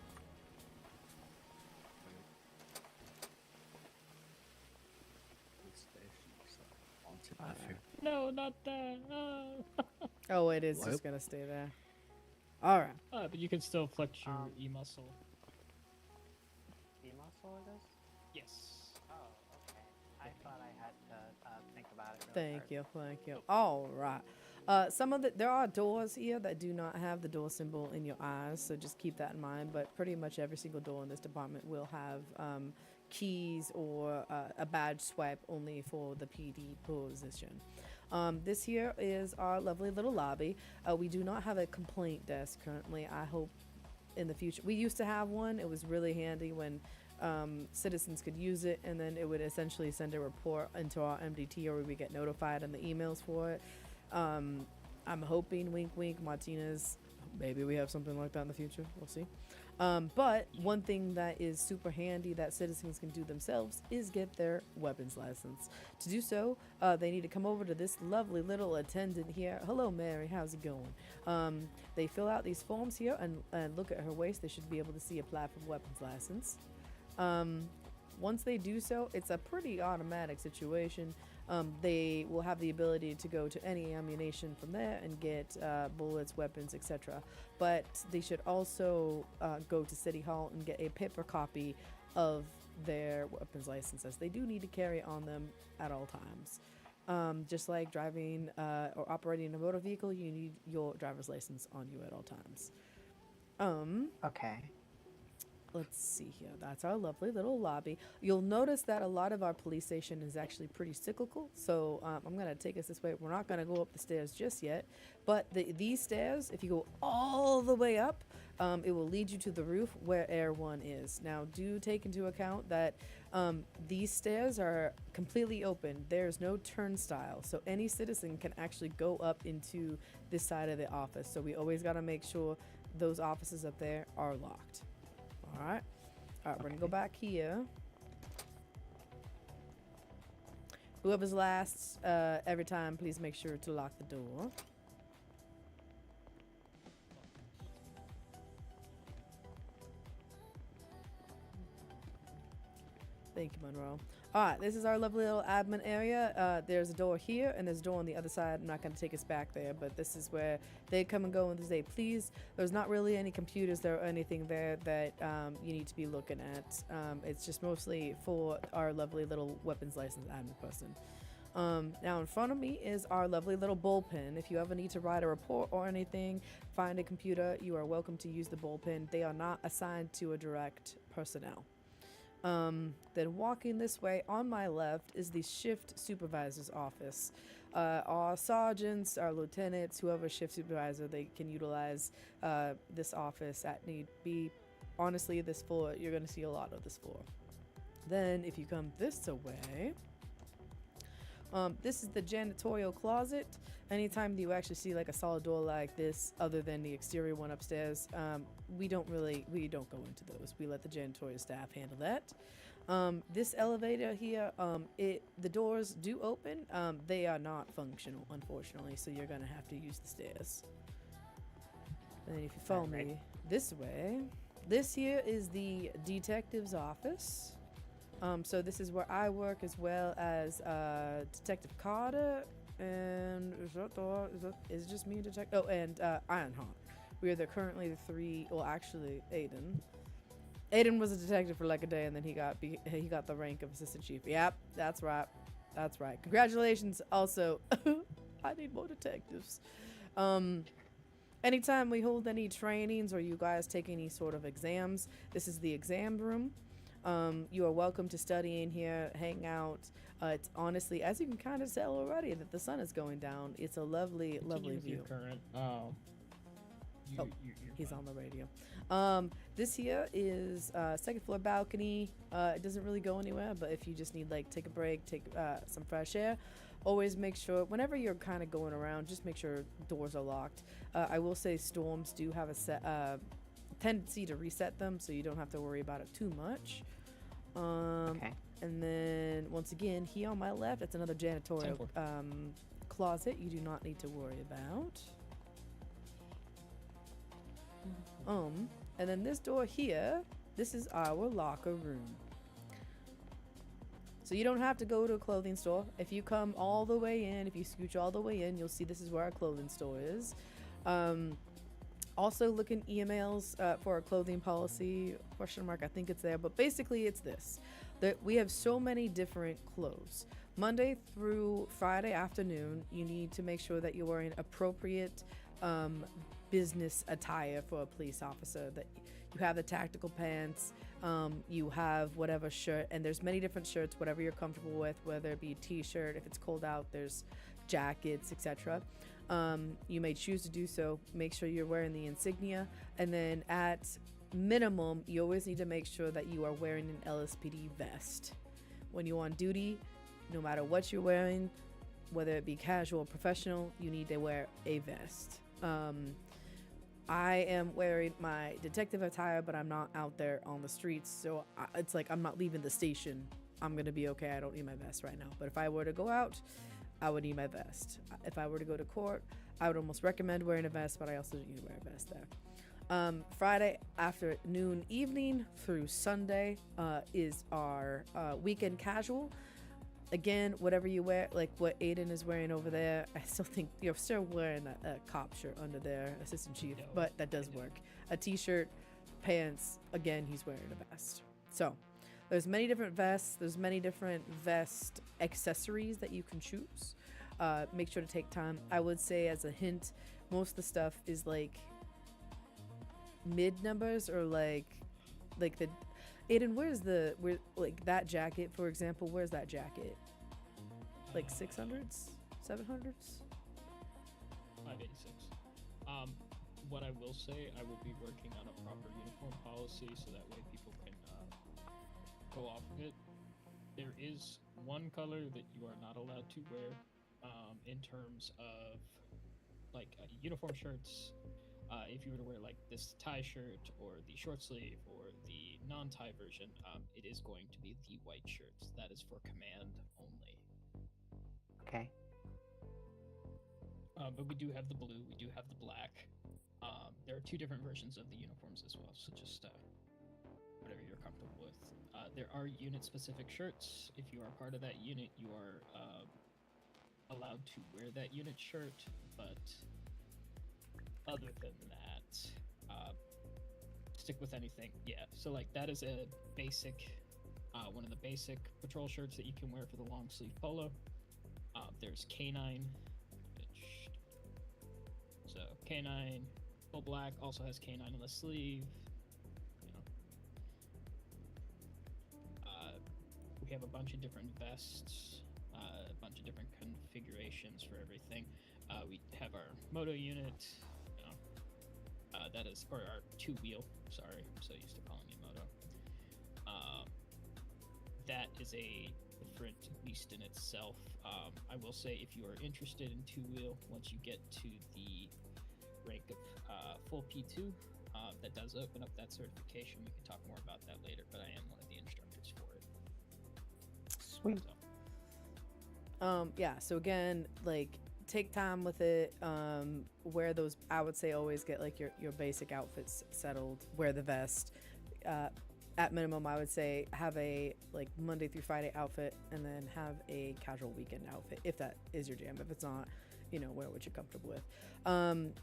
No, not that. Oh. Oh, it is just gonna stay there. All right. But you can still flex your e-muscle. E-muscle it is? Yes. Oh, okay. I thought I had to think about it. Thank you. All right. There are doors here that do not have the door symbol in your eyes, so just keep that in mind. But pretty much every single door in this department will have keys or a badge swipe only for the PD position. This here is our lovely little lobby. We do not have a complaint desk currently. I hope in the future. We used to have one. It was really handy when citizens could use it, and then it would essentially send a report into our MDT, or we would get notified in the emails for it. I'm hoping, wink wink, Martinez, maybe we have something like that in the future. We'll see. But one thing that is super handy that citizens can do themselves is get their weapons license. To do so, they need to come over to this lovely little attendant here. Hello, Mary. How's it going? They fill out these forms here and look at her waist. They should be able to see apply for weapons license. Once they do so, it's a pretty automatic situation. They will have the ability to go to any ammunition from there and get bullets, weapons, etc. But they should also go to City Hall and get a paper copy of their weapons licenses. They do need to carry on them at all times. Just like driving or operating a motor vehicle, you need your driver's license on you at all times. Okay. Let's see here. That's our lovely little lobby. You'll notice that a lot of our police station is actually pretty cyclical. So I'm going to take us this way. We're not going to go up the stairs just yet. But these stairs, if you go all the way up, it will lead you to the roof where Air 1 is. Now, do take into account that these stairs are completely open. There's no turnstile, so any citizen can actually go up into this side of the office. So we always got to make sure those offices up there are locked. All right. All right, we're going to go back here. Whoever's last, every time, please make sure to lock the door. Thank you, Monroe. All right, this is our lovely little admin area. There's a door here, and there's a door on the other side. I'm not going to take us back there, but this is where they come and go as they please. There's not really any computers there or anything there that you need to be looking at. It's just mostly for our lovely little weapons license admin person. Now in front of me is our lovely little bullpen. If you ever need to write a report or anything, find a computer, you are welcome to use the bullpen. They are not assigned to a direct personnel. Then walking this way on my left is the shift supervisor's office. Our sergeants, our lieutenants, whoever shift supervisor, they can utilize this office at need be. Honestly, this floor, you're going to see a lot of this floor. Then if you come this way, this is the janitorial closet. Anytime you actually see like a solid door like this, other than the exterior one upstairs, we don't go into those. We let the janitorial staff handle that. This elevator here, the doors do open. They are not functional, unfortunately, so you're gonna have to use the stairs. And then if you follow me this way, this here is the detective's office. So this is where I work, as well as Detective Carter, and is it just me and Detective? Oh, and Ironheart. We are currently the three. Well, actually, Aiden. Aiden was a detective for like a day, and then he got the rank of assistant chief. Yep, that's right. That's right. Congratulations. Also, I need more detectives. Anytime we hold any trainings or you guys take any sort of exams, this is the exam room. You are welcome to study in here, hang out. It's honestly, as you can kind of tell already, that the sun is going down. It's a lovely, lovely view. Current. He's on the radio. This here is second floor balcony. It doesn't really go anywhere, but if you just need like take a break, take some fresh air, always make sure whenever you're kind of going around, just make sure doors are locked. I will say storms do have a tendency to reset them, so you don't have to worry about it too much. Okay. And then once again, here on my left, it's another janitorial closet. You do not need to worry about. And then this door here, this is our locker room. So you don't have to go to a clothing store. If you come all the way in, if you scooch all the way in, you'll see this is where our clothing store is. Also look in emails for our clothing policy, question mark, I think it's there, but basically it's this. That we have so many different clothes. Monday through Friday afternoon, you need to make sure that you're wearing appropriate business attire for a police officer. That you have the tactical pants, you have whatever shirt, and there's many different shirts, whatever you're comfortable with, whether it be a t-shirt, if it's cold out, there's jackets, etc. You may choose to do so. Make sure you're wearing the insignia, and then at minimum, you always need to make sure that you are wearing an LSPD vest. When you're on duty, no matter what you're wearing, whether it be casual or professional, you need to wear a vest. I am wearing my detective attire, but I'm not out there on the streets, so it's like I'm not leaving the station. I'm gonna be okay. I don't need my vest right now, but if I were to go out, I would need my vest. If I were to go to court, I would almost recommend wearing a vest, but I also need to wear a vest there. Friday afternoon, evening through Sunday is our weekend casual. Again, whatever you wear, like what Aiden is wearing over there, I still think you're still wearing a cop shirt under there, assistant chief, but that does work. A t-shirt, pants, again, he's wearing a vest. So there's many different vests, there's many different vest accessories that you can choose. Make sure to take time. I would say as a hint, most of the stuff is like mid numbers or like the Aiden, where like that jacket, for example, where's that jacket? Like 600s? 700s? 586. what I will say, I will be working on a proper uniform policy so that way people can go off of it. There is one color that you are not allowed to wear in terms of like uniform shirts. If you were to wear like this tie shirt or the short sleeve or the non-tie version, it is going to be the white shirts. That is for command only. Okay. But we do have the blue, we do have the black. There are two different versions of the uniforms as well, so just whatever you're comfortable with. There are unit-specific shirts. If you are part of that unit, you are allowed to wear that unit shirt, but other than that, stick with anything. Yeah, so like that is a basic, one of the basic patrol shirts that you can wear for the long sleeve polo. There's K9, which, so K9 full black, also has K9 on the sleeve. You know. We have a bunch of different vests, a bunch of different configurations for everything. We have our moto unit, you know, that is, or our two-wheel, sorry, I'm so used to calling it moto. That is a different beast in itself. I will say, if you are interested in two-wheel, once you get to the rank of full P2, that does open up that certification. We can talk more about that later, but I am one of the instructors for it. Sweet. Yeah, so again, like, take time with it. Wear those, I would say, always get like your basic outfits settled. Wear the vest. At minimum, I would say have a like Monday through Friday outfit, and then have a casual weekend outfit if that is your jam. If it's not, you know, wear what you're comfortable with.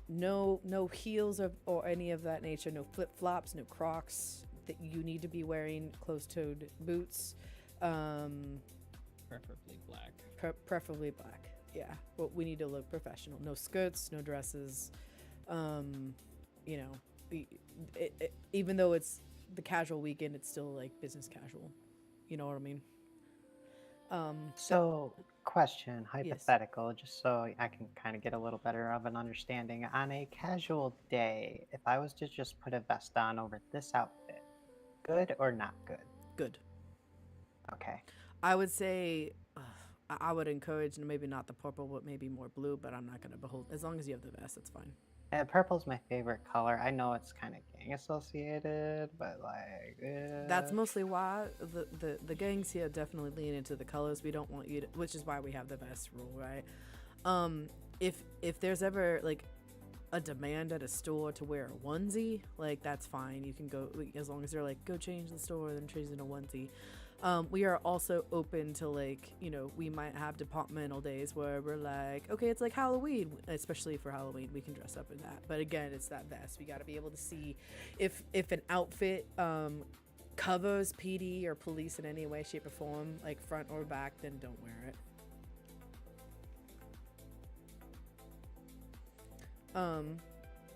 No heels or any of that nature. No flip flops. No Crocs. That you need to be wearing closed-toed boots. Preferably black. Preferably black. Yeah, but we need to look professional. No skirts, no dresses. You know, even though it's the casual weekend, it's still like business casual. You know what I mean? So, question, hypothetical, just so I can kind of get a little better of an understanding. On a casual day, if I was to just put a vest on over this outfit, good or not good? Good. Okay. I would say I would encourage, maybe not the purple, but maybe more blue, but I'm not going to behold. As long as you have the vest, that's fine. And purple's my favorite color. I know it's kind of gang associated, but like... That's mostly why the gangs here definitely lean into the colors. We don't want you to, which is why we have the vest rule, right? If there's ever like a demand at a store to wear a onesie, like that's fine. You can go, as long as they're like, go change the store, then change in a onesie. We are also open to, like, you know, we might have departmental days where we're like, okay, it's like Halloween, especially for Halloween, we can dress up in that. But again, it's that vest. We got to be able to see if an outfit covers PD or police in any way, shape, or form, like front or back, then don't wear it.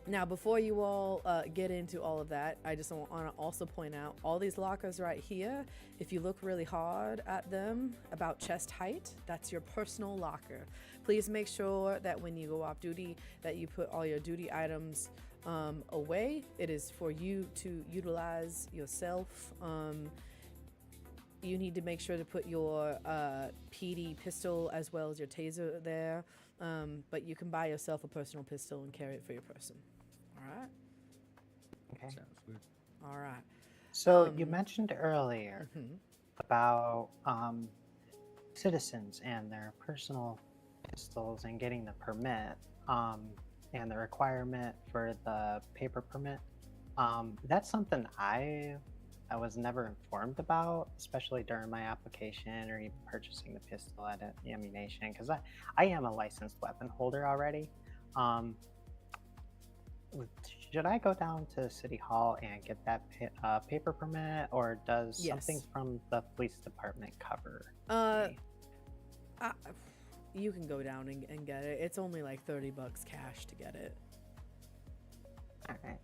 Now, before you all get into all of that, I just want to also point out all these lockers right here. If you look really hard at them, about chest height, that's your personal locker. Please make sure that when you go off duty, that you put all your duty items away. It is for you to utilize yourself. You need to make sure to put your PD pistol as well as your taser there. But you can buy yourself a personal pistol and carry it for your person. All right. Okay. Sounds good. All right. So you mentioned earlier about citizens and their personal pistols and getting the permit, and the requirement for the paper permit. That's something I was never informed about, especially during my application or even purchasing the pistol at ammunition, because I am a licensed weapon holder already. Should I go down to City Hall and get that paper permit, or does something from the police department cover me? You can go down and get it. It's only like $30 cash to get it. All right.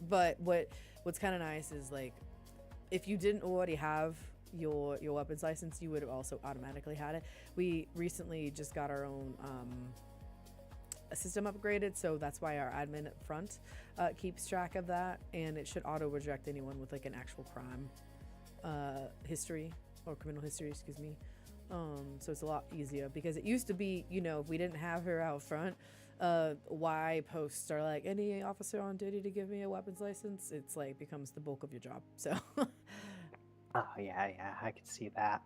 But what's kind of nice is, like, if you didn't already have your weapons license, you would have also automatically had it. We recently just got our own a system upgraded, so that's why our admin up front keeps track of that, and it should auto reject anyone with like an actual crime history or criminal history, excuse me. So it's a lot easier because it used to be, you know, if we didn't have her out front, why posts are like any officer on duty to give me a weapons license. It's like becomes the bulk of your job. So. Oh yeah, I could see that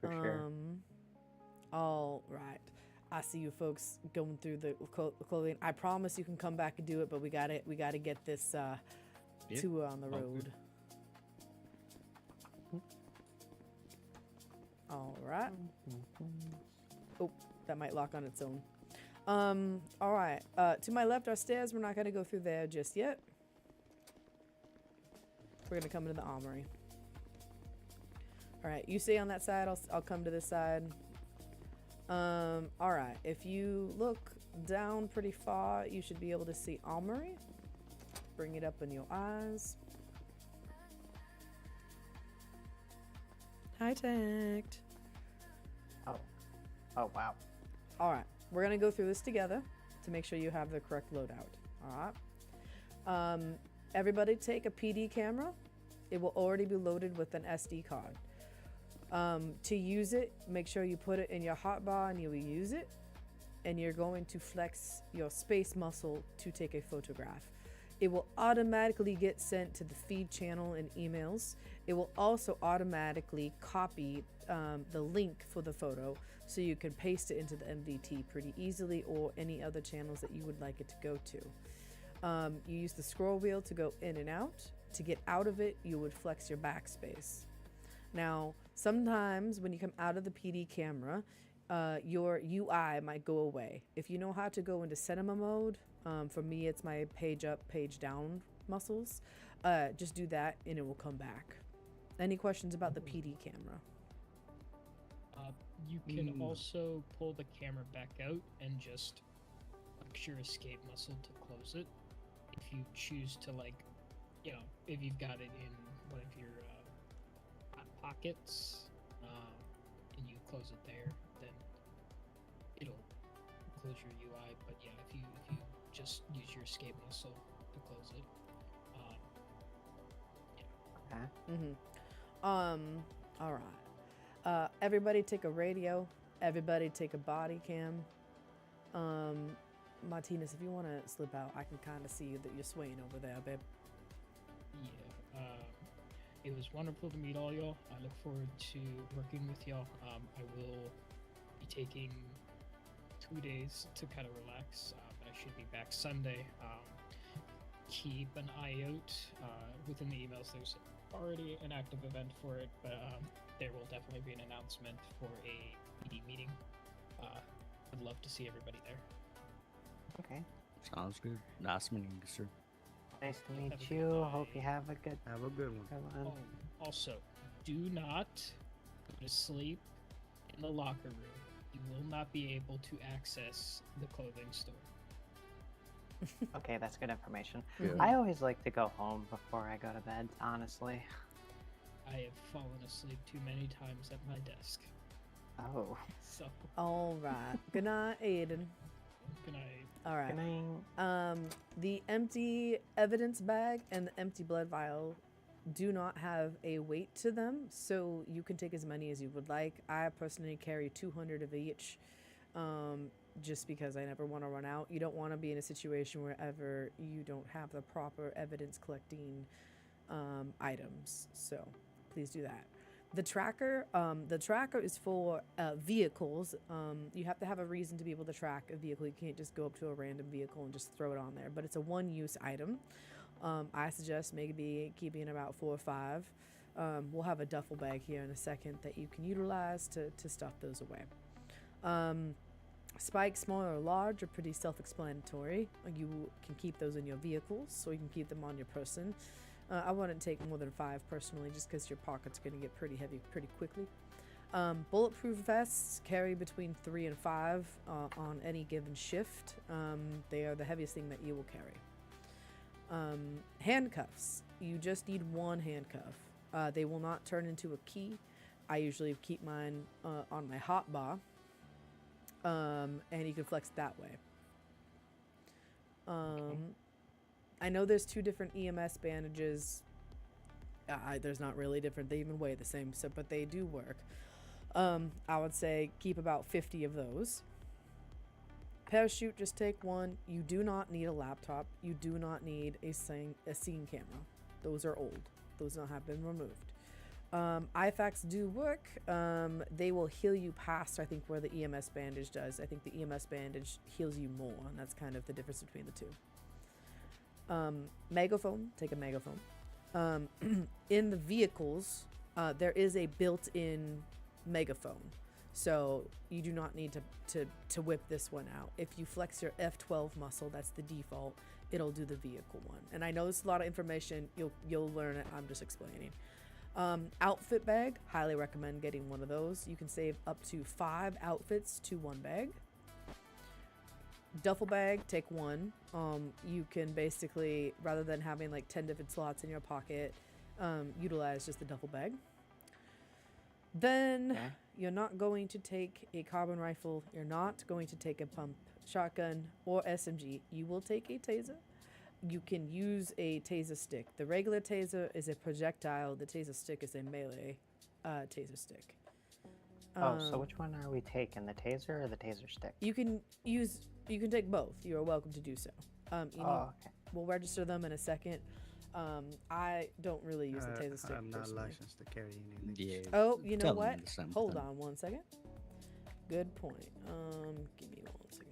for sure. All right. I see you folks going through the clothing. I promise you can come back and do it, but we gotta get this tour on the road. All right. Oh, that might lock on its own. All right. To my left are stairs. We're not gonna go through there just yet. We're gonna come into the armory. All right, you stay on that side. I'll come to this side. All right. If you look down pretty far, you should be able to see armory. Bring it up in your eyes. High-teched. Oh wow. All right, we're gonna go through this together to make sure you have the correct loadout. All right. Everybody take a PD camera. It will already be loaded with an SD card. To use it, make sure you put it in your hotbar and you will use it. And you're going to flex your space muscle to take a photograph. It will automatically get sent to the feed channel in emails. It will also automatically copy the link for the photo so you can paste it into the MVT pretty easily or any other channels that you would like it to go to. You use the scroll wheel to go in and out. To get out of it, you would flex your backspace. Now, sometimes when you come out of the PD camera, your UI might go away. If you know how to go into cinema mode, for me it's my page up, page down muscles, just do that and it will come back. Any questions about the PD camera? You can also pull the camera back out and just flex your escape muscle to close it. If you choose to, like, you know, if you've got it in one of your hot pockets, and you close it there, then it'll close your UI. But yeah, if you just use your escape muscle to close it, All right. Everybody take a radio. Everybody take a body cam. Martinez, if you want to slip out, I can kind of see you that you're swaying over there, babe. Yeah. It was wonderful to meet all y'all. I look forward to working with y'all. I will be taking 2 days to kind of relax. But I should be back Sunday. Keep an eye out. Within the emails, there's already an active event for it, but there will definitely be an announcement for a PD meeting. I'd love to see everybody there. Okay. Sounds good. Nice meeting you, sir. Nice to meet you. Hope you have a good one. Oh, also, do not go to sleep in the locker room. You will not be able to access the clothing store. Okay, that's good information. Yeah. I always like to go home before I go to bed, honestly. I have fallen asleep too many times at my desk. Oh. So. All right. Good night, Aiden. Good night. All right. Good night. The empty evidence bag and the empty blood vial do not have a weight to them, so you can take as many as you would like. I personally carry 200 of each, just because I never want to run out. You don't want to be in a situation wherever you don't have the proper evidence collecting items, so please do that. The tracker is for vehicles. You have to have a reason to be able to track a vehicle. You can't just go up to a random vehicle and just throw it on there, but it's a one-use item. I suggest maybe keeping about 4 or 5. We'll have a duffel bag here in a second that you can utilize to stuff those away. Spikes, small or large, are pretty self-explanatory. You can keep those in your vehicles, or you can keep them on your person. I wouldn't take more than 5 personally, just because your pocket's going to get pretty heavy pretty quickly. Bulletproof vests carry between 3 and 5 on any given shift. They are the heaviest thing that you will carry. Handcuffs. You just need 1 handcuff. They will not turn into a key. I usually keep mine on my hotbar, and you can flex that way. I know there's 2 different EMS bandages. There's not really different. They even weigh the same, so but they do work. I would say keep about 50 of those. Parachute, just take 1. You do not need a laptop. You do not need a scene camera. Those are old. Those have been removed. IFACs do work. They will heal you past, I think, where the EMS bandage does. I think the EMS bandage heals you more, and that's kind of the difference between the 2. Megaphone, take a megaphone. In the vehicles, there is a built-in megaphone, so you do not need to whip this one out. If you flex your F12 muscle, that's the default. It'll do the vehicle one. And I know it's a lot of information. You'll learn it. I'm just explaining. Outfit bag, highly recommend getting one of those. You can save up to 5 outfits to 1 bag. Duffel bag, take 1. You can basically, rather than having like 10 different slots in your pocket, utilize just the duffel bag. Then you're not going to take a carbine rifle. You're not going to take a pump shotgun or SMG. You will take a taser. You can use a taser stick. The regular taser is a projectile. The taser stick is a melee taser stick. So which one are we taking, the taser or the taser stick? You can take both. You are welcome to do so. Okay. We'll register them in a second. I don't really use the taser stick. I'm not personally. licensed to carry anything. Yeah. Oh, you know tell what? them something. Hold on 1 second. Good point. Give me 1 second.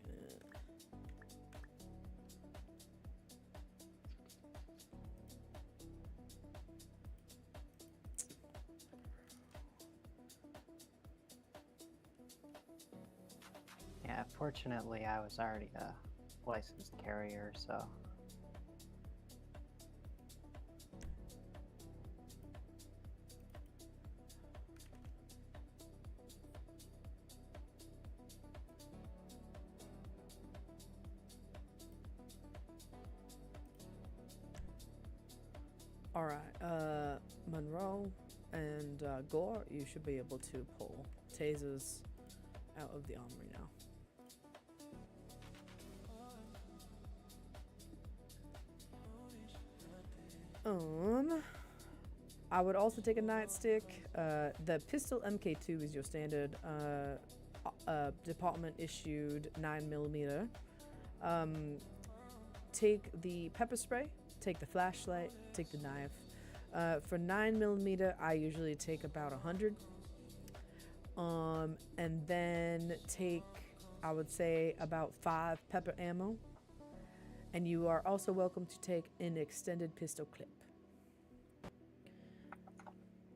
Yeah, fortunately I was already a licensed carrier, so. All right, Monroe and Gore, you should be able to pull tasers out of the armory now. I would also take a nightstick. The pistol MK2 is your standard department issued 9mm. Take the pepper spray, take the flashlight, take the knife. For 9mm, I usually take about 100. And then take, I would say, about 5 pepper ammo. And you are also welcome to take an extended pistol clip.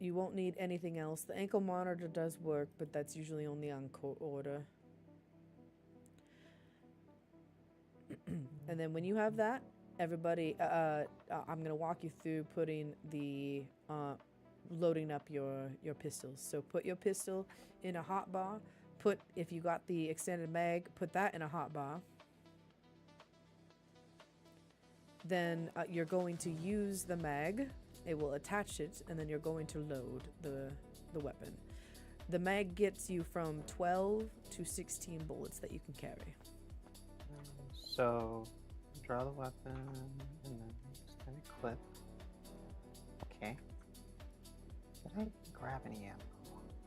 You won't need anything else. The ankle monitor does work, but that's usually only on court order. And then when you have that, everybody, I'm gonna walk you through putting the, loading up your pistols. So put your pistol in a hot bar. If you got the extended mag, put that in a hot bar. Then you're going to use the mag. It will attach it, and then you're going to load the weapon. The mag gets you from 12 to 16 bullets that you can carry. So, draw the weapon, and then extend a clip. Okay. Did I grab any ammo?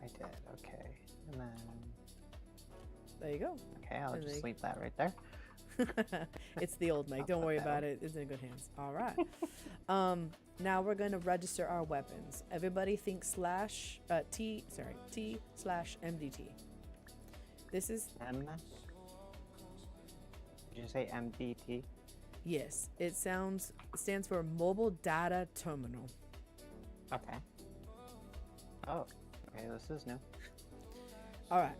I did, okay. And then... There you go. Okay, I'll just leave that right there. It's the old mag. Don't worry about it. It's in good hands. All right. Now we're going to register our weapons. Everybody think T/MDT. This is... Did you say MDT? Yes. It stands for Mobile Data Terminal. Okay. Oh, okay, this is new. All right.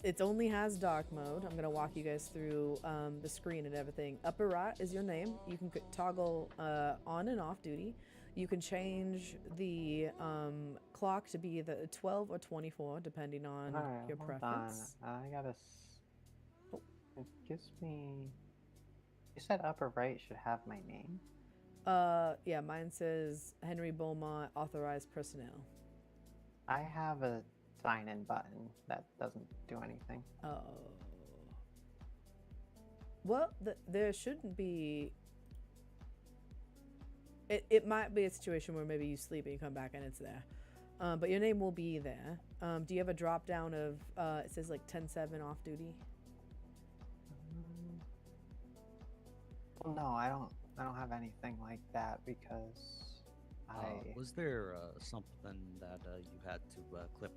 It only has dark mode. I'm gonna walk you guys through the screen and everything. Upper right is your name. You can toggle on and off duty. You can change the clock to be either 12 or 24, depending on your preference. I gotta. It gives me. You said upper right should have my name. Yeah, mine says Henry Beaumont, authorized personnel. I have a sign-in button that doesn't do anything. Oh. Well, there shouldn't be. It might be a situation where maybe you sleep and you come back and it's there. But your name will be there. Do you have a drop down of it says like 10-7 off duty? Well, no, I don't have anything like that because Was there something that you had to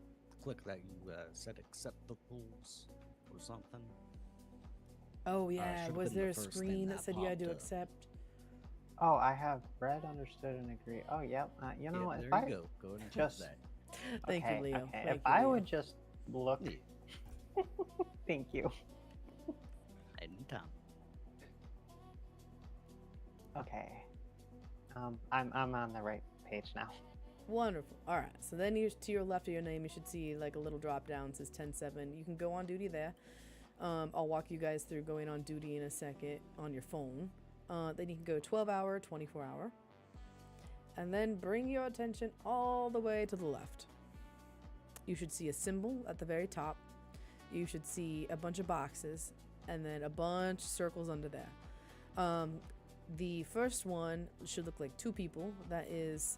click that you said acceptables or something? Oh yeah, should've was been the there a first thing screen that that said you had to popped up. accept? Oh, I have read, understood, and agree. Oh, yep. You know, Yeah, if there I you go. Go ahead and click just that. Thank you, Leo. Okay. Thank If you, I Leo. would just look. Thank you. Anytime. Okay. I'm on the right page now. Wonderful. All right. So then you to your left of your name, you should see like a little drop down says 10-7. You can go on duty there. I'll walk you guys through going on duty in a second on your phone. Then you can go 12-hour, 24-hour. And then bring your attention all the way to the left. You should see a symbol at the very top. You should see a bunch of boxes and then a bunch of circles under there. The first one should look like two people. That is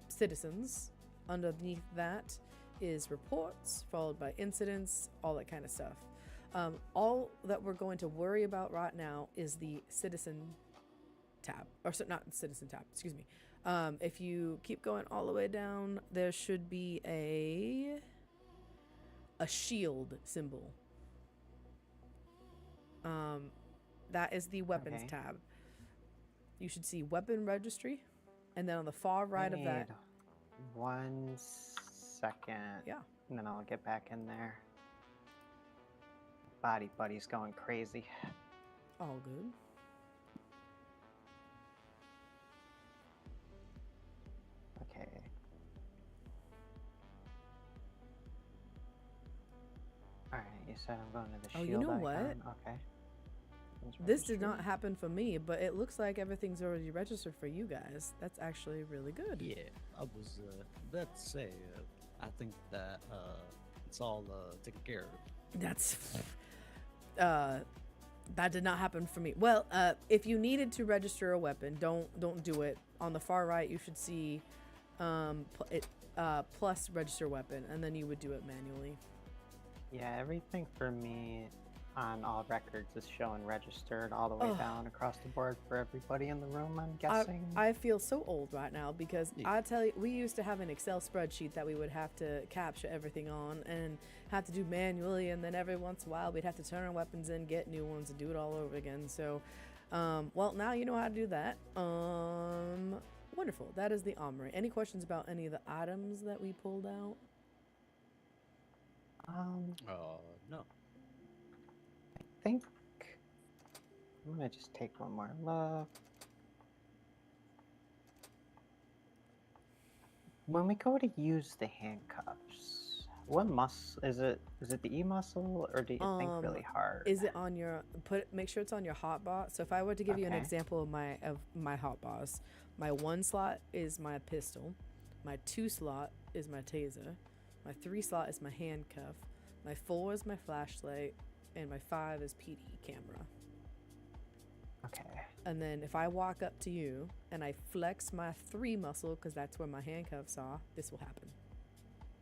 citizens. Underneath that is reports, followed by incidents, all that kind of stuff. All that we're going to worry about right now is the citizen tab, or not citizen tab, excuse me. If you keep going all the way down, there should be a shield symbol. That is the weapons tab. You should see weapon registry, and then on the far right of that. 1 second. Yeah. And then I'll get back in there. Body buddy's going crazy. All good. Okay. Alright, you said I'm going to the Oh, shield you know icon. what? Okay. This did not happen for me, but it looks like everything's already registered for you guys. That's actually really good. Yeah, I was about to say, I think that it's all taken care of. That's that did not happen for me. Well, if you needed to register a weapon, don't do it. On the far right, you should see plus register weapon, and then you would do it manually. Yeah, everything for me on all records is showing registered all the way down across the board for everybody in the room, I'm guessing. I feel so old right now because I tell you, we used to have an Excel spreadsheet that we would have to capture everything on and have to do manually, and then every once in a while we'd have to turn our weapons in, get new ones, and do it all over again. So, well, now you know how to do that. Wonderful. That is the armory. Any questions about any of the items that we pulled out? No. I think I'm gonna just take one more look. When we go to use the handcuffs, what muscle is it? Is it the E muscle, or do you think really hard? Is it on your make sure it's on your hotbar? So if I were to give you an Okay. example of my hotbars, my 1 slot is my pistol, my 2 slot is my taser, my 3 slot is my handcuff, my 4 is my flashlight, and my 5 is PD camera. Okay. And then if I walk up to you and I flex my 3 muscle, because that's where my handcuffs are, this will happen.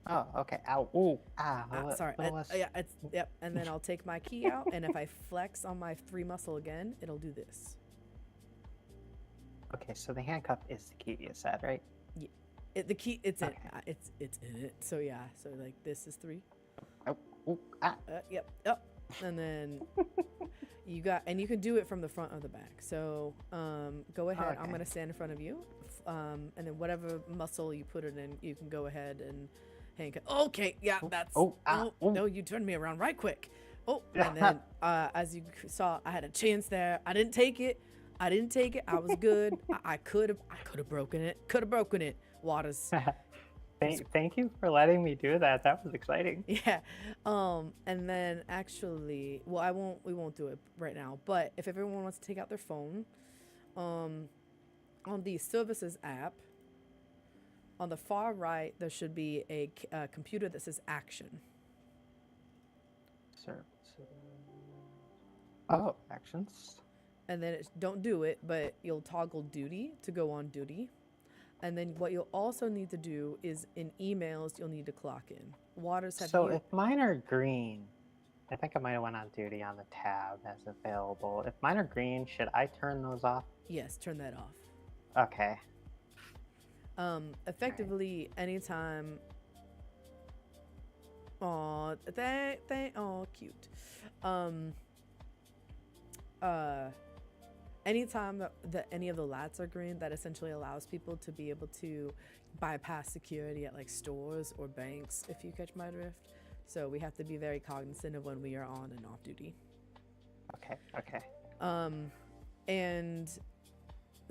Oh, okay. Ow. Ooh. Ah. Sorry. Yeah, yep. And then I'll take my key out, and if I flex on my 3 muscle again, it'll do this. Okay, so the handcuff is the key, you said, right? Yeah. The key, it's in it. So yeah. So like this is 3. Oh. Ooh. Ah. Yep. And then you can do it from the front or the back. So go ahead. I'm gonna stand in front of you, and then whatever muscle you put it in, you can go ahead and handcuff. Okay, yeah, that's. No, you turned me around right quick. Oh, and then as you saw, I had a chance there. I didn't take it. I was good. I could have broken it. Waters. Thank you for letting me do that. That was exciting. Yeah. And then actually, well, we won't do it right now, but if everyone wants to take out their phone, on the services app, on the far right, there should be a computer that says action. Services. Oh, actions. And then don't do it, but you'll toggle duty to go on duty. And then what you'll also need to do is in emails, you'll need to clock in. Waters, have So you? if mine are green, I think I might have went on duty on the tab as available. If mine are green, should I turn those off? Yes, turn that off. Okay. Effectively, anytime. Aw, oh, cute. Anytime that any of the lats are green, that essentially allows people to be able to bypass security at like stores or banks, if you catch my drift. So we have to be very cognizant of when we are on and off duty. Okay. And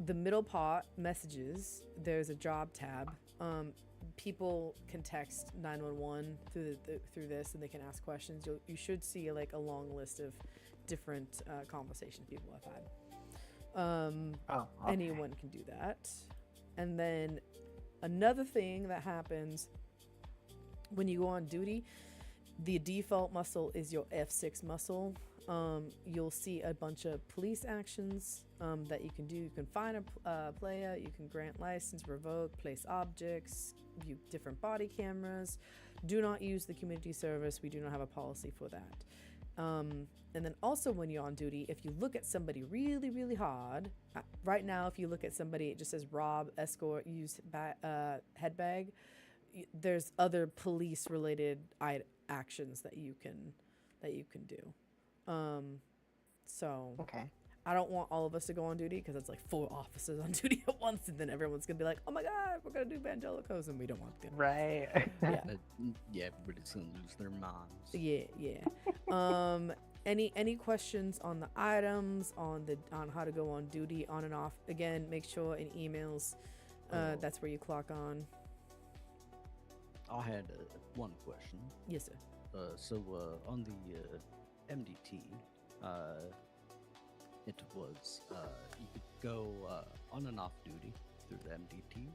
the middle part, messages, there's a job tab. People can text 911 through this, and they can ask questions. You should see like a long list of different conversations people have had. Anyone can do that. And then another thing that happens when you go on duty, the default muscle is your F6 muscle. You'll see a bunch of police actions that you can do. You can find a player, you can grant license, revoke, place objects, view different body cameras. Do not use the community service. We do not have a policy for that. And then also when you're on duty, if you look at somebody really, really hard, right now if you look at somebody, it just says rob, escort, use head bag. There's other police related actions that you can do. So okay. I don't want all of us to go on duty because it's like 4 officers on duty at once, and then everyone's gonna be like, oh my god, we're gonna do Vangelicos, and we don't want to. Right. Yeah, everybody's gonna lose their minds. Yeah. Any questions on the items, on how to go on duty, on and off? Again, make sure in emails, that's where you clock on. I had one question. Yes, sir. On the MDT, it was you could go on and off duty through the MDT.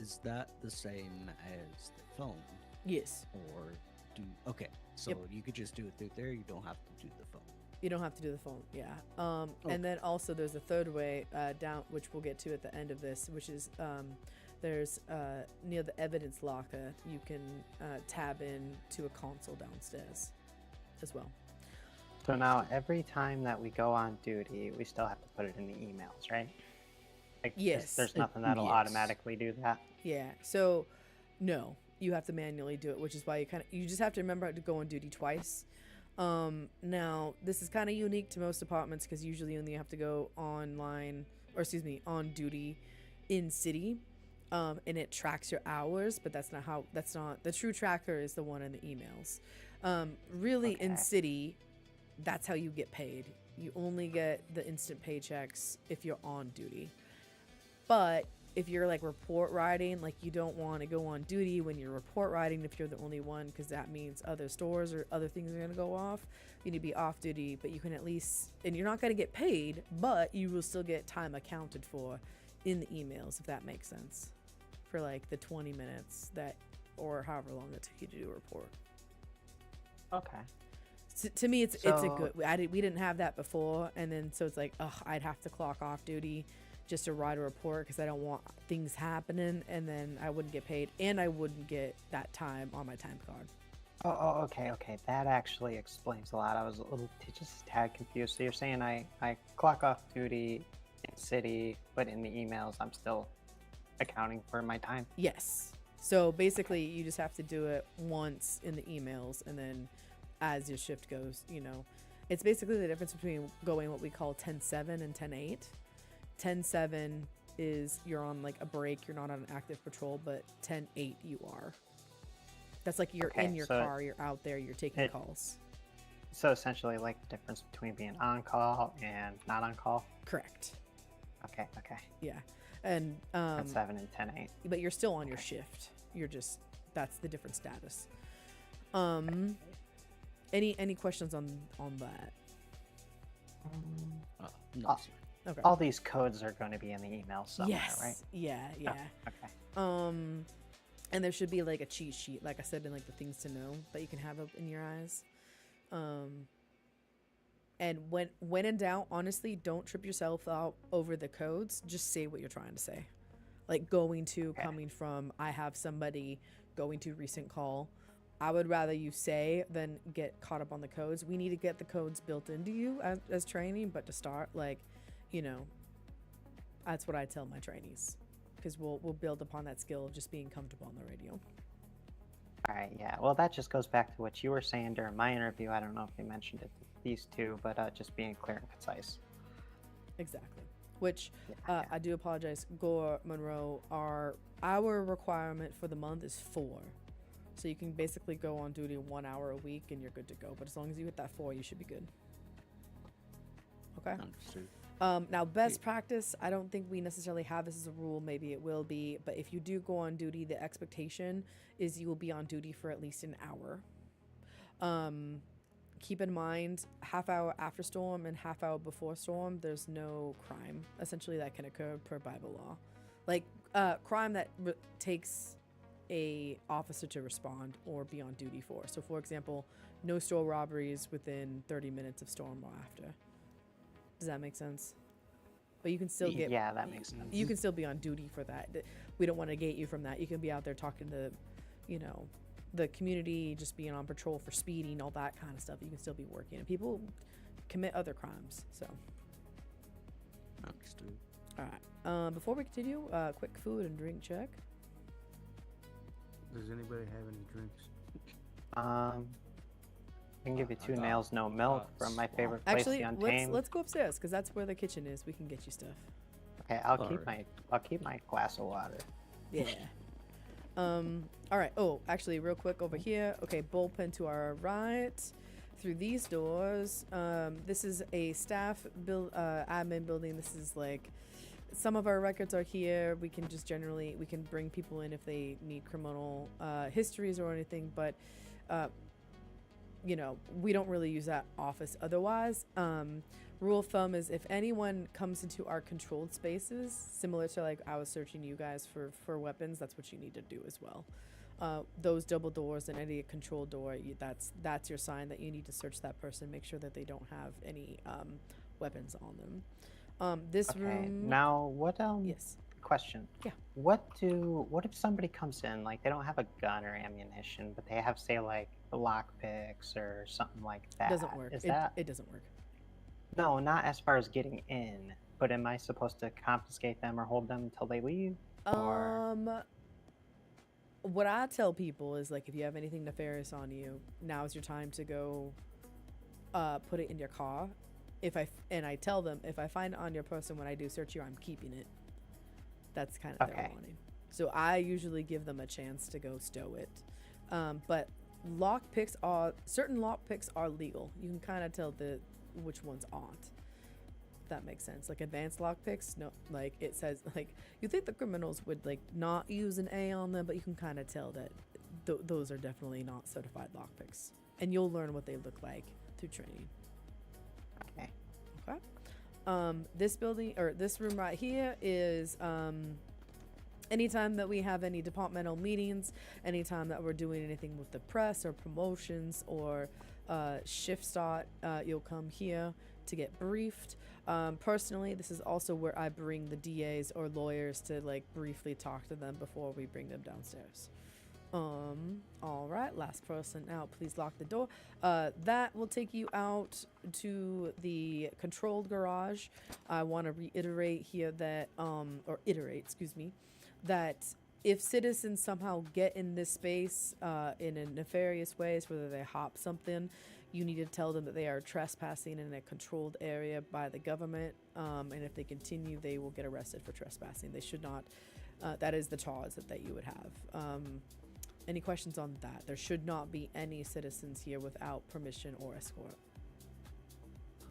Is that the same as the phone? Yes. Or so you could just do it through there. You don't have to do the phone. You don't have to do the phone, yeah. And then also there's a third way down, which we'll get to at the end of this, which is there's near the evidence locker, you can tab in to a console downstairs as well. So now every time that we go on duty, we still have to put it in the emails, right? Like, yes. There's nothing that'll automatically do that. Yeah. So no, you have to manually do it, which is why you just have to remember to go on duty twice. Now this is kind of unique to most departments because usually you only have to go on duty in city. And it tracks your hours, but that's not the true tracker is the one in the emails. In city, that's how you get paid. You only get the instant paychecks if you're on duty. But if you're like report riding, like you don't want to go on duty when you're report riding if you're the only one, because that means other stores or other things are going to go off. You need to be off duty, but you can at least, and you're not going to get paid, but you will still get time accounted for in the emails, if that makes sense, for like the 20 minutes or however long it took you to do a report. Okay. To me, it's a good. We didn't have that before, and then so it's like, I'd have to clock off duty just to write a report because I don't want things happening, and then I wouldn't get paid, and I wouldn't get that time on my time card. Okay. That actually explains a lot. I was just a tad confused. So you're saying I clock off duty in city, but in the emails I'm still accounting for my time? Yes. So basically, you just have to do it once in the emails, and then as your shift goes, it's basically the difference between going what we call 10-7 and 10-8. 10-7 is you're on like a break, you're not on an active patrol, but 10-8 you are. That's like you're in your car, you're out there, you're taking calls. So essentially like the difference between being on call and not on call? Correct. Okay. Yeah. And 10-7 and 10-8. But you're still on your shift. That's the different status. Any questions on that? No. Okay. All these codes are going to be in the email somewhere, right? Yeah. Okay. And there should be like a cheat sheet, like I said, and like the things to know that you can have up in your eyes. And when in doubt, honestly, don't trip yourself out over the codes. Just say what you're trying to say. Like going to, coming from, I have somebody, going to, recent call. I would rather you say than get caught up on the codes. We need to get the codes built into you as training, but to start, like, you know, that's what I tell my trainees, because we'll build upon that skill of just being comfortable on the radio. All right, yeah. Well, that just goes back to what you were saying during my interview. I don't know if you mentioned it, these two, but just being clear and concise. Exactly. Which I do apologize, Gore, Monroe, our requirement for the month is 4. So you can basically go on duty 1 hour a week and you're good to go. But as long as you hit that 4, you should be good. Okay. Understood. Now, best practice, I don't think we necessarily have this as a rule. Maybe it will be. But if you do go on duty, the expectation is you will be on duty for at least an hour. Keep in mind, half hour after storm and half hour before storm, there's no crime. Essentially, that can occur per Bible law. Like, crime that takes a officer to respond or be on duty for. So, for example, no store robberies within 30 minutes of storm or after. Does that make sense? But you can still get... Yeah, that makes sense. You can still be on duty for that. We don't want to gate you from that. You can be out there talking to, you know, the community, just being on patrol for speeding, all that kind of stuff. You can still be working. And people commit other crimes, so... Understood. All right. Before we continue, quick food and drink check. Does anybody have any drinks? I can give you 2 nails, no milk from my favorite place, Actually, the Untamed. let's go upstairs because that's where the kitchen is. We can get you stuff. Okay, I'll keep my glass of water. Yeah. All right. Oh, actually, real quick over here. Okay, bullpen to our right. Through these doors. This is a staff admin building. This is like some of our records are here. We can just we can bring people in if they need criminal histories or anything, but you know, we don't really use that office otherwise. Rule of thumb is if anyone comes into our controlled spaces, similar to like I was searching you guys for weapons, that's what you need to do as well. Those double doors and any control door, that's your sign that you need to search that person, make sure that they don't have any weapons on them. This room. Now, what? Yes. Question. Yeah. What if somebody comes in, like they don't have a gun or ammunition, but they have, say, like lock picks or something like that? Doesn't work. It doesn't work. No, not as far as getting in, but am I supposed to confiscate them or hold them until they leave? Or... What I tell people is, like, if you have anything nefarious on you, now's your time to go put it in your car. And I tell them, if I find it on your person when I do search you, I'm keeping it. That's kind of their warning. So I usually give them a chance to go stow it. But certain lock picks are legal. You can kind of tell which ones aren't. If that makes sense. Like advanced lock picks, no, like it says, like you think the criminals would like not use an A on them, but you can kind of tell that those are definitely not certified lock picks. And you'll learn what they look like through training. Okay. This building or this room right here is anytime that we have any departmental meetings, anytime that we're doing anything with the press or promotions or shift start, you'll come here to get briefed. Personally, this is also where I bring the DAs or lawyers to like briefly talk to them before we bring them downstairs. All right, last person out, please lock the door. That will take you out to the controlled garage. I want to reiterate here that that if citizens somehow get in this space in a nefarious ways, whether they hop something, you need to tell them that they are trespassing in a controlled area by the government, and if they continue, they will get arrested for trespassing. They should not. That is the charge that you would have. Any questions on that? There should not be any citizens here without permission or escort.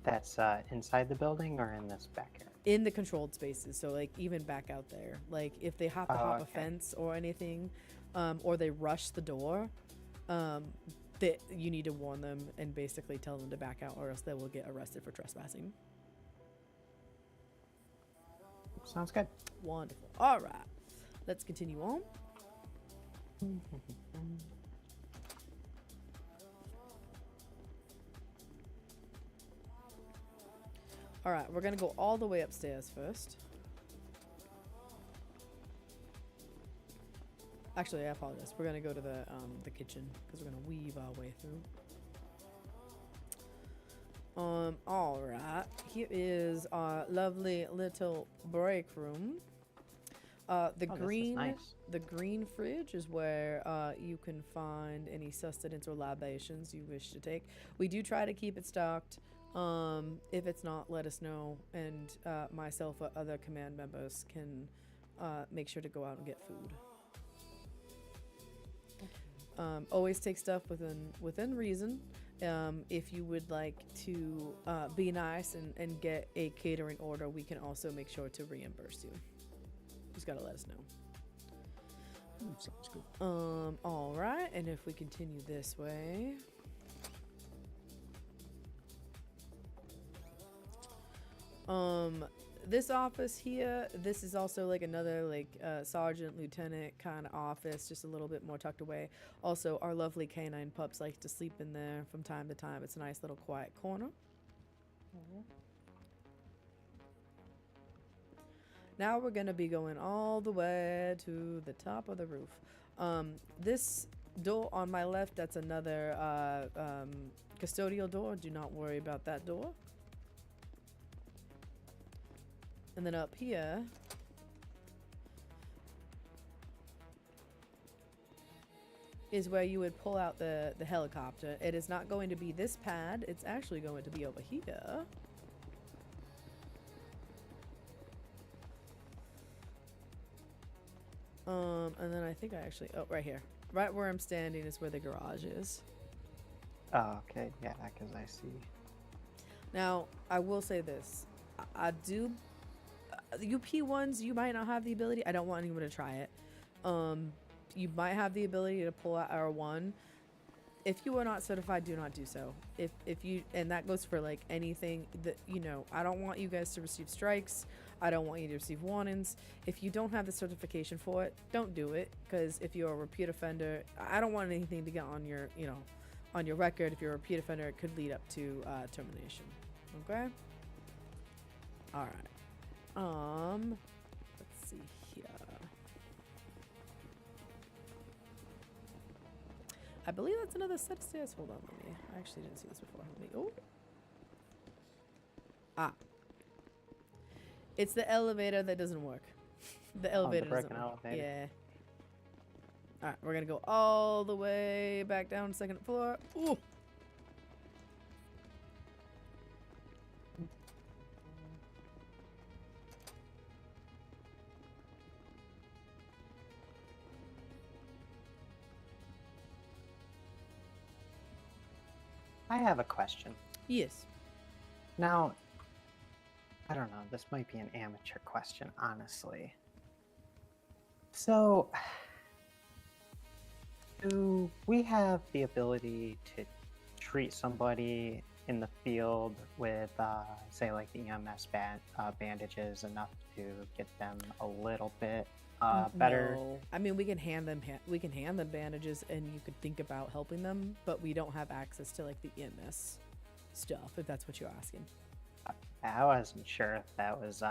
That's inside the building or in this back area? In the controlled spaces, so like even back out there. Like if they have to hop a fence or anything, or they rush the door, that you need to warn them and basically tell them to back out, or else they will get arrested for trespassing. Sounds good. Wonderful. All right, let's continue on. All right, we're gonna go all the way upstairs first. Actually, I apologize. We're gonna go to the kitchen because we're gonna weave our way through. All right. Here is our lovely little break room. The this is green, nice. the green fridge is where you can find any sustenance or libations you wish to take. We do try to keep it stocked. If it's not, let us know, and myself or other command members can make sure to go out and get food. Always take stuff within reason. If you would like to be nice and get a catering order, we can also make sure to reimburse you. Just gotta let us know. Sounds good. All right, and if we continue this way. This office here, this is also like another like sergeant, lieutenant kind of office, just a little bit more tucked away. Also, our lovely canine pups like to sleep in there from time to time. It's a nice little quiet corner. Now we're gonna be going all the way to the top of the roof. This door on my left, that's another custodial door. Do not worry about that door. And then up here is where you would pull out the helicopter. It is not going to be this pad. It's actually going to be over here. And then I think I actually, oh, right here. Right where I'm standing is where the garage is. Oh, okay. Yeah, because I see. Now, I will say this. I do... the UP ones, you might not have the ability. I don't want anyone to try it. You might have the ability to pull out R1. If you are not certified, do not do so. If you, and that goes for like anything that, you know, I don't want you guys to receive strikes. I don't want you to receive warnings. If you don't have the certification for it, don't do it. Because if you're a repeat offender, I don't want anything to get on your, you know, on your record. If you're a repeat offender, it could lead up to termination. Okay? All right. Let's see here. I believe that's another set of stairs. Hold on, let me. I actually didn't see this before. Let me. Oh. Ah. It's the elevator that doesn't work. The elevator doesn't work. Elevator. Yeah. All right, we're gonna go all the way back down to second floor. Ooh. I have a question. Yes. Now, I don't know, this might be an amateur question, honestly. So, do we have the ability to treat somebody in the field with, say, like the EMS bandages enough to get them a little bit better? No. I mean, we can hand them bandages, and you could think about helping them, but we don't have access to like the EMS stuff. If that's what you're asking. I wasn't sure if that was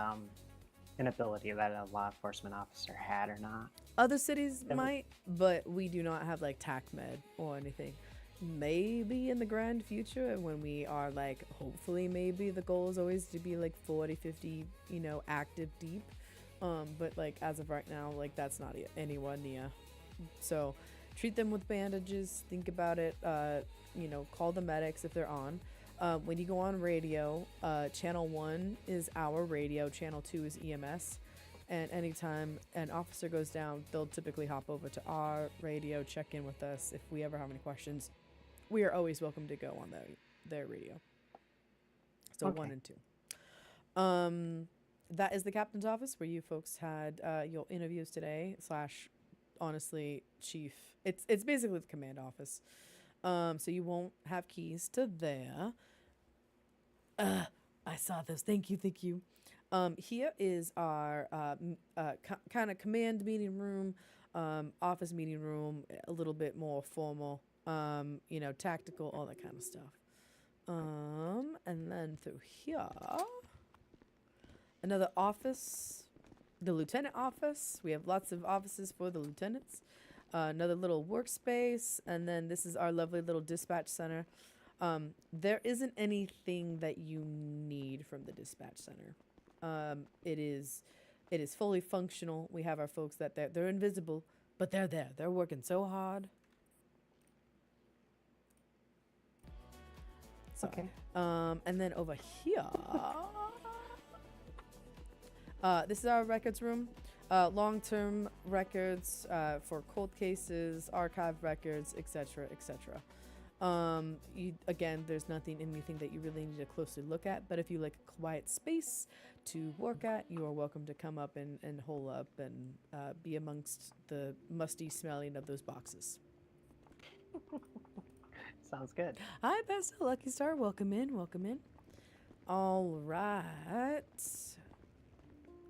an ability that a law enforcement officer had or not. Other cities might, but we do not have like TAC med or anything. Maybe in the grand future, when we are like, hopefully, maybe the goal is always to be like 40, 50, you know, active deep. But like as of right now, like that's not anywhere near. So treat them with bandages. Think about it. You know, call the medics if they're on. When you go on radio, channel 1 is our radio, channel 2 is EMS, and anytime an officer goes down, they'll typically hop over to our radio, check in with us. If we ever have any questions, we are always welcome to go on their radio. So Okay. 1 and 2. That is the captain's office where you folks had your interviews today. / honestly, chief. It's basically the command office. So you won't have keys to there. I saw those. Thank you. Here is our kind of command meeting room, office meeting room, a little bit more formal, you know, tactical, all that kind of stuff. And then through here, another office, the lieutenant office. We have lots of offices for the lieutenants. Another little workspace, and then this is our lovely little dispatch center. There isn't anything that you need from the dispatch center. It is fully functional. We have our folks that they're invisible, but they're there. They're working so hard. Sorry. Okay. And then over here, this is our records room. Long-term records for cold cases, archive records, etc., etc. Again, there's anything that you really need to closely look at, but if you like a quiet space to work at, you are welcome to come up and hole up and be amongst the musty smelling of those boxes. Sounds good. Hi, Bessa, Lucky Star. Welcome in. Welcome in. All right.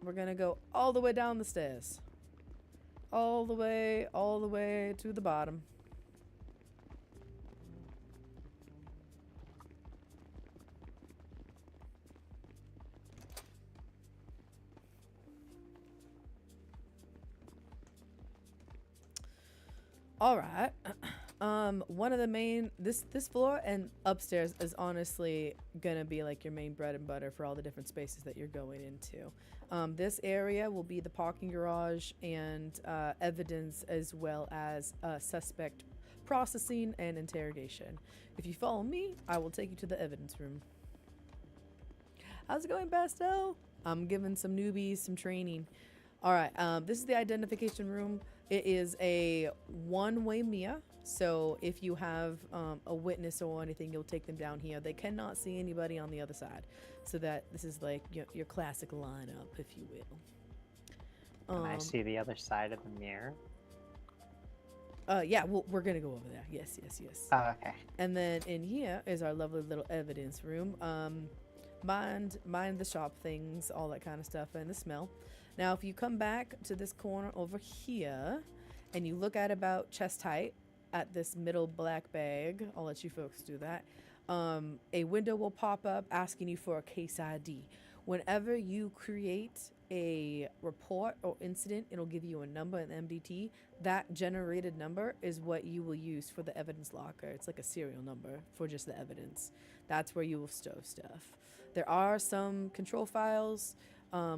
We're going to go all the way down the stairs. All the way to the bottom. All right. One of the main this floor and upstairs is honestly gonna be like your main bread and butter for all the different spaces that you're going into. This area will be the parking garage and evidence, as well as suspect processing and interrogation. If you follow me, I will take you to the evidence room. How's it going, Basto? I'm giving some newbies some training. All right, this is the identification room. It is a one-way mirror, so if you have a witness or anything, you'll take them down here. They cannot see anybody on the other side, so that this is like your classic lineup, if you will. Can I see the other side of the mirror? Yeah, we're gonna go over there. Yes. Oh, okay. And then in here is our lovely little evidence room. Mind the sharp things, all that kind of stuff, and the smell. Now, if you come back to this corner over here, and you look at about chest height at this middle black bag, I'll let you folks do that. A window will pop up asking you for a case ID. Whenever you create a report or incident, it'll give you a number in MDT. That generated number is what you will use for the evidence locker. It's like a serial number for just the evidence. That's where you will stow stuff. There are some control files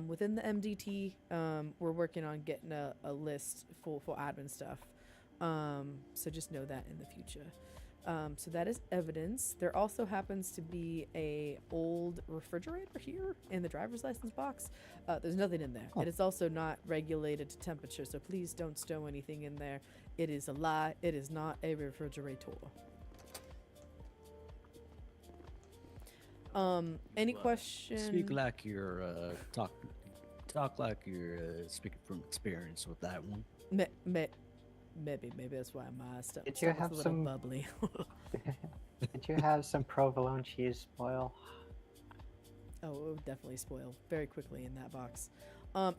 within the MDT. We're working on getting a list for admin stuff. So just know that in the future. So that is evidence. There also happens to be a old refrigerator here in the driver's license box. There's nothing in there. It is also not regulated to temperature, so please don't stow anything in there. It is a lie. It is not a refrigerator. Any questions? Speak like you're talk like you're speaking from experience with that one. Maybe that's why my stuff Did you have a little some bubbly. Did you have some provolone cheese spoil? Oh, it would definitely spoil very quickly in that box.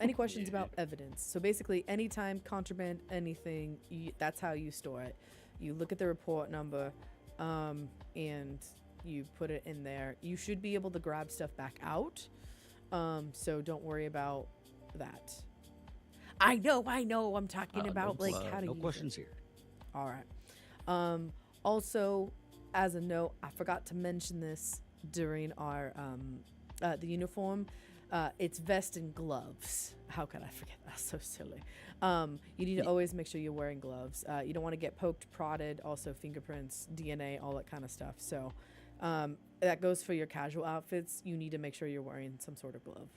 Any questions about evidence? So basically, anytime contraband, anything, that's how you store it. You look at the report number, and you put it in there. You should be able to grab stuff back out, so don't worry about that. I know. I'm talking about how to no use questions it. here. All right. Also, as a note, I forgot to mention this during our the uniform. It's vest and gloves. How could I forget? That's so silly. You need to always make sure you're wearing gloves. You don't want to get poked, prodded, also fingerprints, DNA, all that kind of stuff. So that goes for your casual outfits. You need to make sure you're wearing some sort of glove.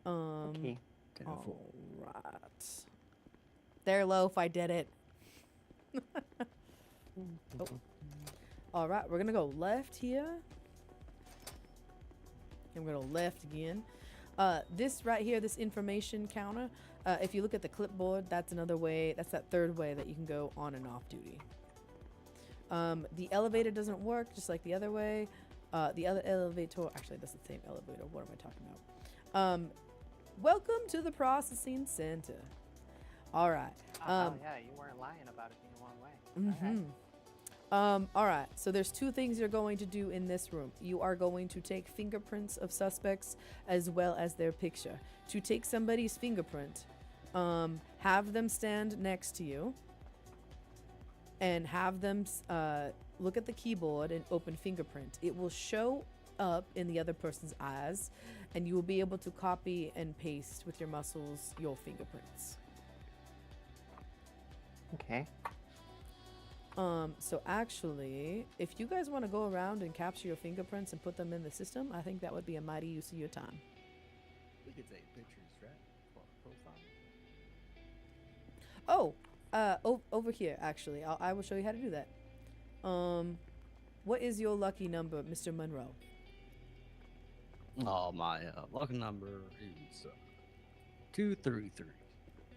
Okay. All right. There, Loaf. I did it. Oh. All right, we're gonna go left here. I'm gonna go left again. This right here, this information counter. If you look at the clipboard, that's another way. That's that third way that you can go on and off duty. The elevator doesn't work, just like the other way. The other elevator, actually, that's the same elevator. What am I talking about? Welcome to the processing center. All right. Yeah, you weren't lying about it being one way. All right. So there's two things you're going to do in this room. You are going to take fingerprints of suspects as well as their picture. To take somebody's fingerprint, have them stand next to you and have them look at the keyboard and open fingerprint. It will show up in the other person's eyes, and you will be able to copy and paste with your muscles your fingerprints. Okay. So actually, if you guys want to go around and capture your fingerprints and put them in the system, I think that would be a mighty use of your time. We could take pictures, right? For profile. Oh, over here, actually. I will show you how to do that. What is your lucky number, Mr. Monroe? Oh, my lucky number is 233.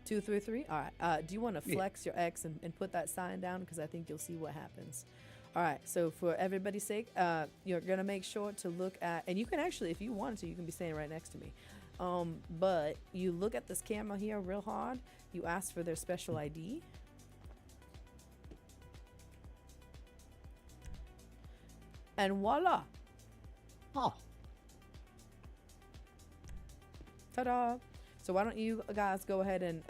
233? All right. Do you want to flex your X and put that sign down? Because I think you'll see what happens. All right. So for everybody's sake, you're going to make sure to look at, and you can actually, if you wanted to, you can be standing right next to me. But you look at this camera here real hard. You ask for their special ID. And voila. Oh. Ta-da. So why don't you guys go ahead and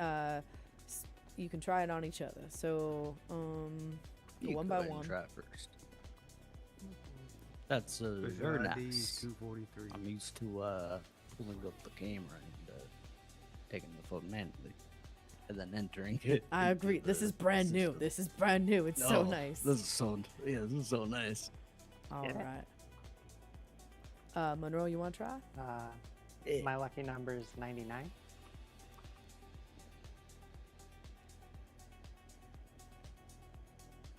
you can try it on each other. So You one go by ahead and one. try it first. That's Visual very ID nice. 243. I'm used to pulling up the camera and taking the photo manually and then entering it. I agree. This is brand new. This is brand new. It's so nice. This is so nice. All right. Monroe, you want to try? My lucky number is 99.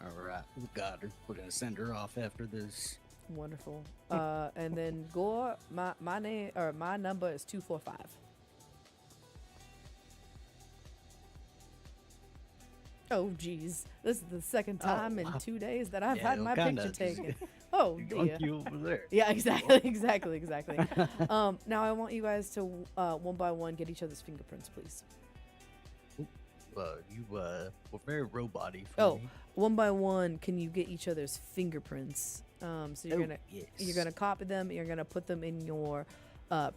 All right, we got her. We're gonna send her off after this. Wonderful. And then Gore, my name or my number is 245. Oh geez, this is the second time in 2 days that I've had my picture taken. Oh dear. You over there. Yeah, exactly. Now I want you guys to one by one get each other's fingerprints, please. You were very robot-y for me. One by one, can you get each other's fingerprints? So you're gonna copy them. You're gonna put them in your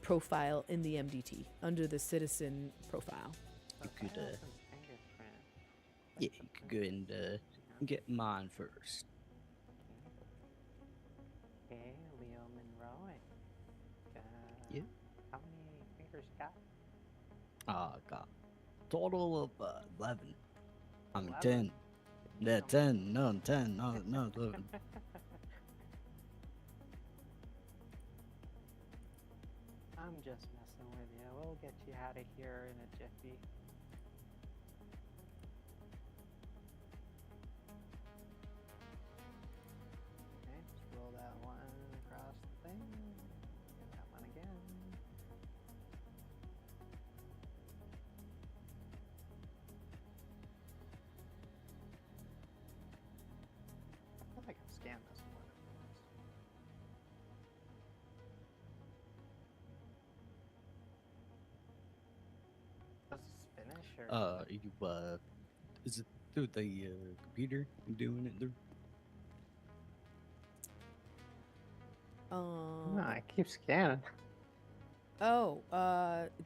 profile in the MDT under the citizen profile. You could you could go and get mine first. Okay, Leo Monroe. Yeah. How many fingers you got? Got total of 11. I'm 11? 10. Yeah, 10. No, 10. No, 11. I'm just messing with you. We'll get you out of here in a jiffy. Okay, just roll that one across the thing. Get that one again. I think I can scan this one. Does it finish or? You is it through the computer you doing it through? No, I keep scanning. Oh,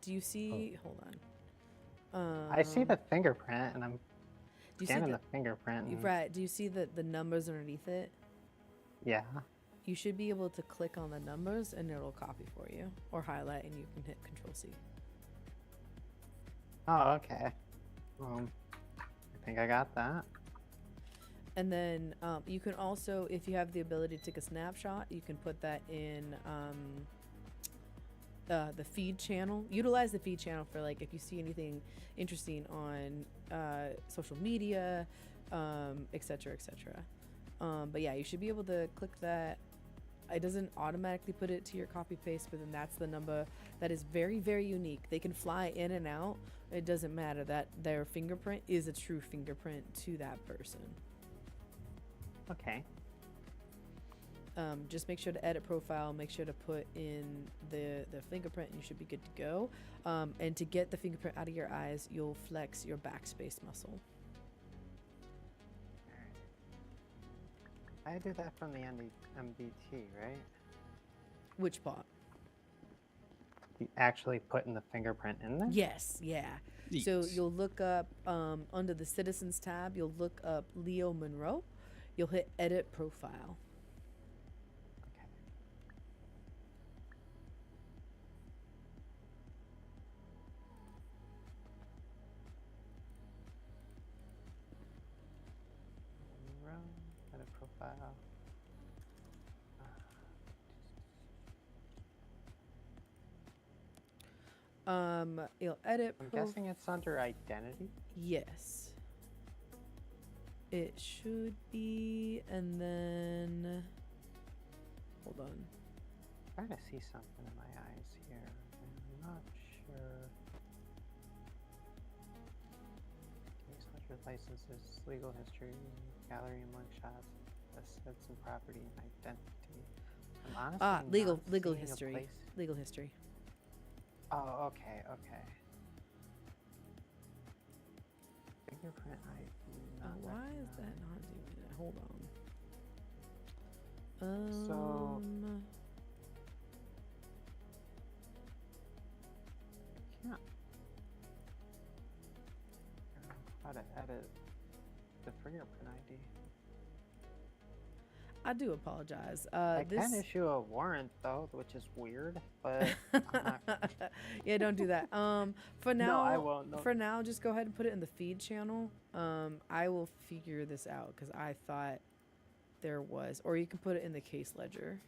do you see? Hold on. I see the fingerprint, and I'm do you see scanning the fingerprint. And, Right. Do you see the numbers underneath it? Yeah. You should be able to click on the numbers and it'll copy for you, or highlight and you can hit Control C. Oh, okay. I think I got that. And then you can also, if you have the ability to take a snapshot, you can put that in the feed channel. Utilize the feed channel for like if you see anything interesting on social media, etc., etc. But yeah, you should be able to click that. It doesn't automatically put it to your copy paste, but then that's the number that is very, very unique. They can fly in and out. It doesn't matter that their fingerprint is a true fingerprint to that person. Okay. Just make sure to edit profile, make sure to put in the fingerprint, and you should be good to go. And to get the fingerprint out of your eyes, you'll flex your backspace muscle. I do that from the MBT, right? Which part? You actually putting the fingerprint in there? Yes, yeah. So Yes. you'll look up under the Citizens tab, you'll look up Leo Monroe. You'll hit Edit Profile. Okay. Monroe, edit profile. You'll edit. I'm guessing it's under identity. Yes. It should be, and then hold on. I'm trying to see something in my eyes here. I'm not sure. Case ledger, licenses, legal history, gallery and mugshots, assets and property and identity. I'm honestly legal not seeing a history. place. Legal history. Oh, okay, okay. Fingerprint ID. Why is that not doing it? Hold on. So- Can't. How to edit the fingerprint ID? I do apologize. I This can issue a warrant though, which is weird, but I'm not... yeah, don't do that. For now, No, I won't. No. For now, just go ahead and put it in the feed channel. I will figure this out because I thought there was, or you can put it in the case ledger.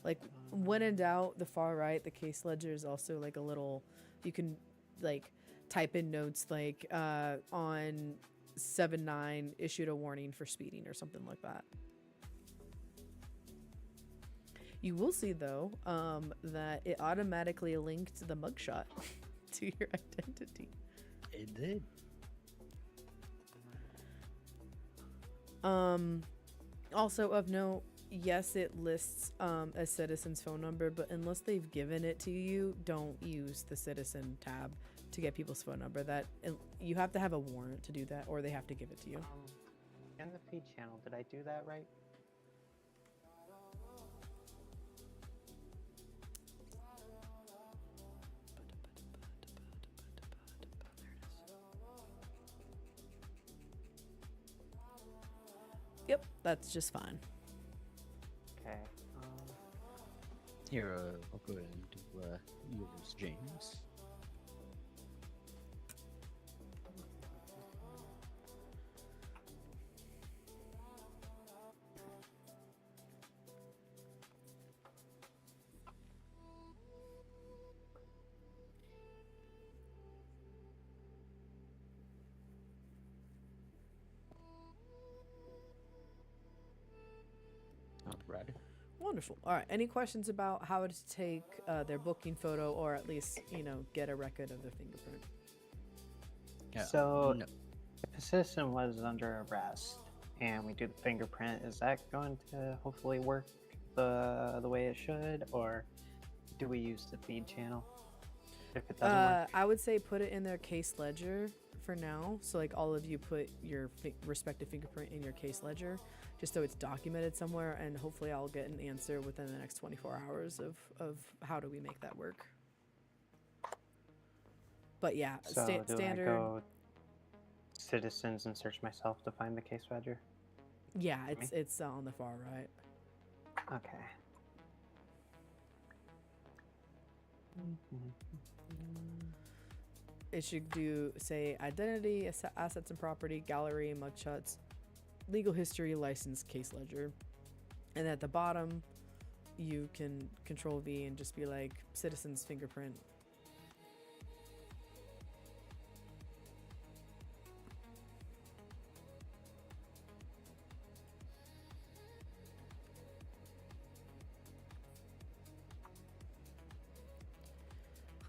Like when in doubt, the far right, the case ledger is also like a little. You can like type in notes like on 7/9 issued a warning for speeding or something like that. You will see though that it automatically linked the mugshot to your identity. It did. Also of note, yes, it lists a citizen's phone number, but unless they've given it to you, don't use the citizen tab to get people's phone number. That you have to have a warrant to do that, or they have to give it to you. In the feed channel, did I do that right? Yep, that's just fine. Okay. Here, I'll go ahead and do yours, James. Alright. Wonderful. All right. Any questions about how to take their booking photo, or at least get a record of their fingerprint? So, no. if a citizen was under arrest and we do the fingerprint, is that going to hopefully work the way it should, or do we use the feed channel if it doesn't work? I would say put it in their case ledger for now. So like all of you put your respective fingerprint in your case ledger, just so it's documented somewhere, and hopefully I'll get an answer within the next 24 hours of how do we make that work. But yeah, So do standard. I go citizens and search myself to find the case ledger? Yeah, it's on the far right. Okay. It should do, say, identity, assets and property, gallery, mugshots, legal history, license, case ledger. And at the bottom, you can Control V and just be like, citizen's fingerprint.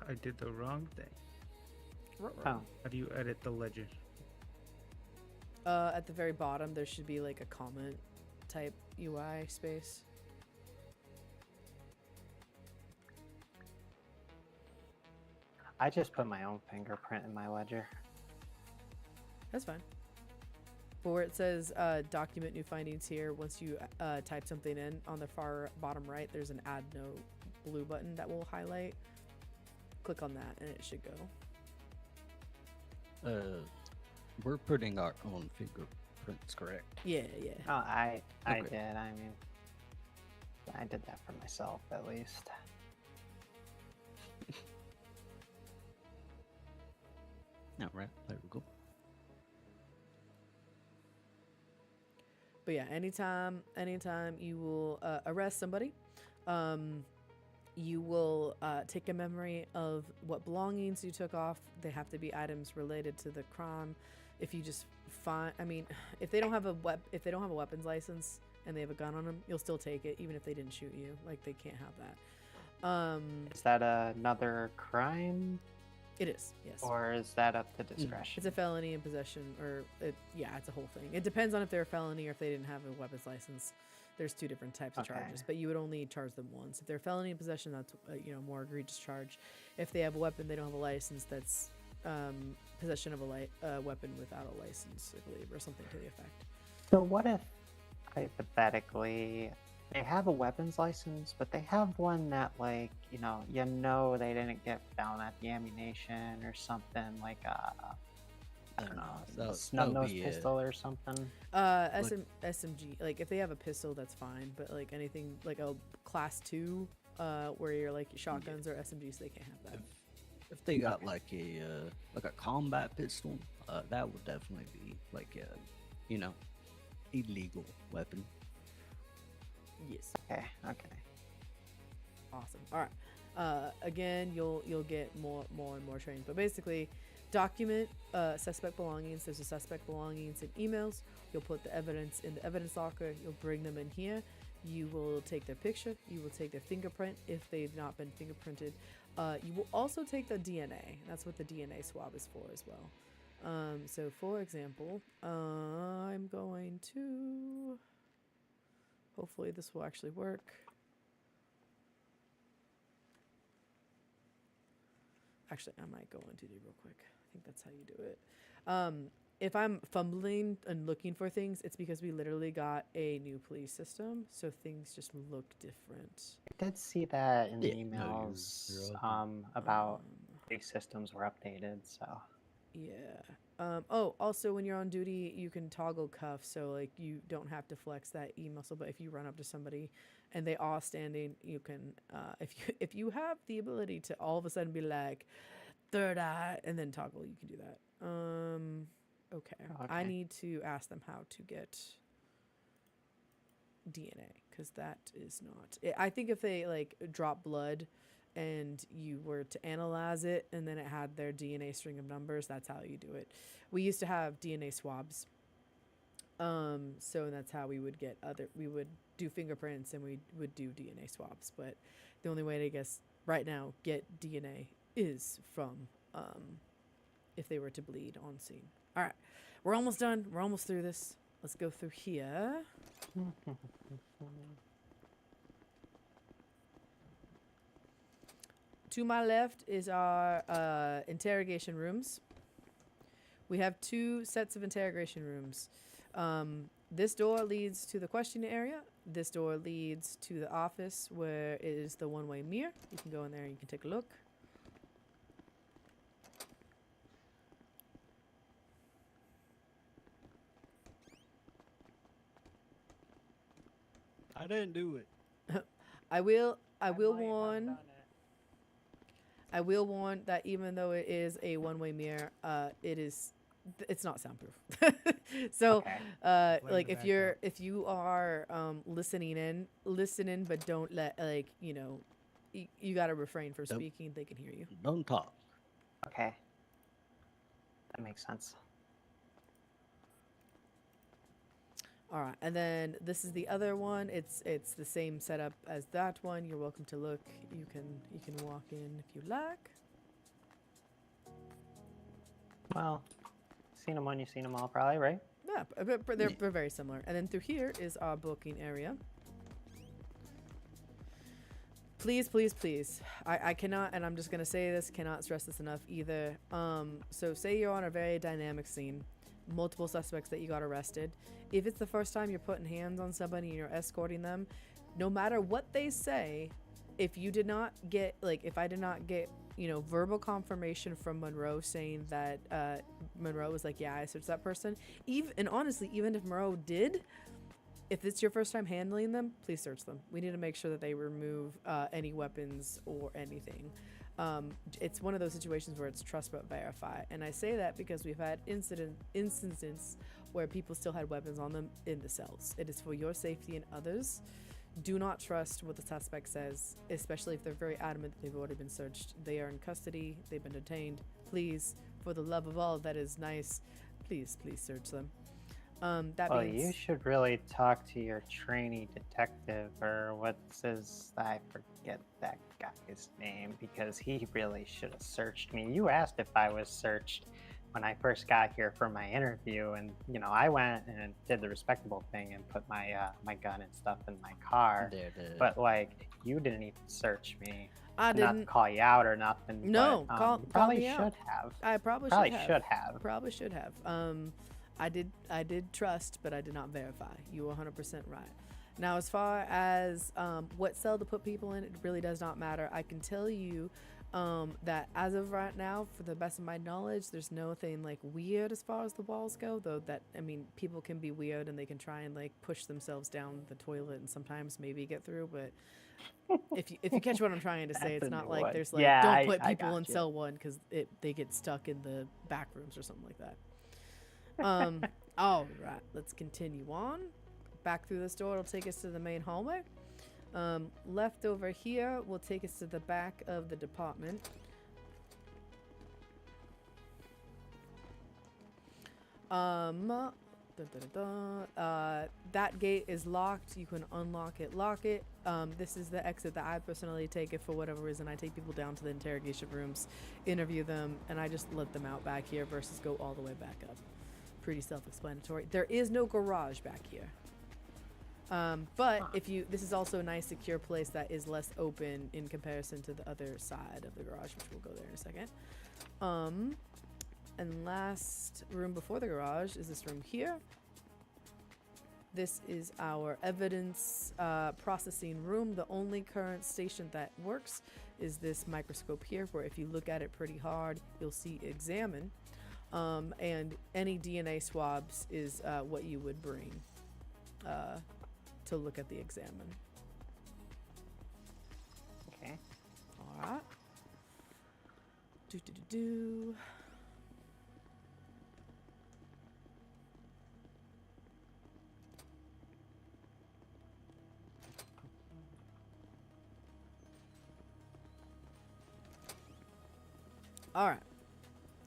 I did the wrong thing. Oh. How do you edit the ledger? At the very bottom, there should be like a comment type UI space. I just put my own fingerprint in my ledger. That's fine. But where it says document new findings here, once you type something in on the far bottom right, there's an add note blue button that will highlight. Click on that and it should go. We're putting our own fingerprints, correct? Yeah, yeah. Oh, I Okay. did. I mean, I did that for myself at least. All right, there we go. But yeah, anytime you will arrest somebody, you will take a memory of what belongings you took off. They have to be items related to the crime. If you just find, I mean, if they don't have a weapons license and they have a gun on them, you'll still take it, even if they didn't shoot you. Like, they can't have that. Is that another crime? It is, yes. Or is that up to discretion? It's a felony in possession, or yeah, it's a whole thing. It depends on if they're a felony or if they didn't have a weapons license. There's two different types of charges, but you would only charge them once. If they're felony in possession, that's more egregious charge. If they have a weapon, they don't have a license. That's possession of a weapon without a license, I believe, or something to the effect. So what if, hypothetically, they have a weapons license, but they have one that, like, they didn't get found at the ammunition or something, like I don't know, snub nose pistol or something. SMG. Like, if they have a pistol, that's fine. But like anything like a class 2, where you're like shotguns or SMGs, they can't have that. If they got like a combat pistol, that would definitely be like a, illegal weapon. Yes. Okay. Awesome. All right. Again, you'll get more and more training, but basically, document suspect belongings. There's a suspect belongings in emails. You'll put the evidence in the evidence locker. You'll bring them in here. You will take their picture. You will take their fingerprint if they've not been fingerprinted. You will also take the DNA. That's what the DNA swab is for as well. So, for example, I'm going to. Hopefully, this will actually work. Actually, I might go into it real quick. I think that's how you do it. If I'm fumbling and looking for things, it's because we literally got a new police system, so things just look different. I did see that in the Yeah, no, emails you're about these systems were updated, so. Yeah. Also, when you're on duty, you can toggle cuffs, so like you don't have to flex that E muscle. But if you run up to somebody and they are standing, you can. If you have the ability to all of a sudden be like, third eye, and then toggle, you can do that. Okay. I need to ask them how to get DNA, because that is not. I think if they like drop blood and you were to analyze it and then it had their DNA string of numbers, that's how you do it. We used to have DNA swabs. So that's how we would we would do fingerprints and we would do DNA swabs. But the only way to guess right now get DNA is from if they were to bleed on scene. All right, we're almost done. We're almost through this. Let's go through here. To my left is our interrogation rooms. We have 2 sets of interrogation rooms. This door leads to the questioning area. This door leads to the office where it is the one-way mirror. You can go in there and you can take a look. I didn't do it. I will warn that even though it is a one-way mirror, it's not soundproof. So, like if you are listening but don't let you gotta refrain from speaking. They can hear you. Don't talk. Okay. That makes sense. All right, and then this is the other one. It's the same setup as that one. You're welcome to look. You can walk in if you like. Well, seen them one, you've seen them all, probably, right? Yeah, but they're very similar. And then through here is our booking area. Please, please, please. I cannot, and I'm just gonna say this, cannot stress this enough either. So say you're on a very dynamic scene. multiple suspects that you got arrested. If it's the first time you're putting hands on somebody and you're escorting them, no matter what they say, if you did not get, like, if I did not get, you know, verbal confirmation from Monroe saying that Monroe was like, yeah, I searched that person. And honestly, even if Monroe did, if it's your first time handling them, please search them. We need to make sure that they remove any weapons or anything. It's one of those situations where it's trust but verify. And I say that because we've had instances where people still had weapons on them in the cells. It is for your safety and others. Do not trust what the suspect says, especially if they're very adamant that they've already been searched. They are in custody. They've been detained. Please, for the love of all that is nice, please search them. You should really talk to your trainee detective, or what's his, I forget that guy's name, because he really should have searched me. You asked if I was searched when I first got here for my interview, and you know, I went and did the respectable thing and put my my gun and stuff in my car. But like, you didn't even search me. I didn't. Not to call you out or nothing. No, but, call probably me should out. have. I probably should have. Probably should have. I did trust, but I did not verify. You were 100% right. Now, as far as what cell to put people in, it really does not matter. I can tell you that as of right now, for the best of my knowledge, there's nothing like weird as far as the walls go, though that, I mean, people can be weird and they can try and like push themselves down the toilet and sometimes maybe get through, but if you catch what I'm trying to say, it's not like there's like, don't put people in cell 1 because they get stuck in the back rooms or something like that. All right, let's continue on. Back through this door, it'll take us to the main hallway. Left over here will take us to the back of the department. That gate is locked. You can unlock it, lock it. This is the exit that I personally take if for whatever reason I take people down to the interrogation rooms, interview them, and I just let them out back here versus go all the way back up. Pretty self-explanatory. There is no garage back here. But this is also a nice secure place that is less open in comparison to the other side of the garage, which we'll go there in a second. And last room before the garage is this room here. This is our evidence processing room. The only current station that works is this microscope here, where if you look at it pretty hard, you'll see examine. And any DNA swabs is what you would bring to look at the examine. Okay. All right. Do. All right.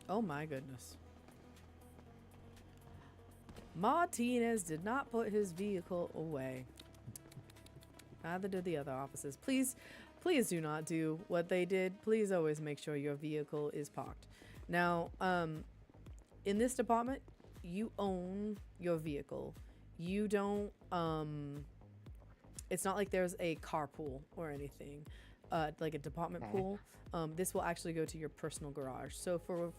Oh my goodness. Martinez did not put his vehicle away. Neither did the other officers. Please do not do what they did. Please always make sure your vehicle is parked. Now, in this department, you own your vehicle. You don't, it's not like there's a carpool or anything, like a department pool. This will actually go to your personal garage. So for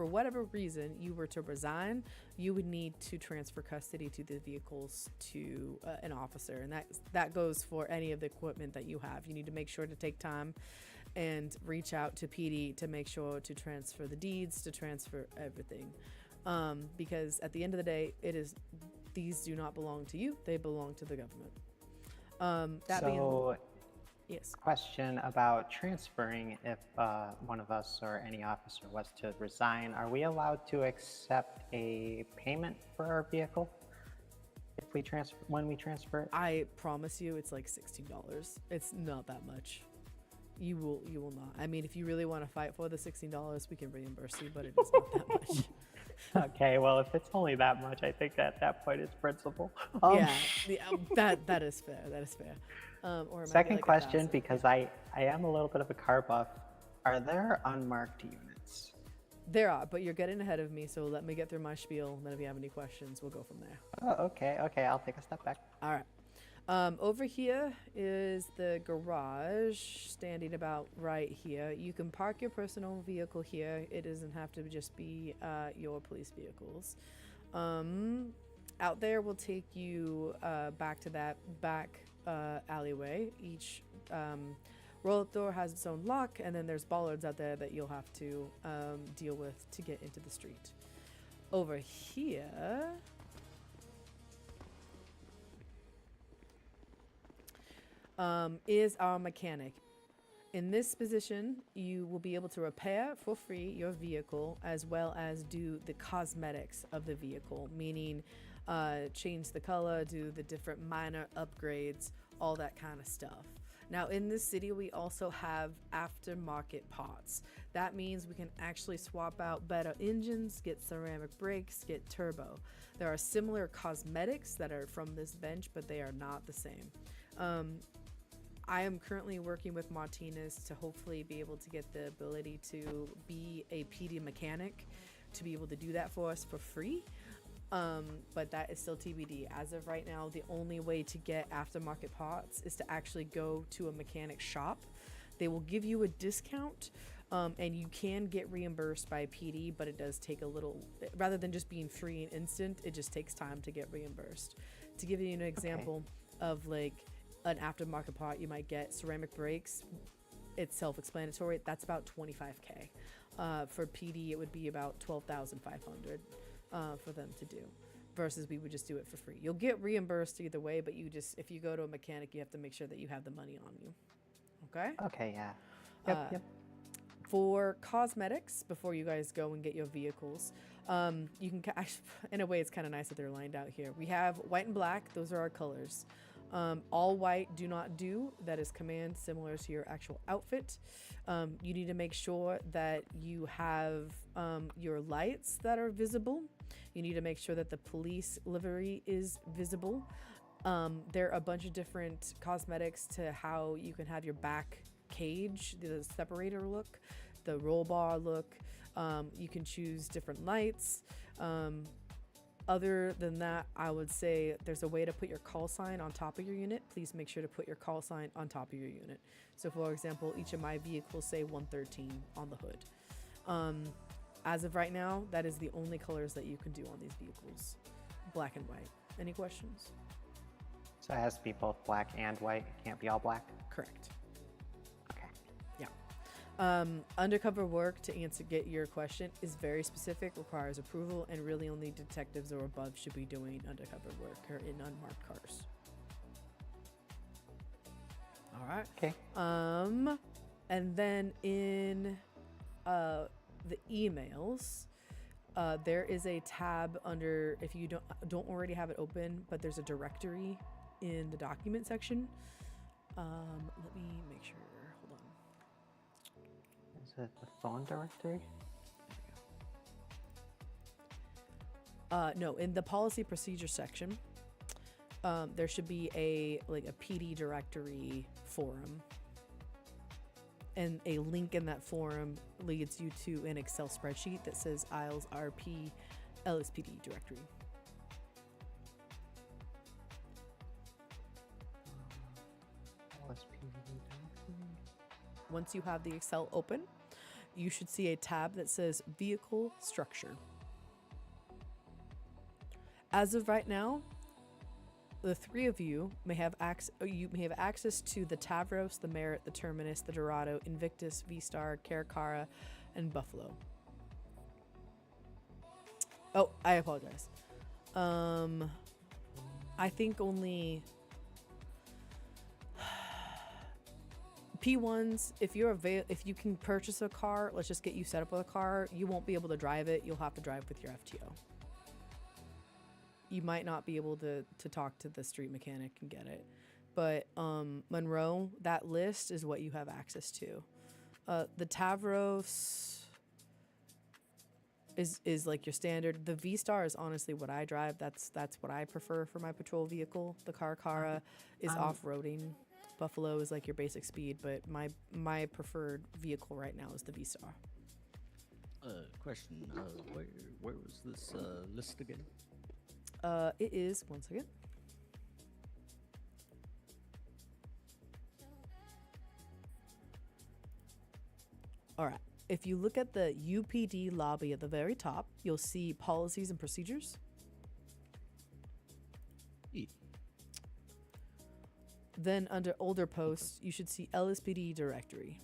whatever reason you were to resign, you would need to transfer custody to the vehicles to an officer, and that goes for any of the equipment that you have. You need to make sure to take time and reach out to PD to make sure to transfer the deeds, to transfer everything, because at the end of the day, these do not belong to you; they belong to the government. Yes. Question about transferring. If one of us or any officer was to resign, are we allowed to accept a payment for our vehicle if when we transfer it? I promise you, it's like $16. It's not that much. You will not. I mean, if you really want to fight for the $16, we can reimburse you, but it is not that much. Okay, well, if it's only that much, I think at that point it's principle. That is fair. That is fair. Or second question, because I am a little bit of a car buff. Are there unmarked units? There are, but you're getting ahead of me, so let me get through my spiel. And then if you have any questions, we'll go from there. Oh, okay. I'll take a step back. All right. Over here is the garage, standing about right here. You can park your personal vehicle here. It doesn't have to just be your police vehicles. Out there will take you back to that back alleyway. Each roll-up door has its own lock, and then there's bollards out there that you'll have to deal with to get into the street. Over here... is our mechanic. In this position, you will be able to repair for free your vehicle as well as do the cosmetics of the vehicle, meaning change the color, do the different minor upgrades, all that kind of stuff. Now, in this city, we also have aftermarket parts. That means we can actually swap out better engines, get ceramic brakes, get turbo. There are similar cosmetics that are from this bench, but they are not the same. I am currently working with Martinez to hopefully be able to get the ability to be a PD mechanic, to be able to do that for us for free. But that is still TBD. As of right now, the only way to get aftermarket parts is to actually go to a mechanic shop. They will give you a discount, and you can get reimbursed by PD, but it does take a little, rather than just being free and instant, it just takes time to get reimbursed. To give you an example of like an aftermarket part, you might get ceramic brakes. It's self-explanatory. That's about $25K. For PD, it would be about $12,500 for them to do, versus we would just do it for free. You'll get reimbursed either way, but you just, if you go to a mechanic, you have to make sure that you have the money on you. Okay? Okay, yeah. Yep. For cosmetics, before you guys go and get your vehicles, you can, in a way, it's kind of nice that they're lined out here. We have white and black. Those are our colors. All white, do not do. That is command similar to your actual outfit. You need to make sure that you have your lights that are visible. You need to make sure that the police livery is visible. There are a bunch of different cosmetics to how you can have your back cage, the separator look, the roll bar look. You can choose different lights. Other than that, I would say there's a way to put your call sign on top of your unit. Please make sure to put your call sign on top of your unit. So for example, each of my vehicles say 113 on the hood. As of right now, that is the only colors that you can do on these vehicles. Black and white. Any questions? So it has to be both black and white. It can't be all black? Correct. Okay. Yeah. Undercover work, to get your question, is very specific, requires approval, and really only detectives or above should be doing undercover work or in unmarked cars. All right. Okay. And then in the emails, there is a tab under, if you don't already have it open, but there's a directory in the document section. Let me make sure. Hold on. Is it the phone directory? No, in the policy procedure section, there should be a PD directory forum, and a link in that forum leads you to an Excel spreadsheet that says Isles RP LSPD directory. Once you have the Excel open, you should see a tab that says vehicle structure. As of right now, the three of you may have access to the Tavros, the Merit, the Terminus, the Dorado, Invictus, V-Star, Caracara, and Buffalo. Oh, I apologize. I think only P1s, if you can purchase a car, let's just get you set up with a car, you won't be able to drive it. You'll have to drive with your FTO. You might not be able to talk to the street mechanic and get it. But Monroe, that list is what you have access to. The Tavros is like your standard. The V-Star is honestly what I drive. That's what I prefer for my patrol vehicle. The Caracara is off-roading. Buffalo is like your basic speed, but my preferred vehicle right now is the V-Star. Question, where was this list again? It is, one second. All right. If you look at the UPD lobby at the very top, you'll see policies and procedures. Then under older posts, you should see LSPD directory.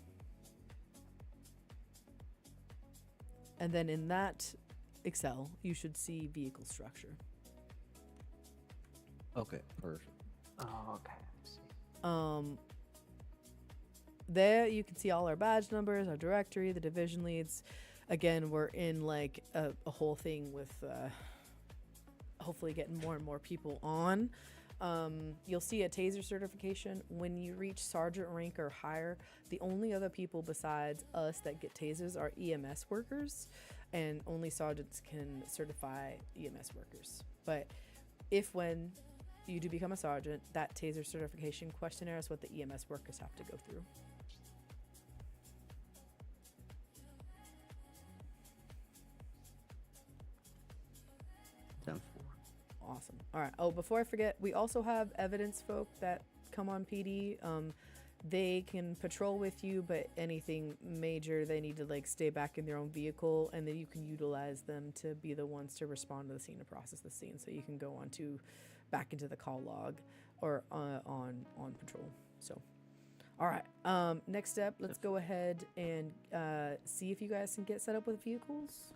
And then in that Excel, you should see vehicle structure. Okay, perfect. Oh, okay. I see. There you can see all our badge numbers, our directory, the division leads. Again, we're in like a whole thing with hopefully getting more and more people on. You'll see a taser certification. When you reach sergeant rank or higher, the only other people besides us that get tasers are EMS workers, and only sergeants can certify EMS workers. But when you do become a sergeant, that taser certification questionnaire is what the EMS workers have to go through. Awesome. All right. Oh, before I forget, we also have evidence folk that come on PD. They can patrol with you, but anything major, they need to like stay back in their own vehicle, and then you can utilize them to be the ones to respond to the scene, to process the scene. So you can go on to back into the call log or on patrol. So, all right. Next step, let's go ahead and see if you guys can get set up with vehicles.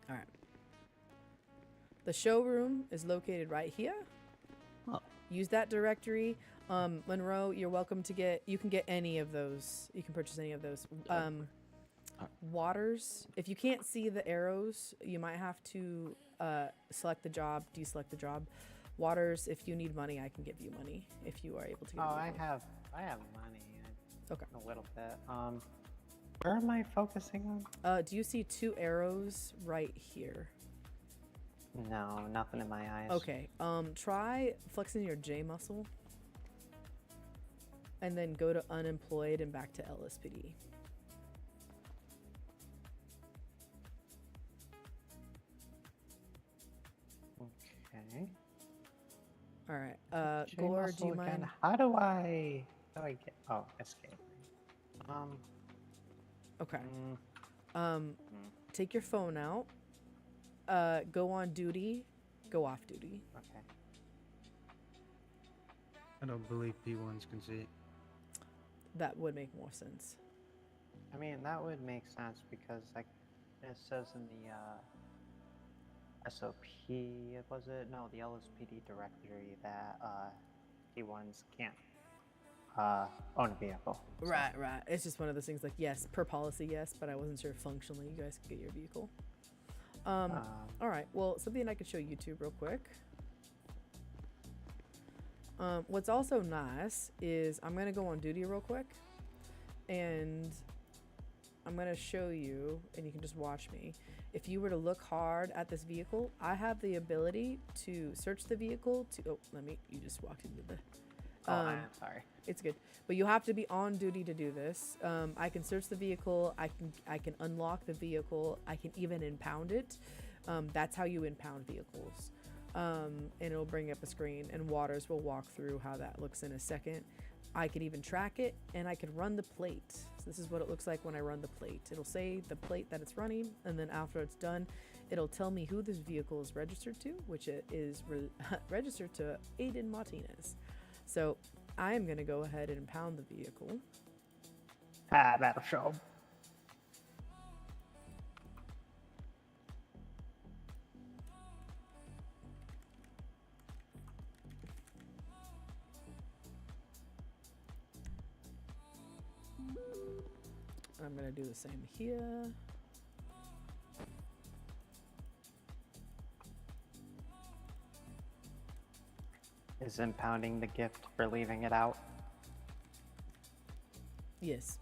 All right. The showroom is located right here. Oh. Use that directory. Monroe, you're welcome to you can get any of those. You can purchase any of those. Waters, if you can't see the arrows, you might have to select the job, deselect the job. Waters, if you need money, I can give you money if you are able to get I have money. Okay. A little bit. Where am I focusing on? Do you see 2 arrows right here? No, nothing in my eyes. Okay. Try flexing your J muscle. And then go to unemployed and back to LSPD. Okay. All right. Gore, do you mind? How do I get? Oh, escape. Okay. Take your phone out. Go on duty. Go off duty. Okay. I don't believe P1s can see it. That would make more sense. I mean, that would make sense because, like, it says in the SOP, was it? No, the LSPD directory that P1s can't own a vehicle. So. Right. It's just one of those things like, yes, per policy, yes, but I wasn't sure functionally you guys could get your vehicle. All right. Well, something I could show YouTube real quick. What's also nice is I'm going to go on duty real quick, and I'm going to show you, and you can just watch me. If you were to look hard at this vehicle, I have the ability to search the vehicle to, you just walked into the, I'm sorry. It's good, but you have to be on duty to do this. I can search the vehicle. I can unlock the vehicle. I can even impound it. That's how you impound vehicles. And it'll bring up a screen, and Waters will walk through how that looks in a second. I can even track it, and I can run the plate. So this is what it looks like when I run the plate. It'll say the plate that it's running, and then after it's done, it'll tell me who this vehicle is registered to, which it is registered to Aiden Martinez. So I am going to go ahead and impound the vehicle. That'll show. I'm going to do the same here. Is impounding the gift for leaving it out? Yes.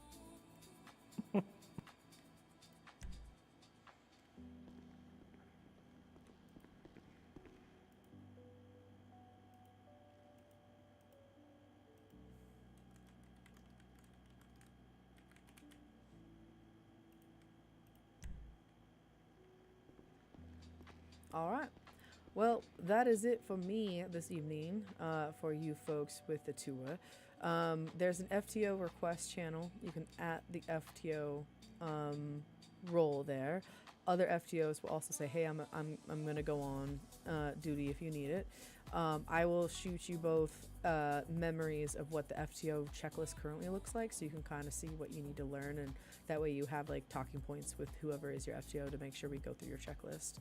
All right. Well, that is it for me this evening, for you folks with the tour. There's an FTO request channel. You can at the FTO role there. Other FTOs will also say, "Hey, I'm gonna go on duty if you need it." I will shoot you both memories of what the FTO checklist currently looks like, so you can kind of see what you need to learn, and that way you have like talking points with whoever is your FTO to make sure we go through your checklist.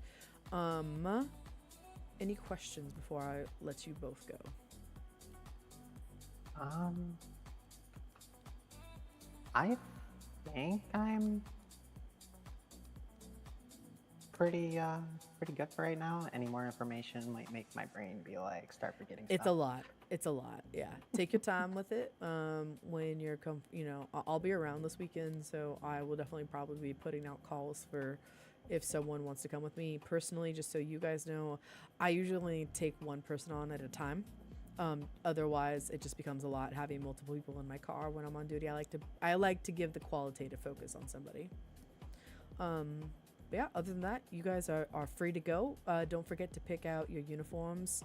Any questions before I let you both go? I think I'm pretty good for right now. Any more information might make my brain be like start forgetting It's stuff. a lot. It's a lot. Yeah. Take your time with it. When you're I'll be around this weekend, so I will definitely probably be putting out calls for if someone wants to come with me personally. Just so you guys know, I usually take one person on at a time. Otherwise, it just becomes a lot having multiple people in my car when I'm on duty. I like to give the qualitative focus on somebody. But yeah, other than that, you guys are free to go. Don't forget to pick out your uniforms,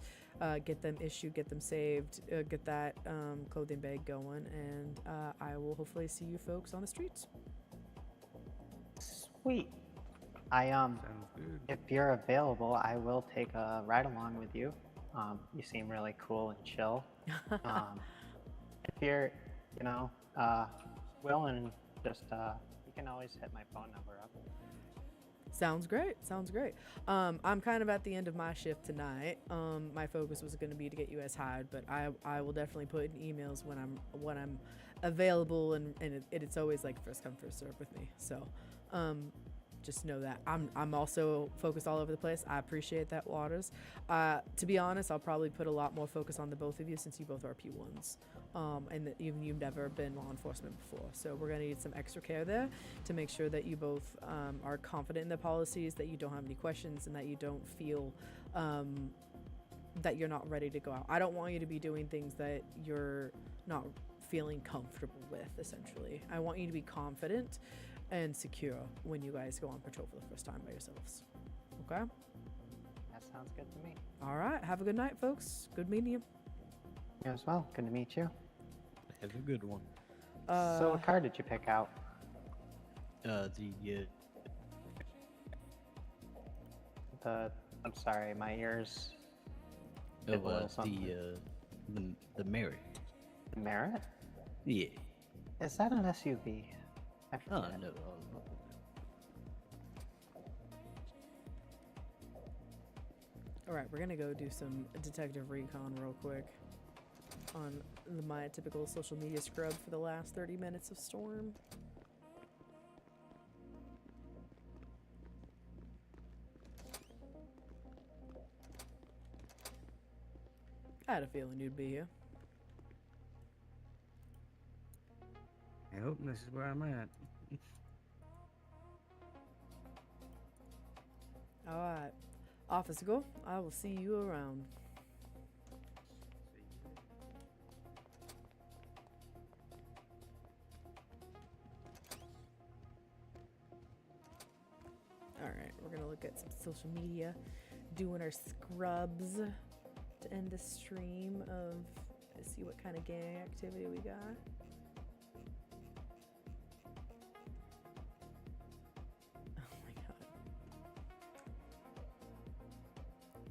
get them issued, get them saved, get that clothing bag going, and I will hopefully see you folks on the streets. Sweet. If you're available, I will take a ride along with you. You seem really cool and chill. If you're, willing, just you can always hit my phone number up. Sounds great. Sounds great. I'm kind of at the end of my shift tonight. My focus was going to be to get you guys hired, but I will definitely put in emails when I'm available, and it's always like first come first serve with me. So just know that I'm also focused all over the place. I appreciate that, Waters. To be honest, I'll probably put a lot more focus on the both of you since you both are P1s. And that you've never been law enforcement before. So we're gonna need some extra care there to make sure that you both are confident in the policies, that you don't have any questions, and that you don't feel that you're not ready to go out. I don't want you to be doing things that you're not feeling comfortable with, essentially. I want you to be confident and secure when you guys go on patrol for the first time by yourselves. Okay? That sounds good to me. All right. Have a good night, folks. Good meeting you. You as well. Good to meet you. Have a good one. So what car did you pick out? I'm sorry, my ears. did a little something. The Merit. The Merit? Yeah. Is that an SUV? I Oh forget. no. All right, we're gonna go do some detective recon real quick on my typical social media scrub for the last 30 minutes of Storm. I had a feeling you'd be here. Yep, this is where I'm at. All right, Officer Go, I will see you around. All right, we're gonna look at some social media, doing our scrubs to end the stream of, see what kind of gang activity we got. Oh my god.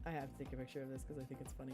I have to take a picture of this because I think it's funny.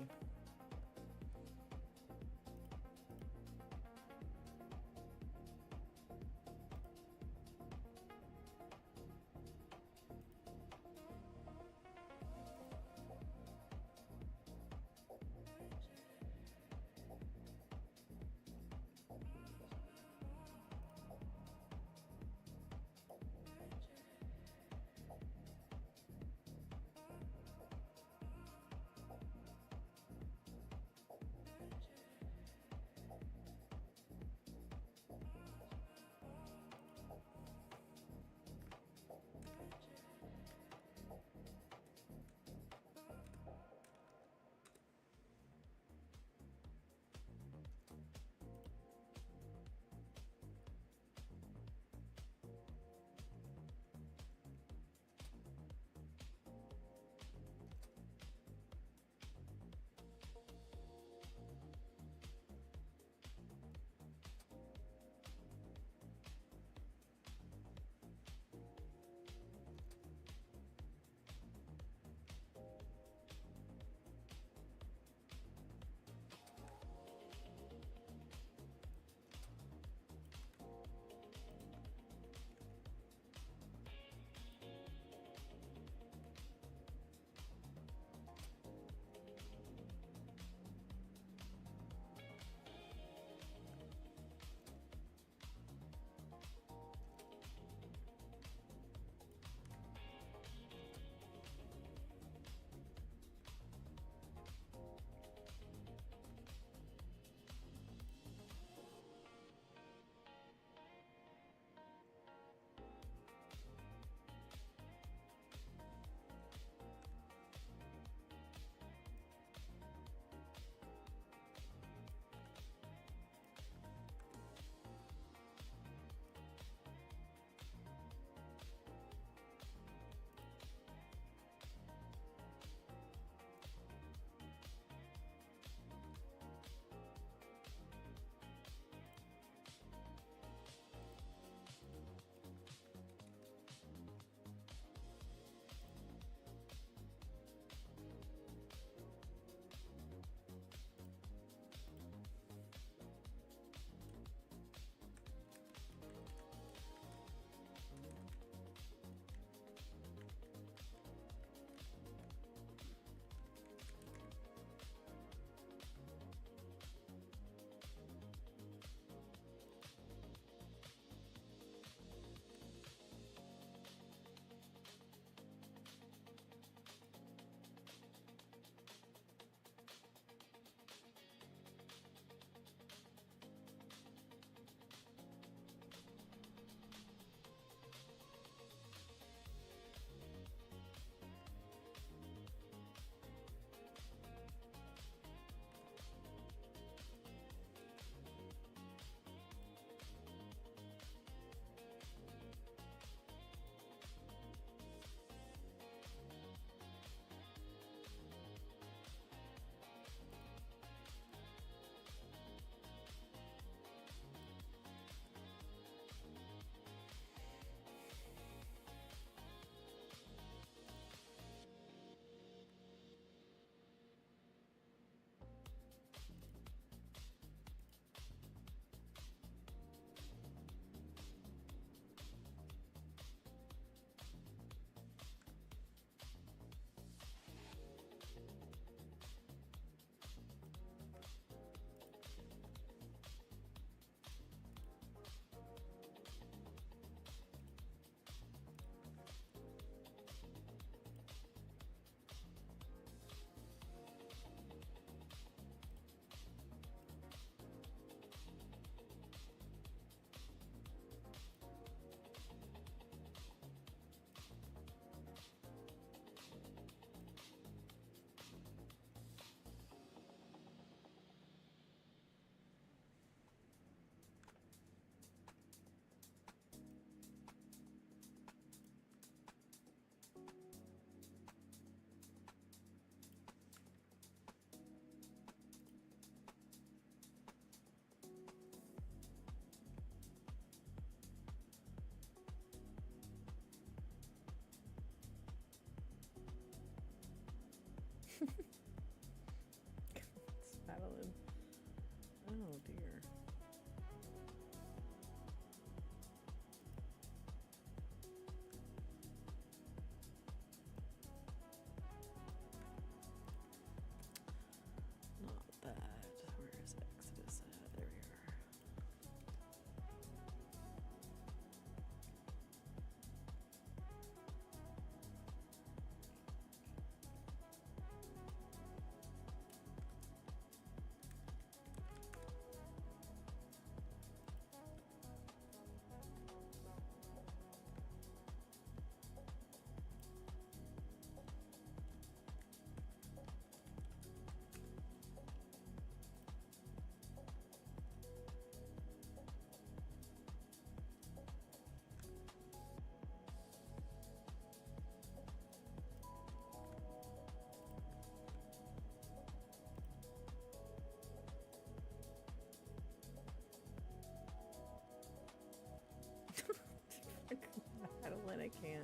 I can't.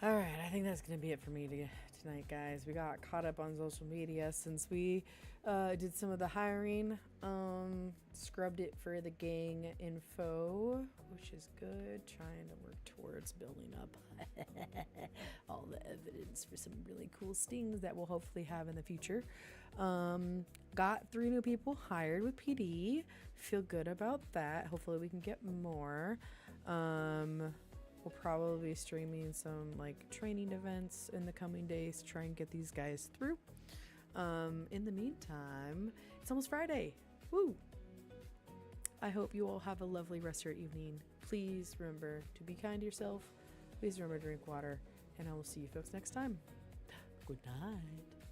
All right, I think that's going to be it for me tonight, guys. We got caught up on social media since we did some of the hiring, scrubbed it for the gang info, which is good. Trying to work towards building up all the evidence for some really cool stings that we'll hopefully have in the future. Got 3 new people hired with PD. Feel good about that. Hopefully we can get more. We'll probably be streaming some like training events in the coming days to try and get these guys through. In the meantime, it's almost Friday. Woo! I hope you all have a lovely rest of your evening. Please remember to be kind to yourself. Please remember to drink water. And I will see you folks next time. Good night.